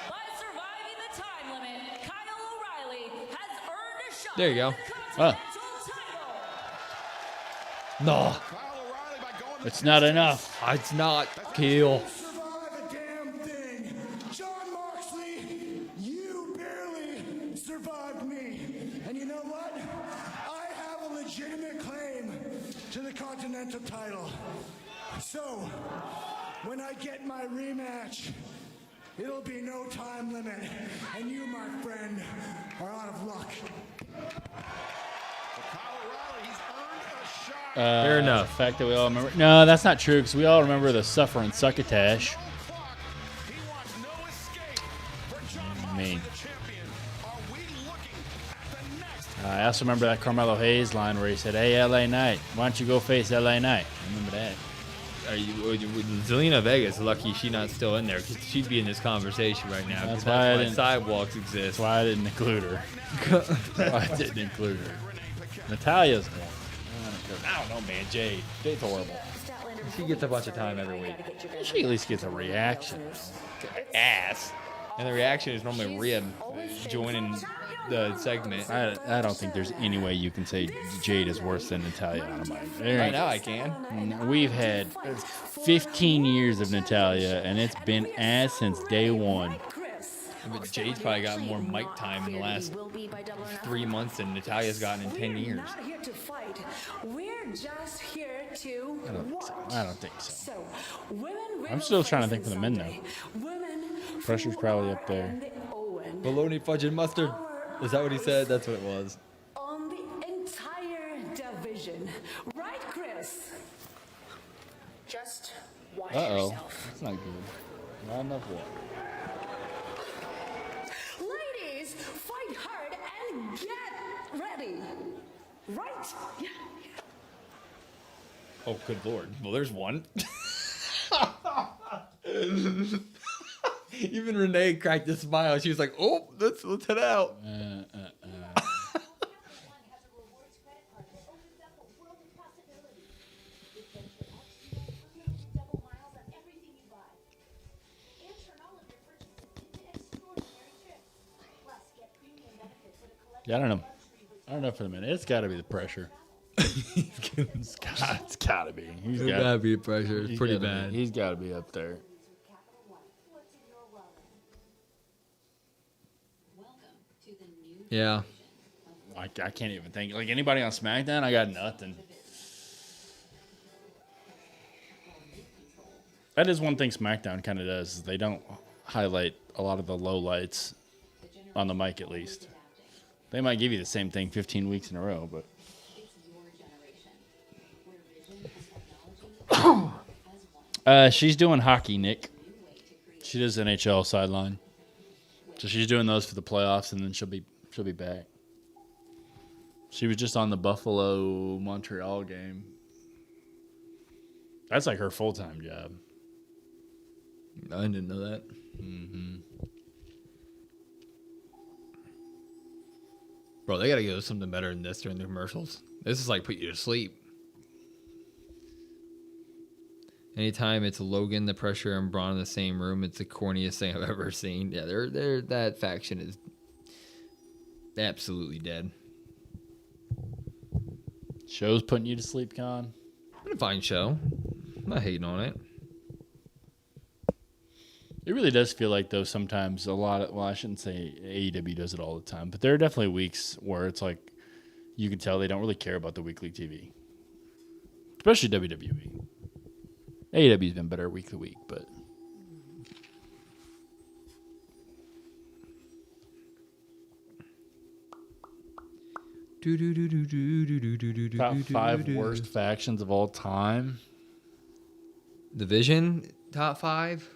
By surviving the time limit, Kyle O'Reilly has earned a shot There you go. at the Oh. Continental title. No, Kyle O'Reilly by going to It's not enough. it's not. Kill. Survive a damn thing. John Moxley, you barely survived me. And you know what? I have a legitimate claim to the Continental title. So, when I get my rematch, it'll be no time limit. And you, my friend, are out of luck. Kyle O'Reilly, he's earned a shot. Fair enough. The fact that we all remember. No, that's not true because we all remember the suffering succotash. He wants no escape for John I Moxley, mean, the champion. Are we looking at the next? I also remember that Carmelo Hayes line where he said, "Hey, LA Knight, why don't you go face LA Knight?" I remember that. Are you, Zelina Vega's lucky she's not still in there because she'd be in this conversation right now. That's 'cause why I didn't- sidewalks exist. That's why I didn't include her. That's why I didn't include her. Natalia's one. I don't know, man. Jade. Jade's horrible. She gets a bunch of time every week. She at least gets a reaction. Ass. And the reaction is normally Rhea joining the segment. I don't think there's any way you can say Jade is worse than Natalia Dynamite. Right now I can. We've had 15 years of Natalia, and it's been ass since day one. But Jade's probably got more mic time in the last 3 months than Natalia's gotten in 10 years. We're not here to fight. We're just here to watch. I don't think so. So, women I'm will still trying to face think for the it men, though. someday. Women Pressure's probably up there. and the Owen Bologna, fudge, and mustard. Is that what he said? That's what it was. on the entire division. Right, Chris? Just watch Uh-oh. yourself. That's not good. Not enough what? Ladies, fight hard and get ready. Right? Yeah. Oh, good lord. Well, there's one. Even Renee cracked a smile. She was like, "Oh, let's head out." Yeah, I don't know. I don't know for the minute. It's got to be the pressure. It's got to be. He's It's gotta be the pressure. It's pretty bad. He's got to be up there. Yeah. I can't even think. Like anybody on SmackDown, I got nothing. That is one thing SmackDown kind of does. Is they don't highlight a lot of the low lights on the mic, at least. They might give you the same thing 15 weeks in a row, but. She's doing hockey, Nick. She does NHL sideline, so she's doing those for the playoffs, and then she'll be back. She was just on the Buffalo Montreal game. That's like her full-time job. I didn't know that. Bro, they gotta give us something better than this during the commercials. This is like put you to sleep. Anytime it's Logan, the Pressure, and Braun in the same room, it's the corniest thing I've ever seen. Yeah, that faction is absolutely dead. Show's putting you to sleep, Con. It's a fine show. I'm not hating on it. It really does feel like, though, sometimes well, I shouldn't say AEW does it all the time, but there are definitely weeks where it's like you can tell they don't really care about the weekly TV. Especially WWE. AEW's been better week to week, but top 5 worst factions of all time. Division top 5.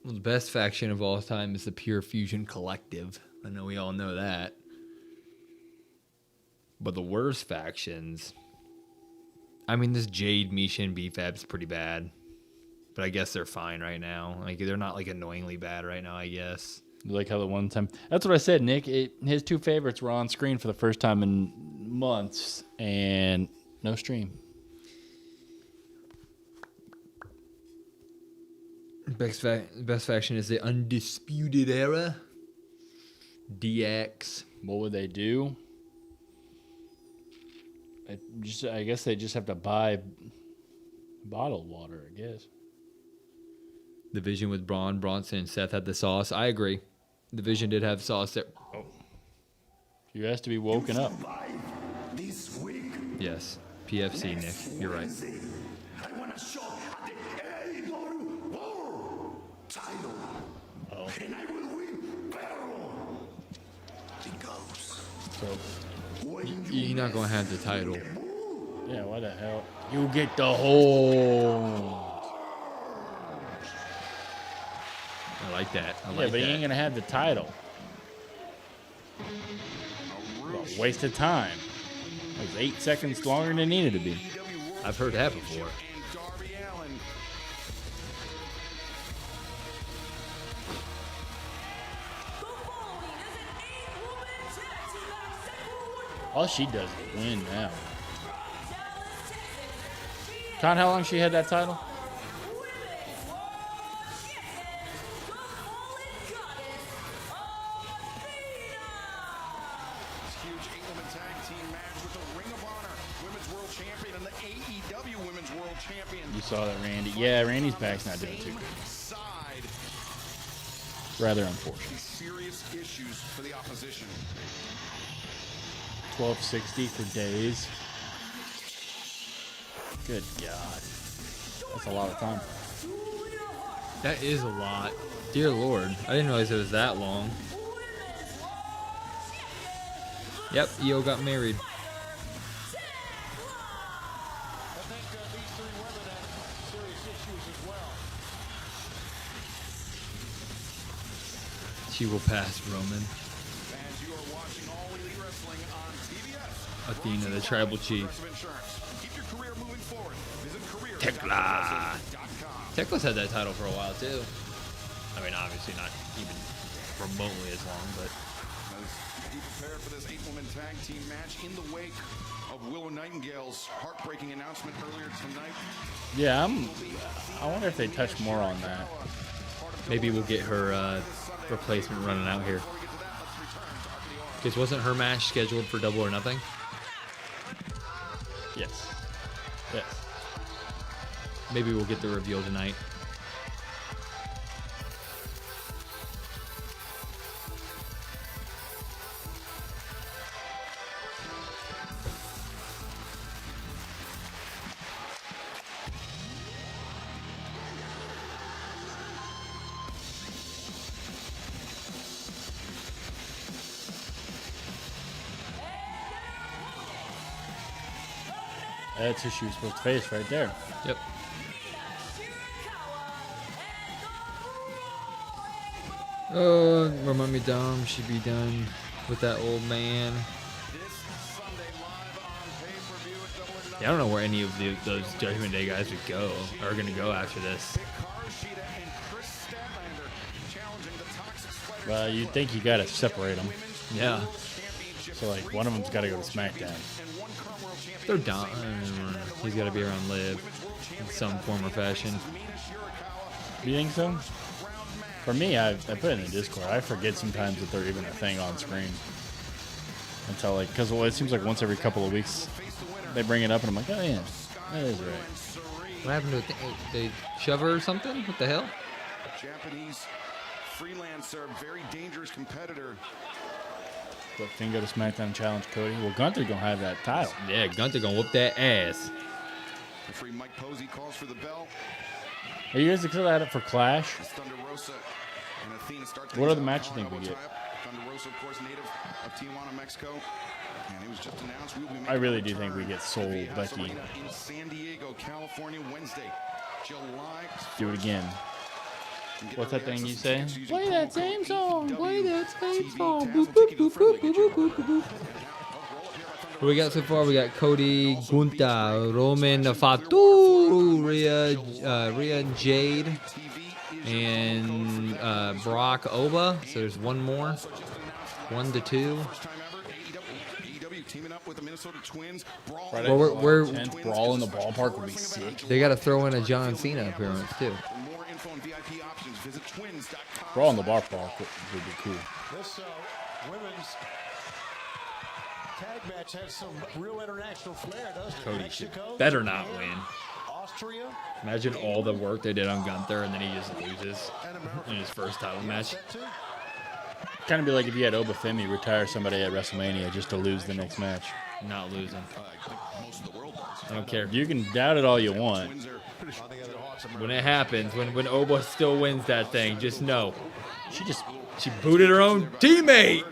Well, the best faction of all time is the Pure Fusion Collective. I know we all know that. But the worst factions, I mean, this Jade, Misha, and BFAB's pretty bad. But I guess they're fine right now. Like, they're not, like, annoyingly bad right now, I guess. Like how the one time... That's what I said, Nick. His 2 favorites were on screen for the first time in months. And no stream. Best faction is the Undisputed Era. DX. What would they do? I guess they just have to buy bottled water, I guess. Division with Braun, Bronson, and Seth had the sauce. I agree. Division did have sauce there. Oh. You has to be woken up. This week, Yes. PFC, Nick. You're right. I want to show at the AEW World title. Oh. And I will win battle. Because You're not going to have the title. Yeah, why the hell? You get the whole... I like that. But he ain't going to have the title. Well, waste of time. It was 8 seconds longer than it needed to be. I've heard that before. All she does is win now. Con, how long she had that title? Huge 8-woman tag team match with the Ring of Honor Women's World Champion and the AEW Women's World Champion. You saw that, Randy. Yeah, Randy's back's not doing too good. Rather unfortunate. Serious issues for the opposition. 1260 for days. Good God. That's a lot of time. That is a lot. Dear Lord. I didn't realize it was that long. Yep, EO got married. She will pass Roman. Athena, the tribal chief. Tekla. Tekla's had that title for a while too. I mean, obviously not even remotely as long, but. Be prepared for this 8-woman tag team match in the wake of Willow Nightingale's heartbreaking announcement earlier tonight. Yeah, I wonder if they touch more on that. Maybe we'll get her replacement running out here. Because wasn't her match scheduled for Double or Nothing? Yes. Yes. Maybe we'll get the reveal tonight. That's who she was supposed to face right there. Yep. Remind me, Dom should be done with that old man. Yep. I don't know where any of those Judgment Day guys would go or are going to go after this. Well, you'd think you got to separate them. Yeah. So, like, one of them's got to go to SmackDown. They're done. He's got to be around Liv in some form or fashion. You think so? For me, I put it in the Discord. I forget sometimes that they're even a thing on screen. Until, like, because it seems like once every couple of weeks they bring it up, and I'm like, oh, yeah, that is right. What happened to it? They shove her or something? What the hell? Japanese freelancer, very dangerous competitor. But Finn go to SmackDown and challenge Cody. Well, Gunther gonna have that title. Yeah, Gunther gonna whoop that ass. Referee Mike Posey calls for the bell. Are you guys excited for Clash? Thunder Rosa and Athena start What other match you think we get? Thunder Rosa, of course, native of Tijuana, Mexico. And it was just announced we will be I really do think we get Soul Becky. in San Diego, California, Wednesday, July. Do it again. What's that thing you say? Play that same song. Play that same song. Boop, boop, boop, boop, boop, boop, boop, boop. What we got so far? We got Cody, Gunther, Roman, Fatu, Rhea and Jade, and Brock Oba. So there's one more. 1 to 2. Teaming up with the Minnesota Twins. Friday, We're 10th Brawl in the ballpark would be sick. They got to throw in a John Cena appearance too. For more info and VIP options, visit twins.com. Brawl in the ballpark would be cool. This women's tag match has some real international flair, doesn't it? Cody Mexico, should better not win. Austria. Imagine all the work they did on Gunther and then he just loses in his first title match. Kind of be like if you had Oba Femi retire somebody at WrestleMania just to lose the next match. Not losing. I don't care. You can doubt it all you want. When it happens, when Oba still wins that thing, just know She booted her own teammate.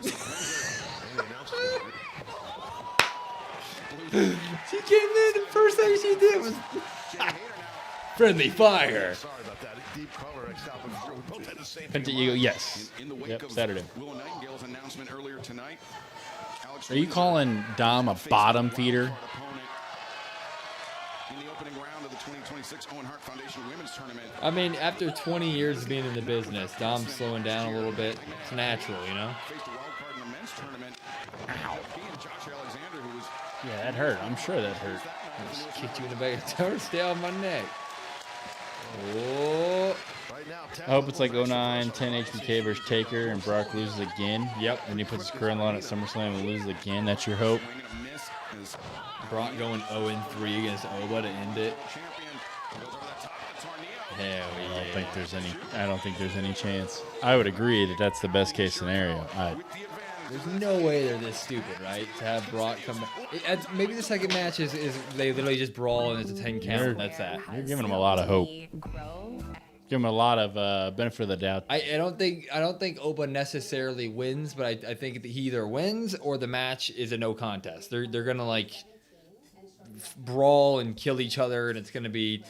She came in, the first thing she did was friendly fire. Sorry about that. Deep color. We both had the same Penta thing. Eagle, yes. In the wake Yep, of Saturday. Willow Nightingale's announcement earlier tonight. Alex Are you calling Dom a bottom feeder? in the opening round of the 2026 Owen Hart Foundation Women's Tournament. I mean, after 20 years of being in the business, Dom's slowing down a little bit. It's natural, you know? Faced a wild card in the men's tournament. Ow. Josh Alexander, who was Yeah, that hurt. I'm sure that hurt. I just kicked you in the back of the toe. Stay off my neck. Oh. right now. I hope it's like 09, 10 HBK versus Taker, and Brock loses again. Yep. And he puts his career on the line at SummerSlam and loses again. That's your hope. Brock going 0-3 against Oba to end it. Hell yeah. I don't think there's any chance. I would agree that that's the best case scenario. There's no way they're this stupid, right? To have Brock come back. Maybe the second match is they literally just brawl and it's a 10 count. And that's that. You're giving them a lot of hope. Give them a lot of benefit of the doubt. I don't think Oba necessarily wins, but I think that he either wins or the match is a no contest. They're gonna like brawl and kill each other, and it's gonna be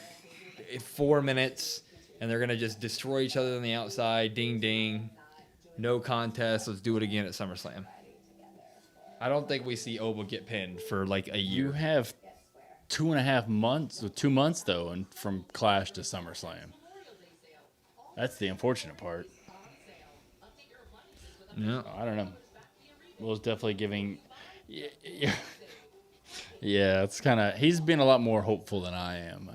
4 minutes, and they're gonna just destroy each other on the outside. Ding ding, no contest. Let's do it again at SummerSlam. I don't think we see Oba get pinned for like a year. You have 2.5 months, or 2 months though, and from Clash to SummerSlam. That's the unfortunate part. Yeah, I don't know. Will's definitely giving. Yeah, it's kind of. He's been a lot more hopeful than I am.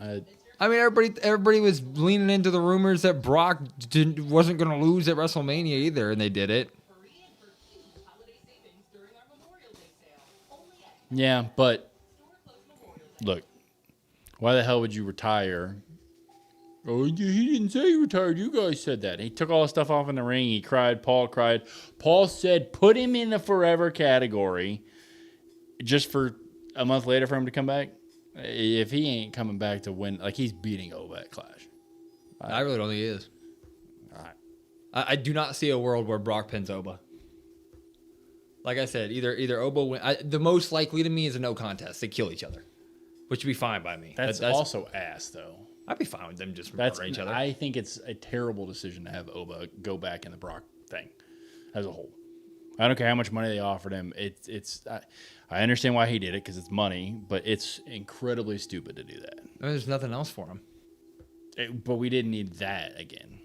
I mean, everybody was leaning into the rumors that Brock wasn't going to lose at WrestleMania either, and they did it. Yeah, but look, why the hell would you retire? Oh, he didn't say he retired. You guys said that. He took all the stuff off in the ring. He cried. Paul cried. Paul said, put him in the forever category just for a month later for him to come back. If he ain't coming back to win, like he's beating Oba at Clash. I really don't think he is. I do not see a world where Brock pins Oba. Like I said, either Oba win. The most likely to me is a no contest. They kill each other, which would be fine by me. That's also ass, though. I'd be fine with them just murdering each other. I think it's a terrible decision to have Oba go back in the Brock thing as a whole. I don't care how much money they offered him. I understand why he did it because it's money, but it's incredibly stupid to do that. There's nothing else for him. But we didn't need that again.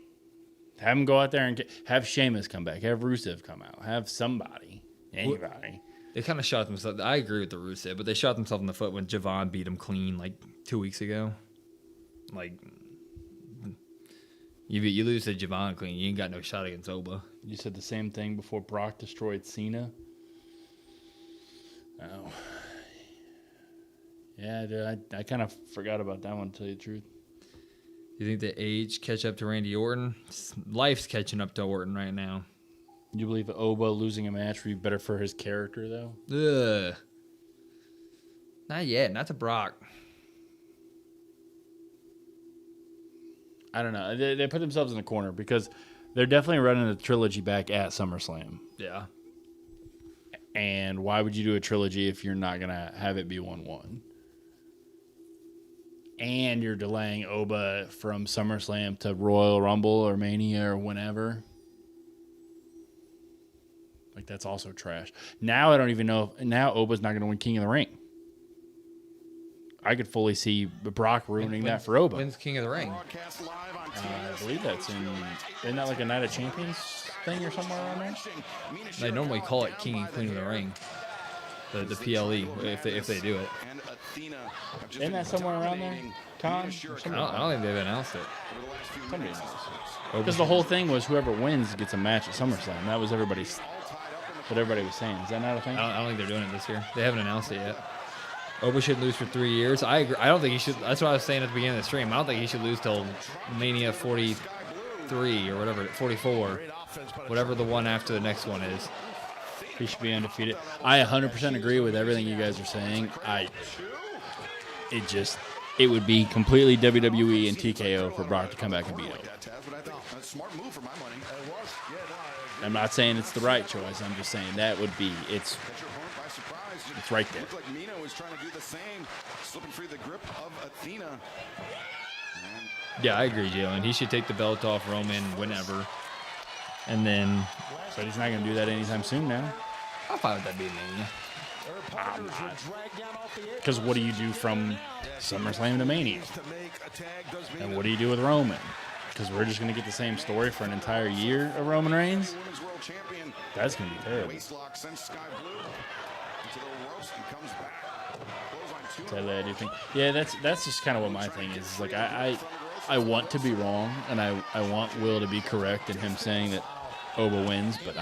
Have him go out there and have Sheamus come back. Have Rusev come out. Have somebody. Anybody. They kind of shot themselves. I agree with the Rusev, but they shot themselves in the foot when Javon beat him clean like 2 weeks ago. Like, you lose to Javon clean, you ain't got no shot against Oba. You said the same thing before Brock destroyed Cena. Oh. Yeah, dude, I kind of forgot about that one, to tell you the truth. You think the age catch up to Randy Orton? Life's catching up to Orton right now. Do you believe Oba losing a match would be better for his character, though? Ugh. Not yet. Not to Brock. I don't know. They put themselves in the corner because they're definitely running a trilogy back at SummerSlam. Yeah. And why would you do a trilogy if you're not going to have it be 1-1? And you're delaying Oba from SummerSlam to Royal Rumble or Mania or whenever. Like, that's also trash. Now I don't even know if... Now Oba's not going to win King of the Ring. I could fully see Brock ruining that for Oba. When's King of the Ring? I believe that's in... Isn't that like a Night of Champions thing or somewhere around there? They normally call it King and Queen of the Ring. The PLE, if they do it. Isn't that somewhere around there? Con? I don't think they've announced it. Somebody knows. Because the whole thing was whoever wins gets a match at SummerSlam. That was what everybody was saying. Is that not a thing? I don't think they're doing it this year. They haven't announced it yet. Oba should lose for 3 years. I agree. I don't think he should. That's what I was saying at the beginning of the stream. I don't think he should lose till Mania 43 or whatever, 44, whatever the one after the next one is. He should be undefeated. I 100% agree with everything you guys are saying. It would be completely WWE and TKO for Brock to come back and beat him. I'm not saying it's the right choice. I'm just saying that would be it's right there. Like Mina was trying to do the same, slipping free the grip of Athena. Yeah, I agree, Jalen. He should take the belt off Roman whenever. And then... But he's not going to do that anytime soon now. I'm fine with that being Mania. Because what do you do from SummerSlam to Mania? And what do you do with Roman? Because we're just going to get the same story for an entire year of Roman Reigns? That's going to be terrible. Sadly, I do think. Yeah, that's just kind of what my thing is. Like I want to be wrong, and I want Will to be correct in him saying that Oba wins, but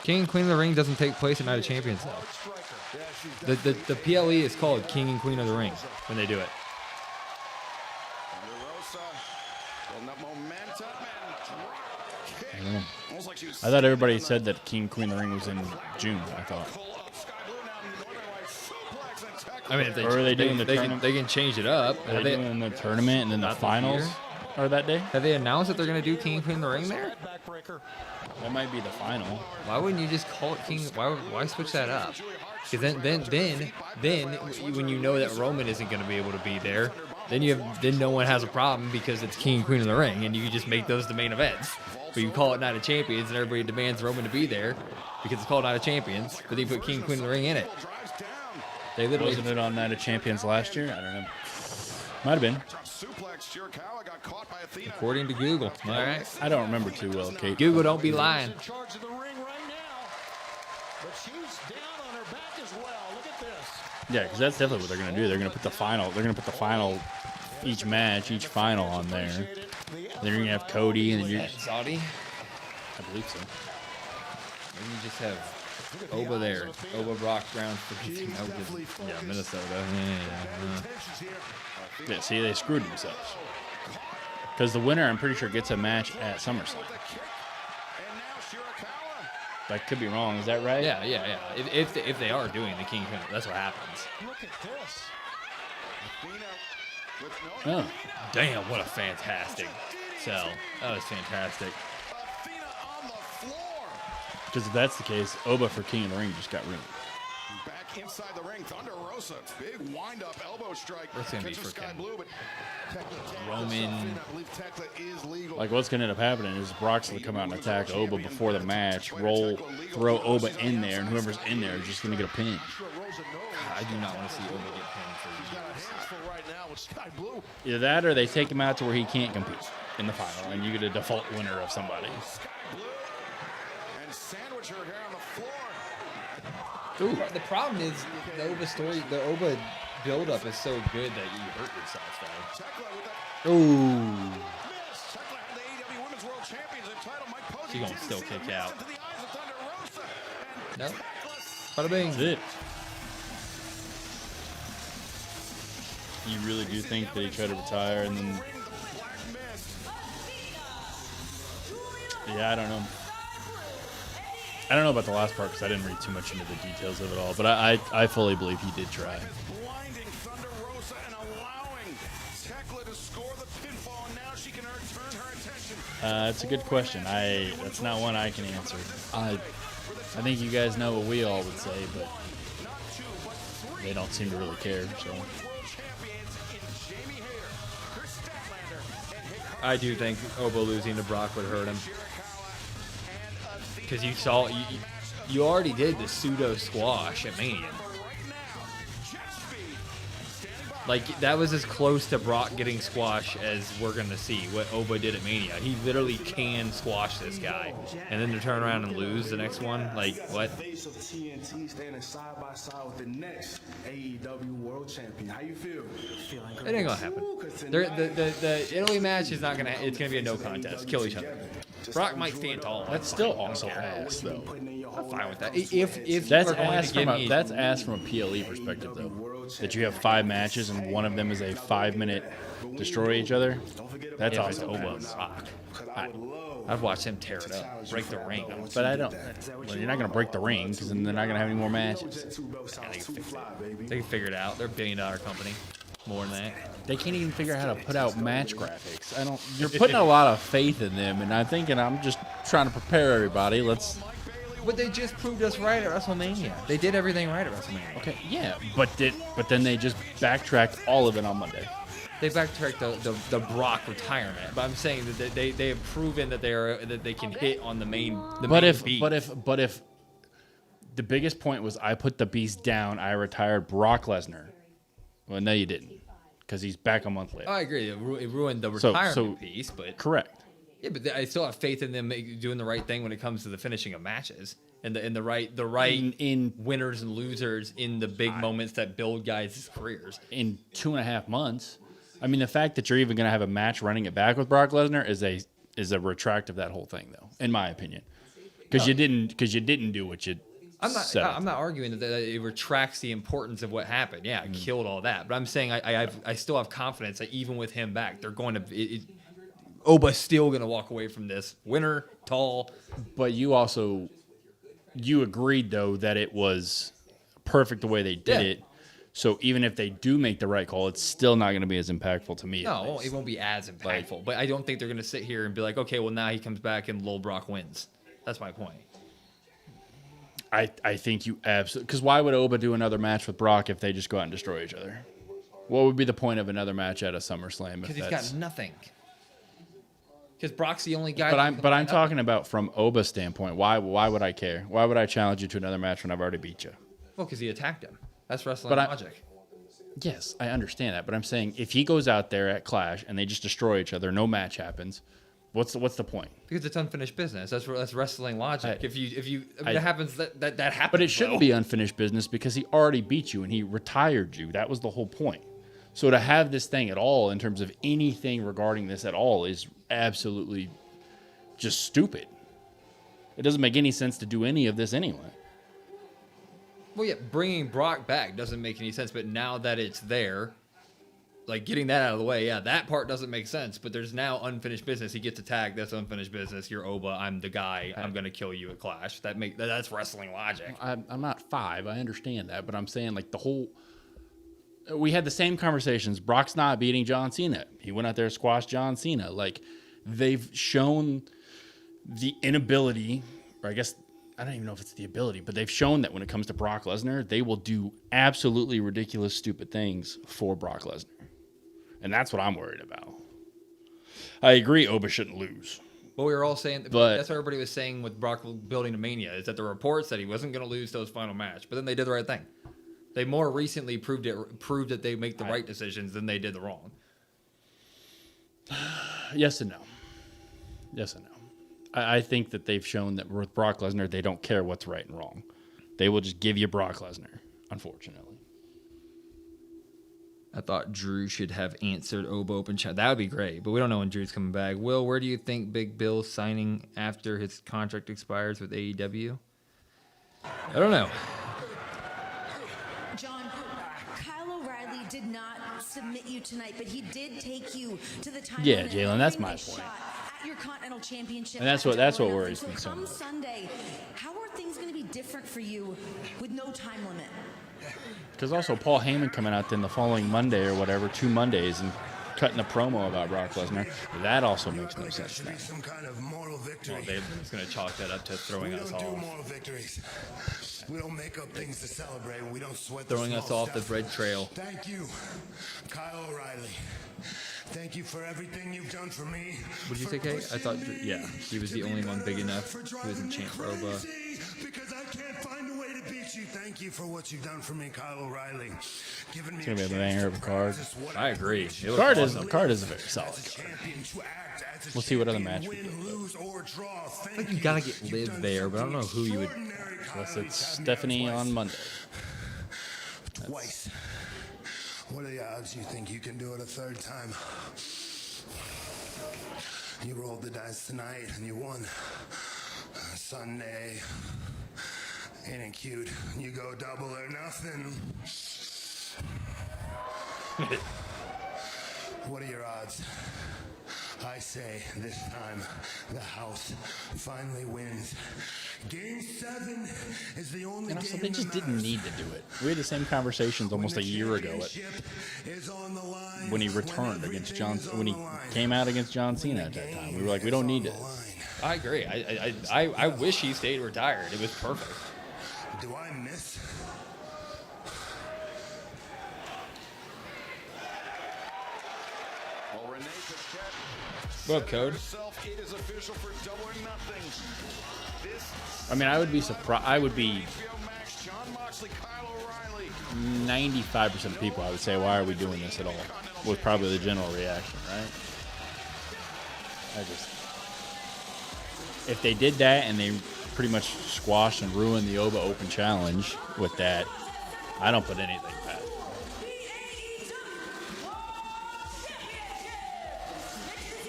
King and Queen of the Ring doesn't take place at Night of Champions, though. The PLE is called King and Queen of the Ring when they do it. I don't know. I thought everybody said that King and Queen of the Ring was in June, I thought. I mean, if or are they doing the tournament? They can change it up. Are they doing the tournament and then the finals are that day? Have they announced that they're going to do King and Queen of the Ring there? That might be the final. Why wouldn't you just call it King? Why switch that up? Because then when you know that Roman isn't going to be able to be there, then no one has a problem because it's King and Queen of the Ring, and you can just make those the main events. But you call it Night of Champions, and everybody demands Roman to be there because it's called Night of Champions. But they put King and Queen of the Ring in it. They literally wasn't it on Night of Champions last year? I don't know. Might have been. According to Google. All right. I don't remember too well, Kate. Google don't be lying. Yeah, because that's definitely what they're going to do. They're going to put the final. They're going to put the final, each match, each final on there. Then you're going to have Cody and then you're Saudi. I believe so. Maybe you just have Oba there. Oba Brock Brown for Minnesota. Yeah, see, they screwed themselves. Because the winner, I'm pretty sure, gets a match at SummerSlam. That could be wrong. Is that right? Yeah. If they are doing the King of Queen, that's what happens. Look at this. Oh. Damn, what a fantastic sell. That was fantastic. Because if that's the case, Oba for King of the Ring just got ruined. inside the ring. Thunder Rosa, big wind-up elbow strike. What's gonna be Catches for Sky Ken? Blue, but Roman. I believe Tekla is legal. Like, what's going to end up happening is Brock's going to come out and attack Oba before the match, throw Oba in there, and whoever's in there is just going to get a pin. I do not want to see Oba get pinned for years. Either that or they take him out to where he can't compete in the final, and you get a default winner of somebody. And sandwich her here on the floor. Ooh. The problem is the Oba story, the Oba build-up is so good that you hurt yourself, though. Ooh. She's going to still kick out. No. Bada bing. That's it. You really do think that he tried to retire and then... Yeah, I don't know. I don't know about the last part because I didn't read too much into the details of it all, but I fully believe he did try. Blinding Thunder Rosa and allowing Tekla to score the pinfall, and now she can turn her attention. That's a good question. That's not one I can answer. I think you guys know what we all would say, but they don't seem to really care. So I do think Oba losing to Brock would hurt him. Because you saw, you already did the pseudo squash at Mania. Like, that was as close to Brock getting squash as we're going to see what Oba did at Mania. He literally can squash this guy. And then to turn around and lose the next one? Like, what? Face of TNT standing side by side with the next AEW World Champion. How you feel? Feeling It ain't going to happen. The Italy match is not going to, it's going to be a no contest. Kill each other. Brock might stand tall. That's still also ass, though. I'm fine with that. If that's ass from a PLE perspective, though. That you have 5 matches and one of them is a 5-minute destroy each other. That's also Oba and Brock. I'd watch him tear it up, break the ring. But I don't. Well, you're not going to break the ring because then they're not going to have any more matches. Yeah, they can figure it out. They're a billion-dollar company. More than that. They can't even figure out how to put out match graphics. You're putting a lot of faith in them, and I'm thinking I'm just trying to prepare everybody. But they just proved us right at WrestleMania. They did everything right at WrestleMania. Okay, yeah, but then they just backtracked all of it on Monday. They backtracked the Brock retirement, but I'm saying that they have proven that they can hit on the main. But if the biggest point was I put the Beast down, I retired Brock Lesnar. Well, no, you didn't, because he's back a month later. I agree. It ruined the retirement piece, but correct. Yeah, but I still have faith in them doing the right thing when it comes to the finishing of matches and the right in winners and losers in the big moments that build guys' careers. In 2.5 months, I mean, the fact that you're even going to have a match running it back with Brock Lesnar is a retract of that whole thing, though, in my opinion, because you didn't do what you. I'm not arguing that it retracts the importance of what happened. Yeah, it killed all that, but I'm saying I still have confidence that even with him back, they're going to. Oba's still going to walk away from this winner, tall. But you agreed, though, that it was perfect the way they did it. So even if they do make the right call, it's still not going to be as impactful to me. No, it won't be as impactful. But I don't think they're going to sit here and be like, okay, well, now he comes back and Lil Brock wins. That's my point. I think you absolutely... Because why would Oba do another match with Brock if they just go out and destroy each other? What would be the point of another match at a SummerSlam? Because he's got nothing. Because Brock's the only guy. But I'm talking about from Oba's standpoint. Why would I care? Why would I challenge you to another match when I've already beat you? Well, because he attacked him. That's wrestling logic. Yes, I understand that. But I'm saying if he goes out there at Clash and they just destroy each other, no match happens. What's the point? Because it's unfinished business. That's wrestling logic. That happens, that happens. But it shouldn't be unfinished business because he already beat you and he retired you. That was the whole point. So to have this thing at all in terms of anything regarding this at all is absolutely just stupid. It doesn't make any sense to do any of this anyway. Well, yeah, bringing Brock back doesn't make any sense. But now that it's there, like getting that out of the way, yeah, that part doesn't make sense. But there's now unfinished business. He gets attacked. That's unfinished business. You're Oba. I'm the guy. I'm gonna kill you at Clash. That's wrestling logic. I'm not 5. I understand that, but I'm saying like the whole. We had the same conversations. Brock's not beating John Cena. He went out there and squashed John Cena. Like, they've shown the inability, or I guess I don't even know if it's the ability, but they've shown that when it comes to Brock Lesnar, they will do absolutely ridiculous, stupid things for Brock Lesnar. And that's what I'm worried about. I agree Oba shouldn't lose. Well, we were all saying, But that's what everybody was saying with Brock building to Mania, is that the reports said he wasn't going to lose to his final match, but then they did the right thing. They more recently proved that they make the right decisions than they did the wrong. Yes and no. Yes and no. I think that they've shown that with Brock Lesnar, they don't care what's right and wrong. They will just give you Brock Lesnar, unfortunately. I thought Drew should have answered Oba Open Challenge. That would be great, but we don't know when Drew's coming back. Will, where do you think Big Bill's signing after his contract expires with AEW? I don't know. John, Kyle O'Reilly did not submit you tonight, but he did take you to the time. Yeah, Jalen, that's my point. At your Continental Championship. And that's what worries me so Come much. Sunday, how are things going to be different for you with no time limit? Because also Paul Heyman coming out then the following Monday or whatever, 2 Mondays, and cutting a promo about Brock Lesnar, that also makes no sense to me. Some kind of moral victory. Well, Dave's going to chalk that up to throwing us We don't do off. moral victories. We don't make up things to celebrate. We don't sweat Throwing the us small off the stuff. red trail. Thank you, Kyle O'Reilly. Thank you for everything you've done for me. What did you say, Kate? I thought, yeah, he was the only one big enough who was in champ for Oba. Because I can't find a way to beat you. Thank you for what you've done for me, Kyle O'Reilly. Giving me It's going to be a banger of a card. I agree. The card is a very solid card. We'll see what other match we get. I think you got to get Liv there, but I don't know who you would. Unless it's Stephanie on Monday. Twice. What are the odds you think you can do it a third time? You rolled the dice tonight and you won. Sunday. Ain't it cute? You go double or nothing. What are your odds? I say this time the house finally wins. Game 7 is the only And also, game they just that didn't matters. need to do it. We had the same conversations almost a year ago when he returned against John. When he came out against John Cena at that time, we were like, we don't need this. I agree. I wish he stayed retired. It was perfect. Do I miss? What up, Code? I mean, I would be surprised. I would be 95% of people, I would say, why are we doing this at all? Was probably the general reaction, right? If they did that and they pretty much squashed and ruined the Oba Open Challenge with that, I don't put anything past it.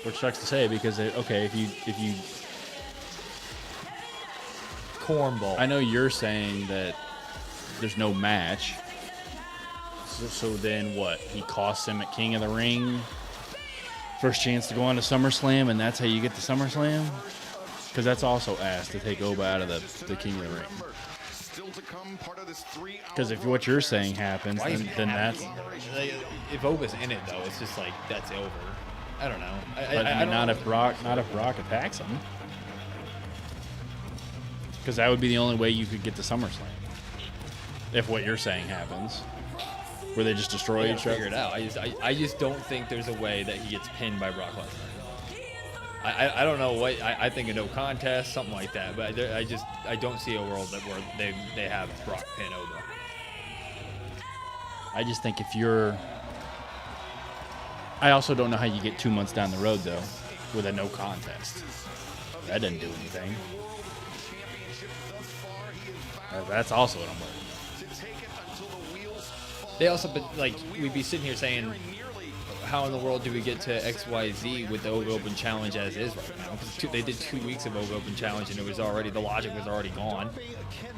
Which sucks to say because, if you cornball. I know you're saying that there's no match. So then what? He costs him at King of the Ring. First chance to go on to SummerSlam, and that's how you get to SummerSlam? Because that's also asked to take Oba out of the King of the Ring. Because if what you're saying happens, then that's... If Oba's in it, though, it's just like, that's over. I don't know. I mean, not if Brock attacks him. Because that would be the only way you could get to SummerSlam. If what you're saying happens. Where they just destroy each other. Figure it out. I just don't think there's a way that he gets pinned by Brock Lesnar. I don't know what I think a no contest, something like that. But I don't see a world where they have Brock pin Oba. I just think if you're... I also don't know how you get 2 months down the road, though, with a no contest. That didn't do anything. That's also what I'm worried. They also, but like, we'd be sitting here saying, how in the world do we get to XYZ with the Oba Open Challenge as is right now? Because they did 2 weeks of Oba Open Challenge, and it was already, the logic was already gone.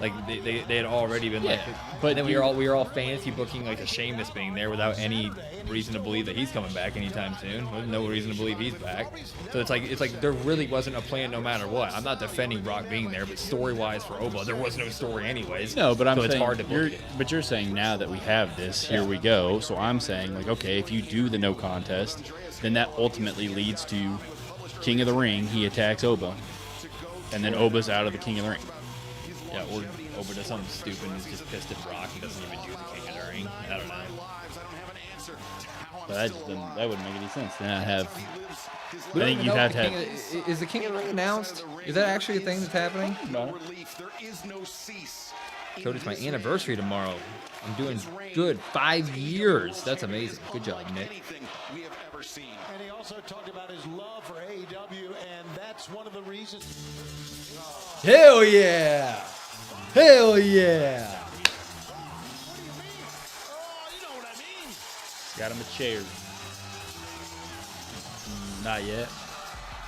Like they had already been like, but then we were all fantasy booking like a Sheamus being there without any reason to believe that he's coming back anytime soon. There's no reason to believe he's back. So it's like there really wasn't a plan no matter what. I'm not defending Brock being there, but story wise for Oba, there was no story anyways. No, but I'm so saying it's hard to book it. But you're saying now that we have this, here we go. So I'm saying like, okay, if you do the no contest, then that ultimately leads to King of the Ring. He attacks Oba, and then Oba's out of the King of the Ring. Yeah, or over to something stupid and is just pissed at Brock and doesn't even do the King of the Ring. I don't know. But that wouldn't make any sense. Then I have. We I don't think even you know have if to the have. King of- is the King of the Ring announced? Is that actually a thing that's happening? Code, it's my anniversary tomorrow. I'm doing good. 5 years. That's amazing. Good job, Nick. And he also talked about his love for AEW, and that's one of the reasons. Hell yeah! Hell yeah! Got him a chair. Not yet.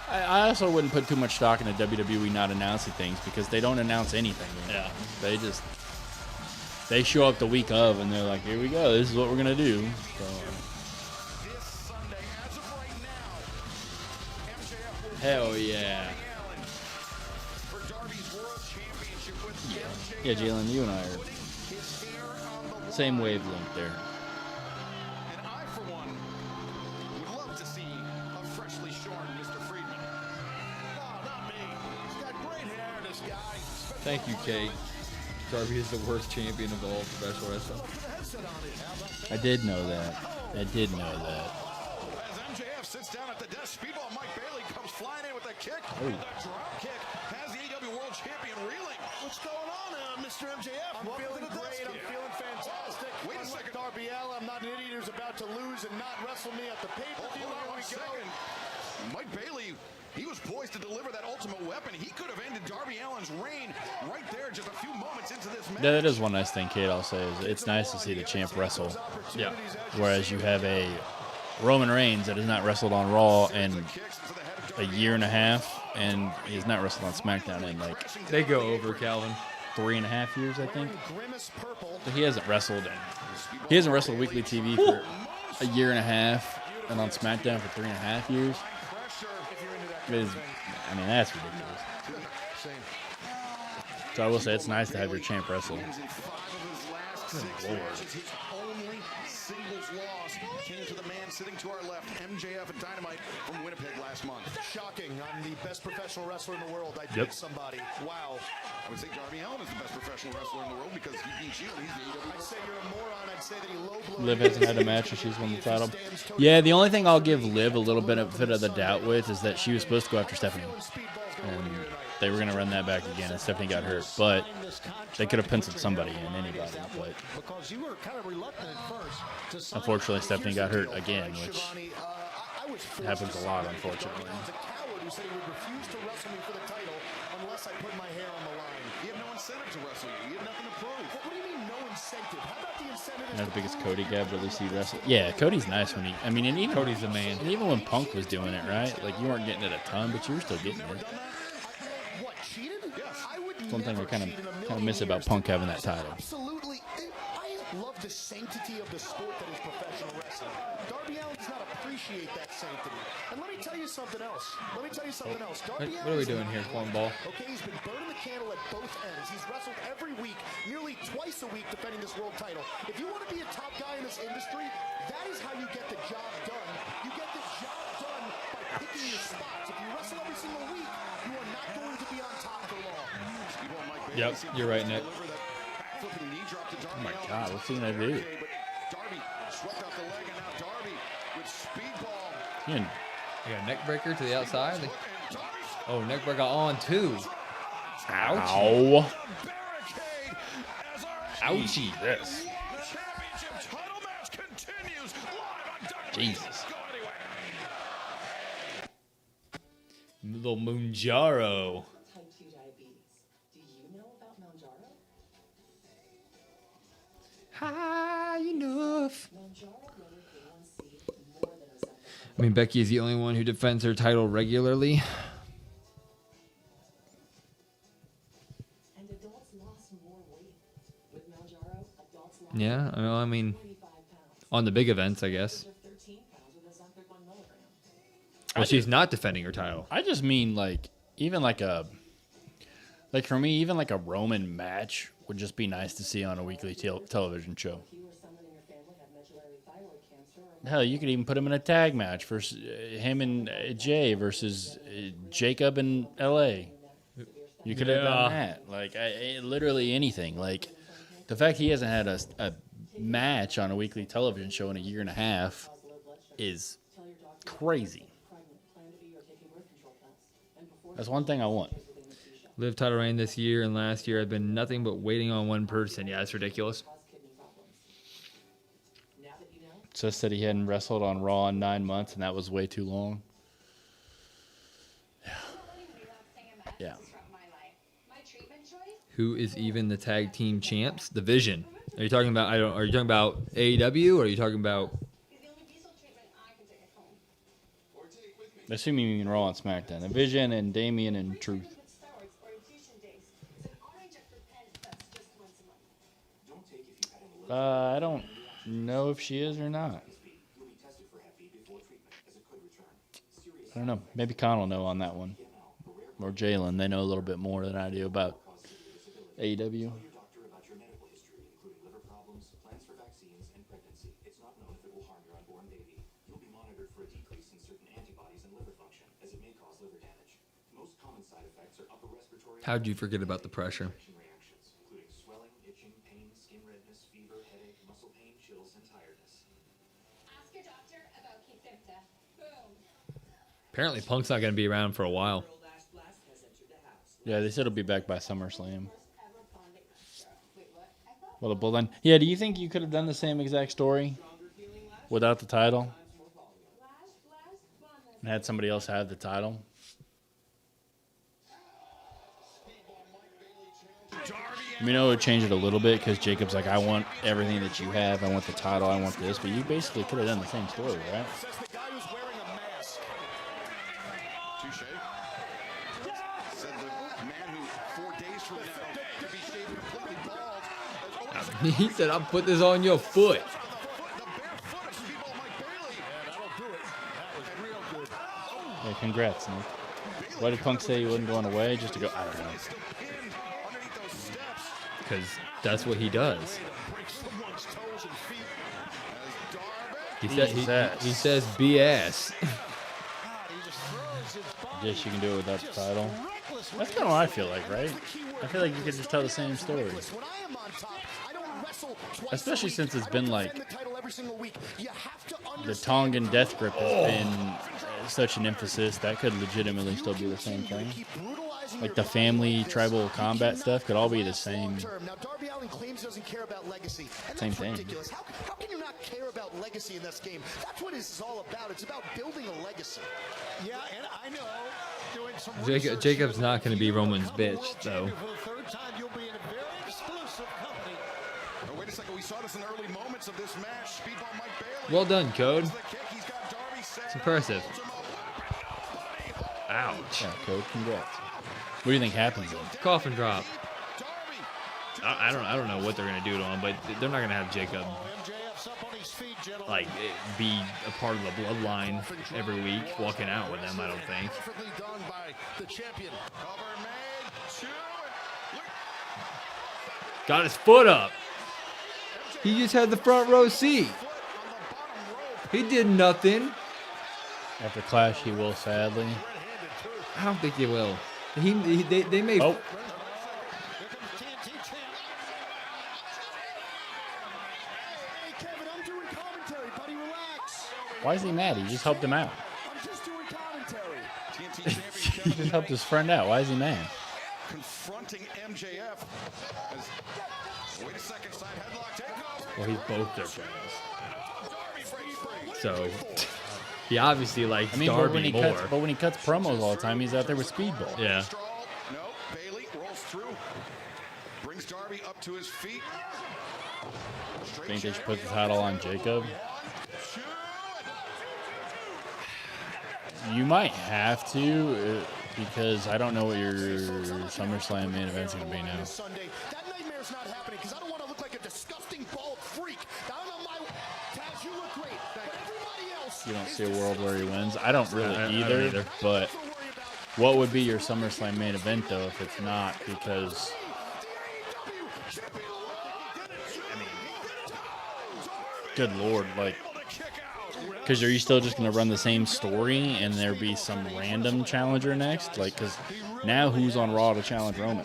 I also wouldn't put too much stock into WWE not announcing things because they don't announce anything. Yeah. They show up the week of and they're like, here we go. This is what we're going to do. So, Hell yeah! yeah, Jalen, you and I are same wavelength there. Thank you, Kate. Darby is the worst champion of all professional wrestling. I did know that. As MJF sits down at the desk, Speedball Mike Bailey comes flying in with a kick. And the drop kick has the AEW World Champion reeling. What's going on, Mr. MJF? I'm feeling great. I'm feeling fantastic. Wait a second. Darby Allin, I'm not an idiot who's about to lose and not wrestle me at the pay-per-view. Here we go. Mike Bailey, he was poised to deliver that ultimate weapon. He could have ended Darby Allin's reign right there just a few moments into this match. That is one nice thing, Kate, I'll say, is it's nice to see the champ wrestle. Yeah. Whereas you have a Roman Reigns that has not wrestled on Raw in a year and a half, and he has not wrestled on SmackDown in like They go over, Calvin. 3.5 years, I think. So he hasn't wrestled weekly TV for a year and a half, and on SmackDown for 3.5 years. That's ridiculous. So I will say it's nice to have your champ wrestle. Good Lord. His only singles loss came to the man sitting to our left, MJF at Dynamite from Winnipeg last month. Shocking. I'm the best professional wrestler in the world. I beat somebody. Wow. I would say Darby Allin is the best professional wrestler in the world because he beat you and he's the AEW. I'd say you're a moron. I'd say that he low-blowed. Liv hasn't had a match and she's won the title. Yeah, the only thing I'll give Liv a little benefit of the doubt with is that she was supposed to go after Stephanie. And they were going to run that back again, and Stephanie got hurt. But they could have penciled somebody in, anybody. But unfortunately, Stephanie got hurt again, which happens a lot, unfortunately. Unless I put my hair on the line. You have no incentive to wrestle you. You have nothing to prove. What do you mean no incentive? How about the incentive? Not the biggest Cody guy, but at least he wrestled. Yeah, Cody's nice when he. And even Cody's the man. And even when Punk was doing it, right? Like you weren't getting it a ton, but you were still getting it. What, cheated? Yes. One thing I kind of miss about Punk having that title. Absolutely. I love the sanctity of the sport that is professional wrestling. Darby Allin does not appreciate that sanctity. And let me tell you something else. Darby What are we doing here, cornball? Okay, he's been burning the candle at both ends. He's wrestled every week, nearly twice a week, defending this world title. If you want to be a top guy in this industry, that is how you get the job done. You get the job done by picking your spots. If you wrestle every single week, you are not going to be on top for long. Yep, you're right, Nick. Oh my God, what's he gonna do? Darby swept out the leg, and now Darby with speedball. You got a neck breaker to the outside. Oh, neck breaker on too. Ouch. Ow. Ouchie. This. Jesus. Little Moonjaro. Type 2 diabetes. Do you know about Mounjaro? High enough. Mounjaro lowered A1C more than Ozempic. I mean, Becky is the only one who defends her title regularly. And adults lost more weight. With Mounjaro, adults lost Yeah, I mean, 45 pounds. on the big events, I guess. Of 13 pounds with Ozempic 1 milligram. Well, she's not defending her title. I just mean even for me, even like a Roman match would just be nice to see on a weekly television show. If you or someone in your family have medullary thyroid cancer or Hell, you could even put him in a tag match versus him and Jay versus Jacob in L.A. You could have done that. Like, literally anything. Like, the fact he hasn't had a match on a weekly television show in a year and a half is crazy. That's one thing I want. Live title reign this year and last year have been nothing but waiting on one person. Yeah, it's ridiculous. Just said he hadn't wrestled on Raw in 9 months, and that was way too long. Yeah. Who is even the tag team champs? The Vision. Are you talking about? Are you talking about AEW or are you talking about? I assume you mean Raw and SmackDown. The Vision and Damian and Truth. I don't know if she is or not. I don't know. Maybe Con will know on that one. Or Jalen. They know a little bit more than I do about AEW. How'd you forget about the pressure? Apparently, Punk's not going to be around for a while. Yeah, they said he'll be back by SummerSlam. Well, then, yeah. Do you think you could have done the same exact story without the title and had somebody else have the title? I mean, I would change it a little bit because Jacob's like, I want everything that you have. I want the title. I want this. But you basically could have done the same story, right? He said, I'll put this on your foot. Hey, congrats, Nick. Why did Punk say he wasn't going away? Just to go, I don't know. Because that's what he does. He says BS. Guess you can do it without the title. That's kind of what I feel like, right? I feel like you could just tell the same story. Especially since it's been like the Tongan death grip has been such an emphasis. That could legitimately still be the same thing. Like the family tribal combat stuff could all be the same. Same thing. How can you not care about legacy in this game? That's what this is all about. It's about building a legacy. Yeah, and I know. Jacob's not going to be Roman's bitch, though. Wait a second, we saw this in the early moments of this match. Speedball Mike Bailey. Well done, Code. It's impressive. Ouch. Yeah, Code, congrats. What do you think happens then? Coffin drop. I don't know what they're gonna do to him, but they're not gonna have Jacob like be a part of the bloodline every week, walking out with them. I don't think. Got his foot up. He just had the front row seat. He did nothing. After Clash, he will, sadly. I don't think he will. They may. Oh. Why is he mad? He just helped him out. He just helped his friend out. Why is he mad? Confronting MJF. Wait a second, side headlock takeover. Well, he's both their friends. So he obviously likes Darby more. But when he cuts promos all the time, he's out there with Speedball. Yeah. No, Bailey rolls through. Brings Darby up to his feet. Think they should put the title on Jacob? You might have to, because I don't know what your SummerSlam main event's going to be now. That nightmare's not happening because I don't want to look like a disgusting bald freak. I don't know Taz, you look great, but everybody else. You don't see a world where he wins. I don't really either. But what would be your SummerSlam main event though if it's not? Because good Lord, like Because are you still just going to run the same story and there be some random challenger next? Like, because now who's on Raw to challenge Roman?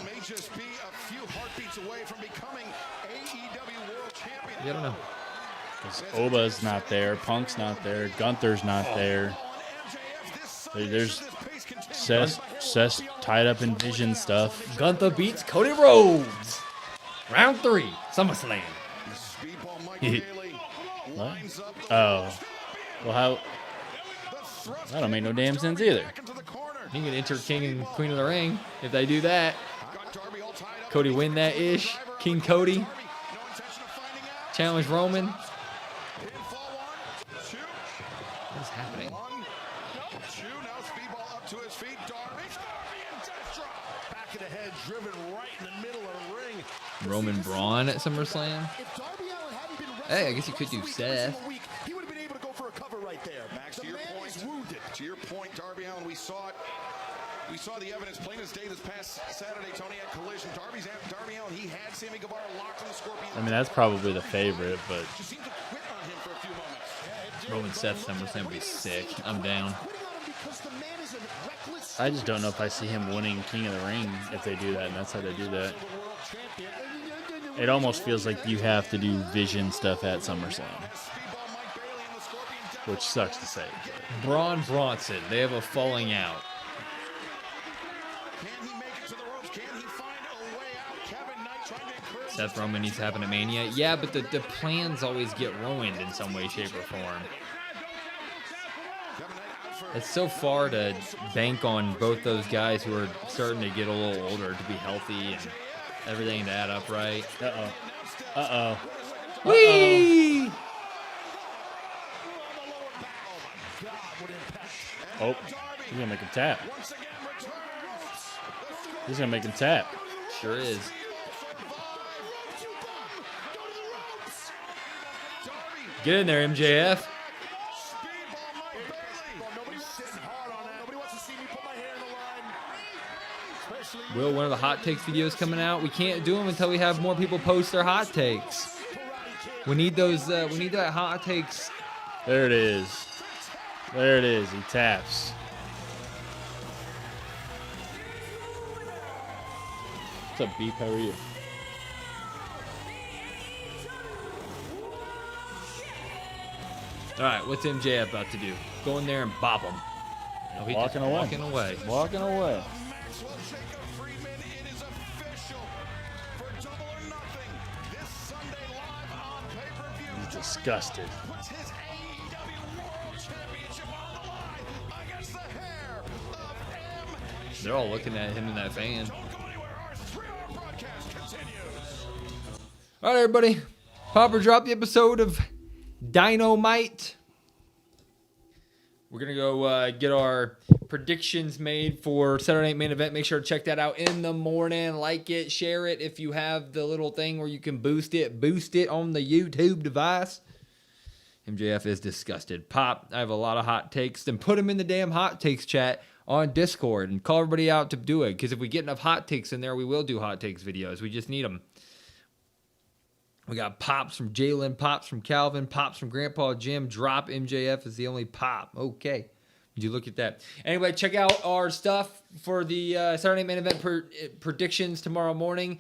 Yeah, I don't know. Because Oba's not there, Punk's not there, Gunther's not there. There's Seth tied up in Vision stuff. Gunther beats Cody Rhodes. Round 3, SummerSlam. What? Oh. Well, how? That don't make no damn sense either. He can enter King and Queen of the Ring if they do that. Cody win that ish. King Cody. Challenge Roman. What is happening? Roman Braun at SummerSlam. Hey, I guess you could do Seth. He would have been able to go for a cover right there. Max, to your point, Darby Allin, we saw it. We saw the evidence plain as day this past Saturday, Tony, at Collision. Darby Allin, he had Sammy Guevara locked on the Scorpion. I mean, that's probably the favorite, but Roman Seth SummerSlam would be sick. I'm down. I just don't know if I see him winning King of the Ring if they do that, and that's how they do that. It almost feels like you have to do Vision stuff at SummerSlam, which sucks to say. Braun Bronson, they have a falling out. Seth Roman needs to happen at Mania. Yeah, but the plans always get ruined in some way, shape, or form. It's so far to bank on both those guys who are starting to get a little older to be healthy and everything to add up right. Uh-oh. Uh-oh. Whee! Oh, he's going to make him tap. He's going to make him tap. Sure is. Get in there, MJF. Will, one of the hot takes videos coming out. We can't do them until we have more people post their hot takes. We need those. We need that hot takes. There it is. There it is. He taps. What's up, Beep? How are you? All right, what's MJF about to do? Go in there and bop him. Oh, he's Walking away. Walking away. Walking away. He's disgusted. They're all looking at him in that van. All right, everybody. Popper dropped the episode of Dynamite. We're going to go get our predictions made for Saturday Night Main Event. Make sure to check that out in the morning. Like it, share it. If you have the little thing where you can boost it on the YouTube device. MJF is disgusted. Pop, I have a lot of hot takes. Then put them in the damn hot takes chat on Discord and call everybody out to do it. Because if we get enough hot takes in there, we will do hot takes videos. We just need them. We got pops from Jalen, pops from Calvin, pops from Grandpa Jim. Drop MJF is the only pop. Okay. Would you look at that? Anyway, check out our stuff for the Saturday Night Main Event predictions tomorrow morning.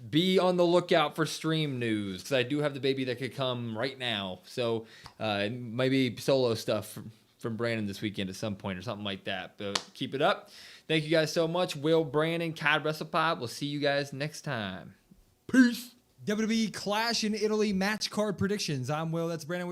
Be on the lookout for stream news because I do have the baby that could come right now. So maybe solo stuff from Brandon this weekend at some point or something like that. But keep it up. Thank you guys so much. Will, Brandon, Cod WrestlePod. We'll see you guys next time. Peace. WWE Clash in Italy match card predictions. I'm Will. That's Brandon Weird.